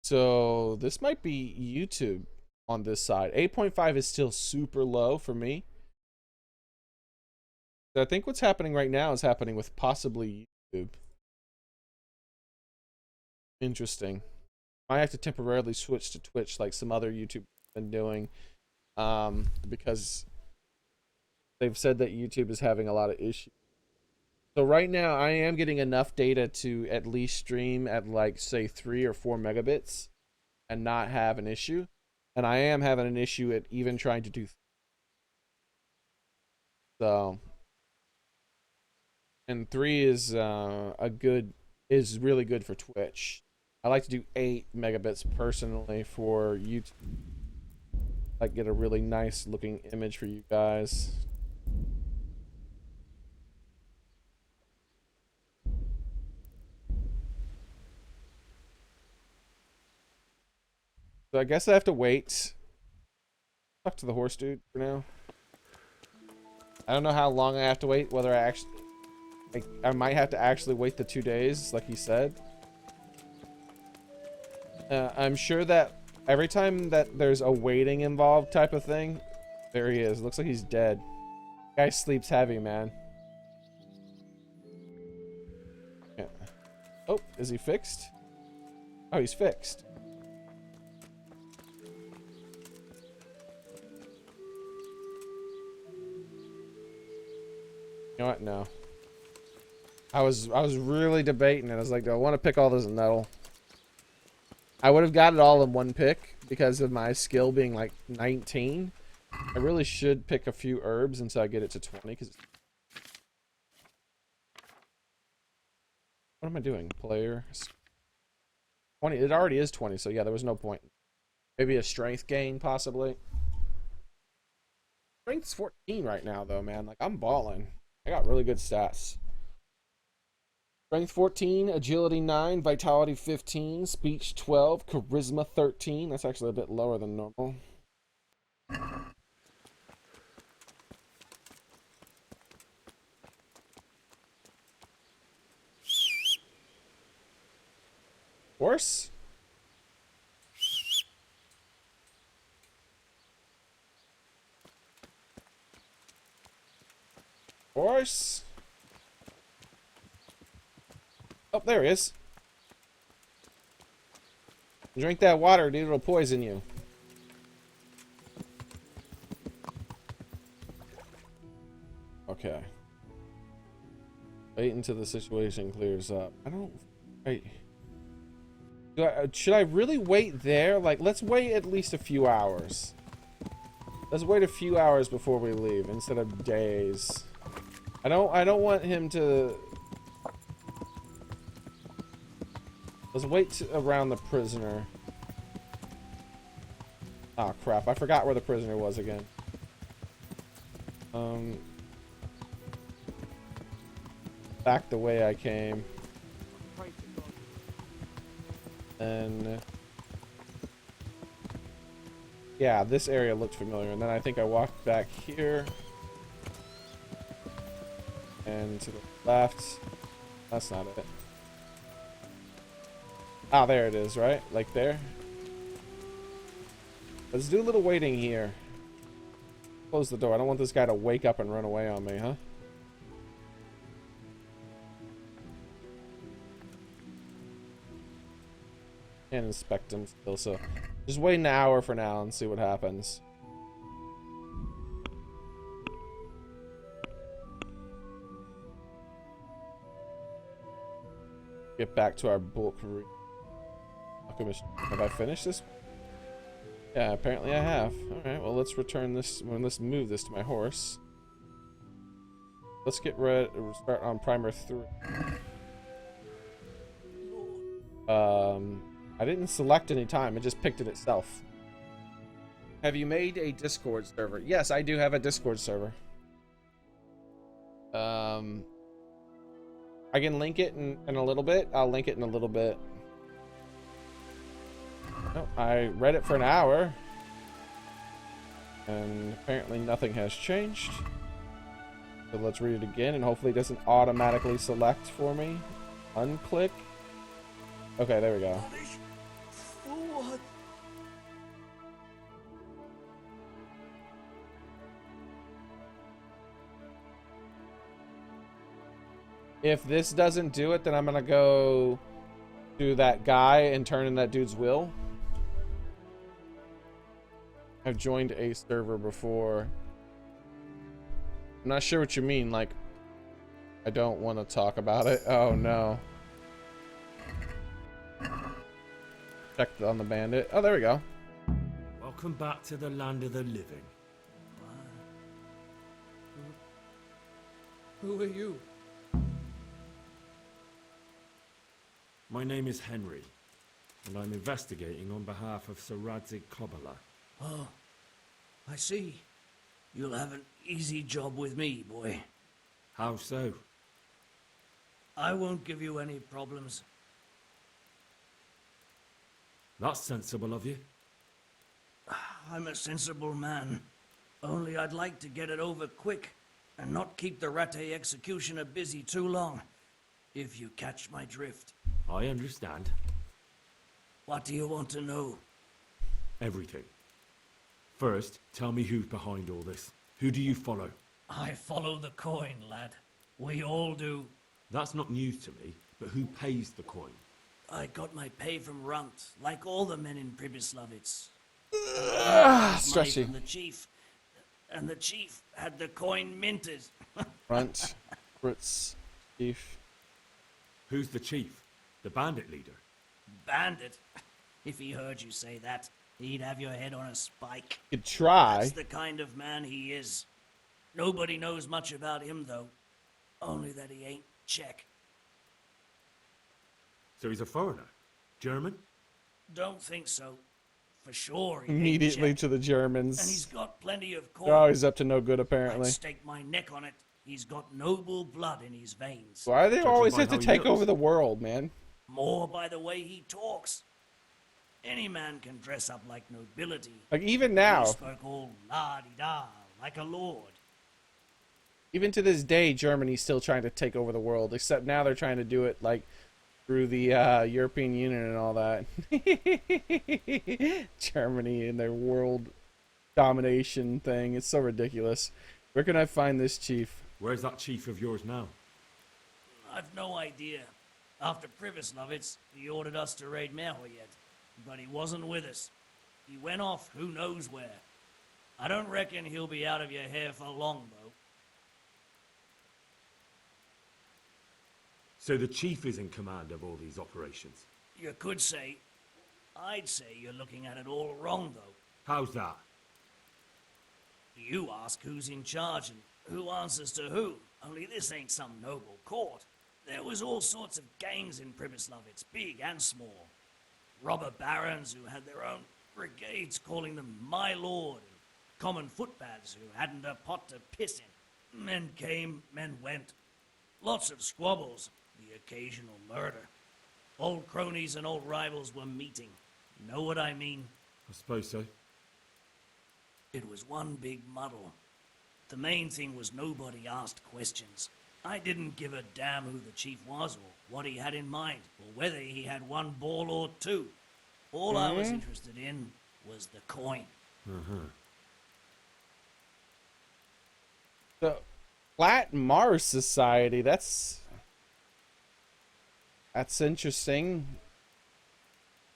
So this might be YouTube on this side. 8.5 is still super low for me. So I think what's happening right now is happening with possibly YouTube. Interesting. I have to temporarily switch to Twitch like some other YouTube have been doing, because they've said that YouTube is having a lot of issues. So right now I am getting enough data to at least stream at like say 3 or 4 megabits and not have an issue. And I am having an issue at even trying to do so. And 3 is really good for Twitch. I like to do 8 megabits personally for YouTube. Like get a really nice looking image for you guys. So I guess I have to wait. Talk to the horse dude for now. I don't know how long I have to wait, whether I actually I might have to actually wait the 2 days, like he said. I'm sure that every time that there's a waiting involved type of thing, there he is. Looks like he's dead. Guy sleeps heavy, man. Yeah. Oh, is he fixed? Oh, he's fixed. You know what? No. I was really debating it. I was like, do I want to pick all this metal? I would have got it all in one pick because of my skill being like 19. I really should pick a few herbs until I get it to 20. Cause what am I doing? Player 20. It already is 20. So yeah, there was no point. Maybe a strength gain possibly. Strength's 14 right now though, man. Like I'm balling. I got really good stats. Strength 14, agility 9, vitality 15, speech 12, charisma 13. That's actually a bit lower than normal. Horse? Horse? Oh, there he is. Drink that water, dude. It'll poison you. Okay. Wait until the situation clears up. I don't... Wait. Should I really wait there? Like, let's wait at least a few hours. Let's wait a few hours before we leave instead of days. I don't want him to... Let's wait around the prisoner. Oh crap, I forgot where the prisoner was again. Back the way I came. And yeah, this area looked familiar, and then I think I walked back here and to the left. That's not it. Ah, there it is, right? Like there. Let's do a little waiting here. Close the door. I don't want this guy to wake up and run away on me, huh? Can't inspect him still, so just wait an hour for now and see what happens. Get back to our book. Have I finished this? Yeah, apparently I have. Alright, well let's return this. Well, let's move this to my horse. Let's get rid. Start on primer 3. I didn't select any time. It just picked it itself. Have you made a Discord server? Yes, I do have a Discord server. I can link it in a little bit. I'll link it in a little bit. Oh, I read it for an hour. And apparently nothing has changed. So let's read it again, and hopefully it doesn't automatically select for me. Unclick. Okay, there we go. If this doesn't do it, then I'm gonna go to that guy and turn in that dude's will. I've joined a server before. I'm not sure what you mean, like, I don't want to talk about it. Oh no. Check on the bandit. Oh, there we go. Welcome back to the land of the living. Who are you? My name is Henry, and I'm investigating on behalf of Sir Radzig Kobyla. Oh, I see. You'll have an easy job with me, boy. How so? I won't give you any problems. That's sensible of you. I'm a sensible man. Only I'd like to get it over quick and not keep the Rattay executioner busy too long, if you catch my drift. I understand. What do you want to know? Everything. First, tell me who's behind all this. Who do you follow? I follow the coin, lad. We all do. That's not news to me, but who pays the coin? I got my pay from Runt, like all the men in Pribyslavitz. Stretchy. From the chief, and the chief had the coin minted. Runt, Fritz, Chief. Who's the chief? The bandit leader? Bandit? If he heard you say that, he'd have your head on a spike. Could try. That's the kind of man he is. Nobody knows much about him, though. Only that he ain't Czech. So he's a foreigner? German? Don't think so. For sure, he ain't Immediately Czech. to the Germans. And he's got plenty of They're corn. always up to no good, apparently. I'd stake my neck on it. He's got noble blood in his veins. Why do they always by have to how he take looks. over the world, man? More by the way he talks. Any man can dress up like nobility. Like, even now. He spoke all la-di-da, like a lord. Even to this day, Germany's still trying to take over the world, except now they're trying to do it, like, through the European Union and all that. Germany and their world domination thing. It's so ridiculous. Where can I find this chief? Where's that chief of yours now? I've no idea. After Privislovitz, he ordered us to raid Merhoyet, but he wasn't with us. He went off who knows where. I don't reckon he'll be out of your hair for long, though. So the chief is in command of all these operations? You could say. I'd say you're looking at it all wrong, though. How's that? You ask who's in charge and who answers to who. Only this ain't some noble court. There was all sorts of gangs in Privislovitz, big and small. Robber barons who had their own brigades calling them my lord, and common footpads who hadn't a pot to piss in. Men came, men went. Lots of squabbles, the occasional murder. Old cronies and old rivals were meeting. Know what I mean? I suppose so. It was one big muddle. The main thing was nobody asked questions. I didn't give a damn who the chief was or what he had in mind, or whether he had one ball or two. All I was interested in was the coin. The Flat Mars Society, that's interesting.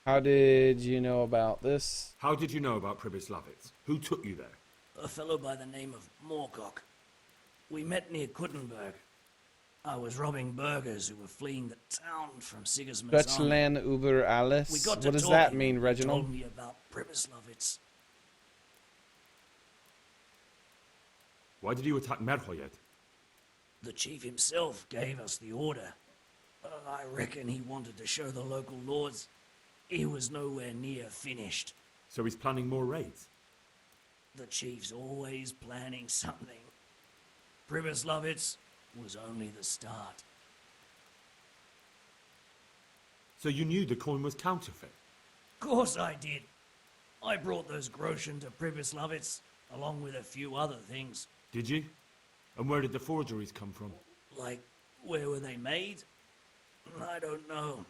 How did you know about this? How did you know about Privislovitz? Who took you there? A fellow by the name of Moorcock. We met near Kuttenberg. I was robbing burghers who were fleeing the town from Sigismund's army. Deutschland über alles. We got What to does that talking, mean, and he Reginald? told me about Privislovitz. Why did you attack Merhoyet? The chief himself gave us the order. I reckon he wanted to show the local lords he was nowhere near finished. So he's planning more raids? The chief's always planning something. Privislovitz was only the start. So you knew the coin was counterfeit? Course I did. I brought those groschen to Privislovitz, along with a few other things. Did you? And where did the forgeries come from? Like, where were they made? I don't know.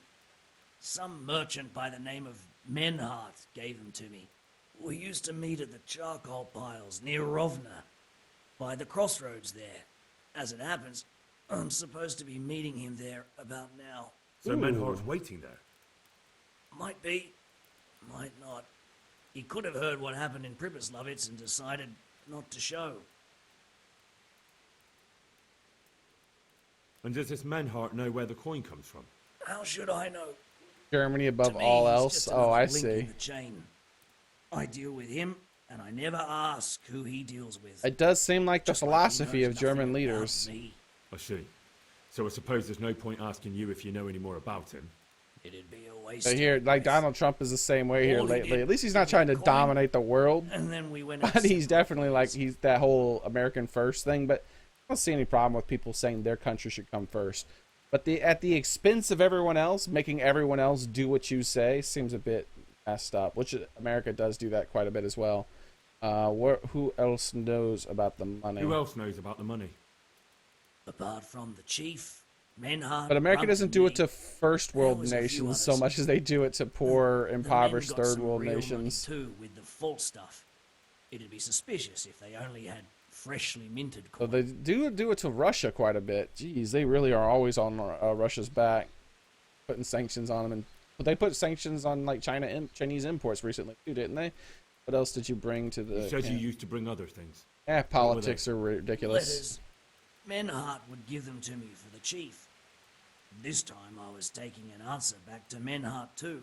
Some merchant by the name of Menhart gave them to me. We used to meet at the charcoal piles near Rovna, by the crossroads there. As it happens, I'm supposed to be meeting him there about now. So Menhart's waiting there? Might be, might not. He could have heard what happened in Privislovitz and decided not to show. And does this Menhart know where the coin comes from? How should I know? Germany above To me, all he's else. just Oh, I another link in see. the chain. I deal with him, and I never ask who he deals with. It does seem like the Just like he philosophy knows of German nothing about leaders. me. I see. So I suppose there's no point asking you if you know any more about him. It'd be a waste. But here, like Donald Trump is the same way here All he lately. did At least he's was not give trying me to a coin, dominate the world. And then we went. But he's definitely like he's that whole American first thing. But I don't see any problem with people saying their country should come first. But at the expense of everyone else, making everyone else do what you say seems a bit messed up. Which America does do that quite a bit as well. Who else knows about the money? Who else knows about the money? Apart from the chief, Menhart. But America Rump, doesn't and do me, it to first world was a few nations so others. much as they do it to poor, The men impoverished got third some world real money nations. too, with the false stuff. It'd be suspicious if they only had freshly minted So coin. they do it to Russia quite a bit. Jeez, they really are always on Russia's back, putting sanctions on them. But they put sanctions on like Chinese imports recently too, didn't they? What else did you bring to the? You said you camp? used to bring other things. Yeah, politics are ridiculous. Letters. Menhart would give them to me for the chief. This time I was taking an answer back to Menhart too.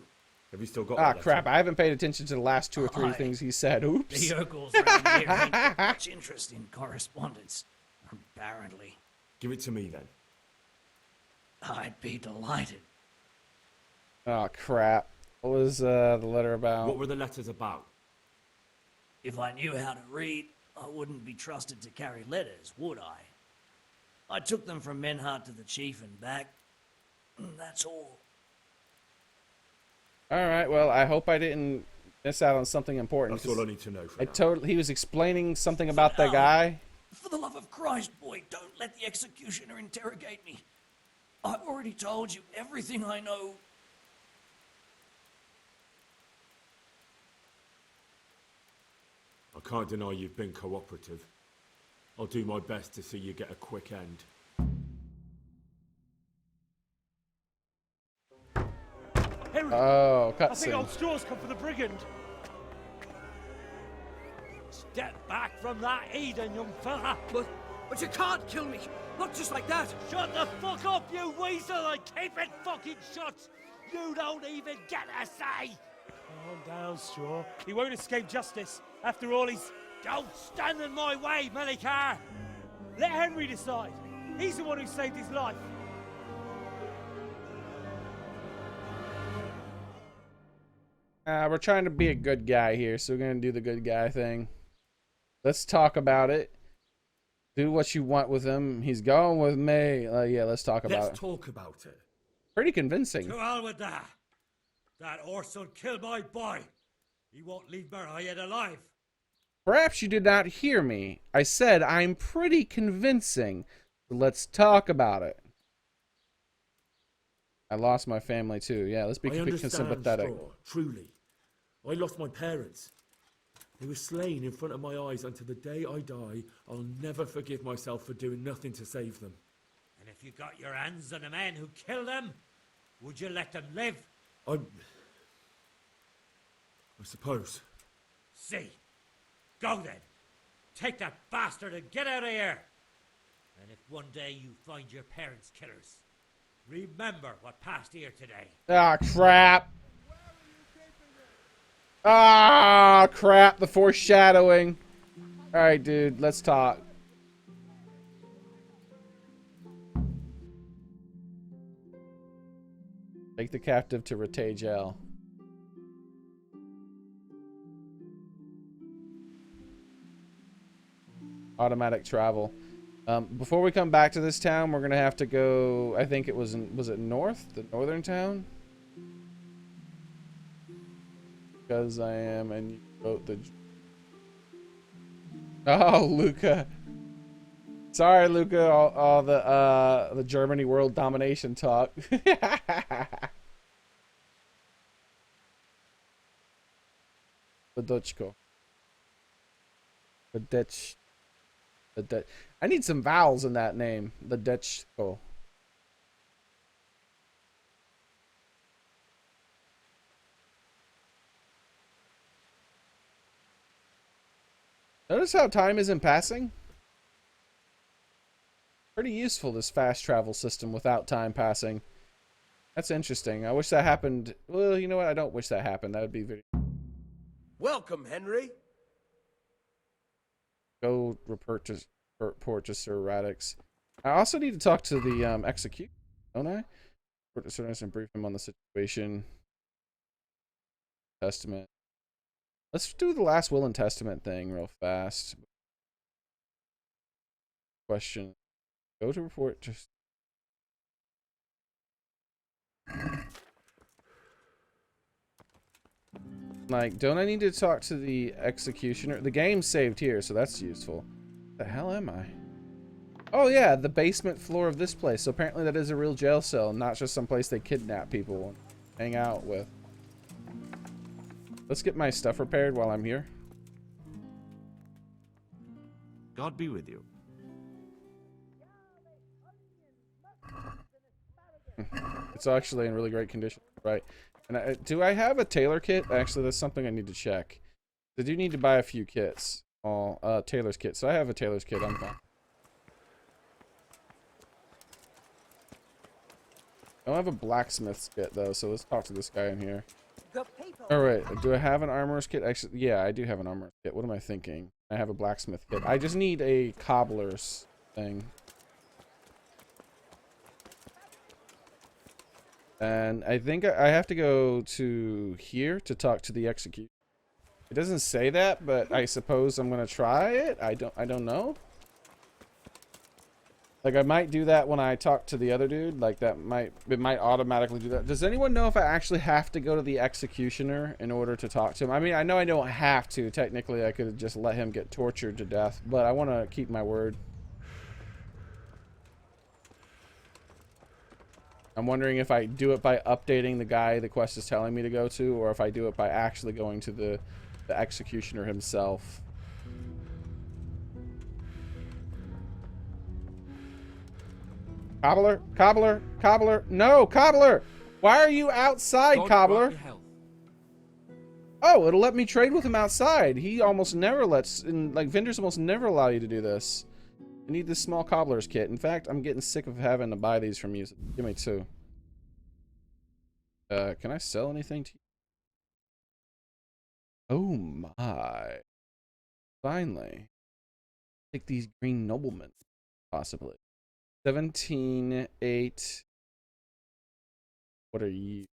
Have you still got Ah, that crap. letter? I haven't paid attention to the last 2 or 3 Aye. things he said. Oops. The Urkels around here ain't got much interest in correspondence, apparently. Give it to me then. I'd be delighted. Oh, crap. What was the letter about? What were the letters about? If I knew how to read, I wouldn't be trusted to carry letters, would I? I took them from Menhart to the chief and back. That's all. Alright, well, I hope I didn't miss out on something important. That's all I need to know for now. He was explaining something about the guy. For the love of Christ, boy, don't let the executioner interrogate me. I've already told you everything I know. I can't deny you've been cooperative. I'll do my best to see you get a quick end. Henry! Oh, I think cutscene. old Straw's come for the brigand. Step back from that Eden, young fella. But you can't kill me. Not just like that. Shut the fuck up, you weasel, and keep it fucking shut. You don't even get a say. Calm down, Straw. He won't escape justice. After all, he's... Don't stand in my way, Melikar. Let Henry decide. He's the one who saved his life. We're trying to be a good guy here, so we're going to do the good guy thing. Let's talk about it. Do what you want with him. He's going with me. Yeah, let's talk about it. Let's talk about it. Pretty convincing. To hell with that. That Orson killed my boy. He won't leave Merhayed alive. Perhaps you did not hear me. I said I'm pretty convincing. Let's talk about it. I lost my family too. Yeah, let's be I understand, sympathetic. Straw, truly. I lost my parents. They were slain in front of my eyes until the day I die. I'll never forgive myself for doing nothing to save them. And if you got your hands on the men who killed them, would you let them live? I suppose. See. Go then. Take that bastard and get out of here. And if one day you find your parents' killers, remember what passed here today. Ah, crap. Ah, crap. The foreshadowing. All right, dude. Let's talk. Take the captive to Rete jail. Automatic travel. Before we come back to this town, we're gonna have to go. I think it was it north, the northern town? Because I am, and you wrote the. Oh, Luca. Sorry, Luca. All the Germany world domination talk. Badutchko. Badetch. I need some vowels in that name. The Dutchko. Notice how time isn't passing? Pretty useful, this fast travel system without time passing. That's interesting. I wish that happened. Well, you know what? I don't wish that happened. That would be very... Welcome, Henry. Go report to Sir Radix. I also need to talk to the execute, don't I? Report to Sir Radix and brief him on the situation. Testament. Let's do the last will and testament thing real fast. Question. Go to report to... Like, don't I need to talk to the executioner? The game's saved here, so that's useful. The hell am I? Oh yeah, the basement floor of this place. So apparently that is a real jail cell, not just some place they kidnap people and hang out with. Let's get my stuff repaired while I'm here. God be with you. It's actually in really great condition, right? And do I have a tailor kit? Actually, that's something I need to check. I do need to buy a few kits. Tailor's kit. So I have a tailor's kit. I'm fine. I don't have a blacksmith's kit though, so let's talk to this guy in here. Good people. All right, do I have an armorer's kit? Actually, yeah, I do have an armorer's kit. What am I thinking? I have a blacksmith kit. I just need a cobbler's thing. And I think I have to go to here to talk to the execute. It doesn't say that, but I suppose I'm gonna try it. I don't know. Like, I might do that when I talk to the other dude. Like, it might automatically do that. Does anyone know if I actually have to go to the executioner in order to talk to him? I mean, I know I don't have to. Technically, I could just let him get tortured to death, but I want to keep my word. I'm wondering if I do it by updating the guy the quest is telling me to go to, or if I do it by actually going to the executioner himself. Cobbler, cobbler, cobbler. No, cobbler! Why are you outside, cobbler? Oh, it'll let me trade with him outside. He almost never lets, like, vendors almost never allow you to do this. I need this small cobbler's kit. In fact, I'm getting sick of having to buy these from you. Give me 2. Can I sell anything to you? Oh my. Finally. Take these green noblemen, possibly. 17, 8. What are you?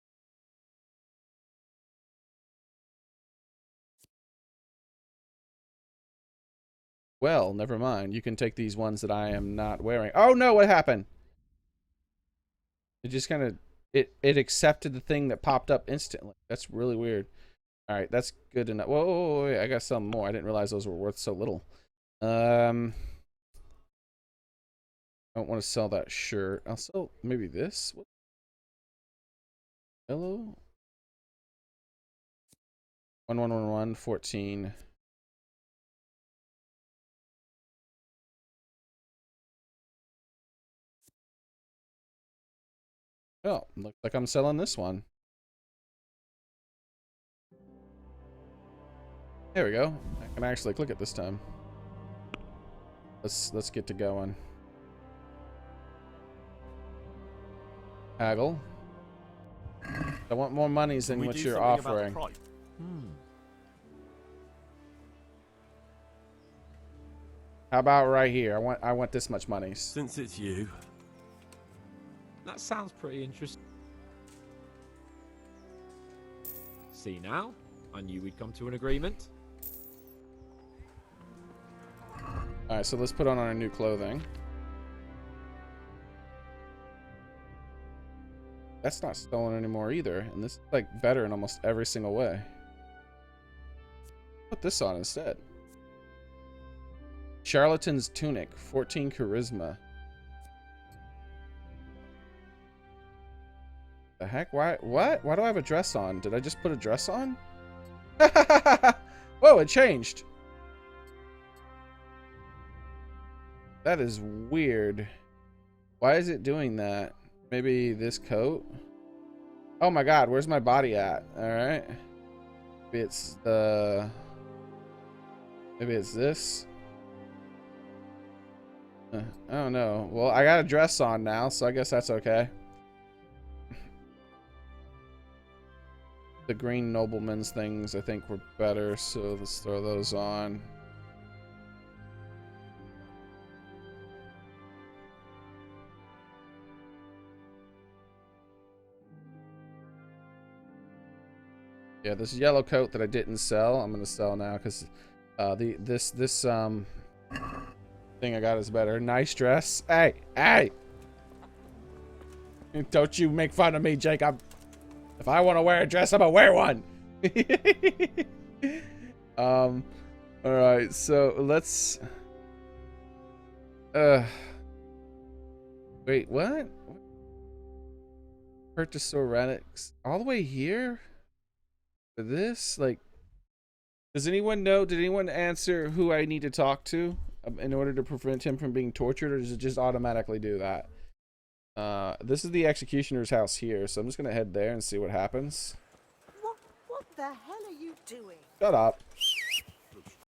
Well, never mind. You can take these ones that I am not wearing. Oh no, what happened? It just kind of, it accepted the thing that popped up instantly. That's really weird. All right, that's good enough. Whoa, wait, I got some more. I didn't realize those were worth so little. I don't want to sell that shirt. I'll sell maybe this. What? Hello? 1111 14. Oh, looks like I'm selling this one. There we go. I can actually click it this time. Let's get to going. Haggle. I want more monies than what you're offering. How about right here? I want this much money. Since it's you. That sounds pretty interesting. See now? I knew we'd come to an agreement. Alright, so let's put on our new clothing. That's not stolen anymore either, and this is like better in almost every single way. Put this on instead. Charlatan's tunic, 14 charisma. The heck? Why? What? Why do I have a dress on? Did I just put a dress on? Whoa, it changed. That is weird. Why is it doing that? Maybe this coat? Oh my god, where's my body at? Alright. Maybe it's the... Maybe it's this? I don't know. Well, I got a dress on now, so I guess that's okay. The green nobleman's things I think were better, so let's throw those on. Yeah, this yellow coat that I didn't sell, I'm gonna sell now because this thing I got is better. Nice dress. Hey, hey! Don't you make fun of me, Jacob. If I want to wear a dress, I'm gonna wear one. All right, so let's. Wait, what? Purchase relics all the way here. For this, like, does anyone know? Did anyone answer who I need to talk to in order to prevent him from being tortured, or does it just automatically do that? This is the executioner's house here, so I'm just gonna head there and see what happens. What the hell are you doing? Shut up.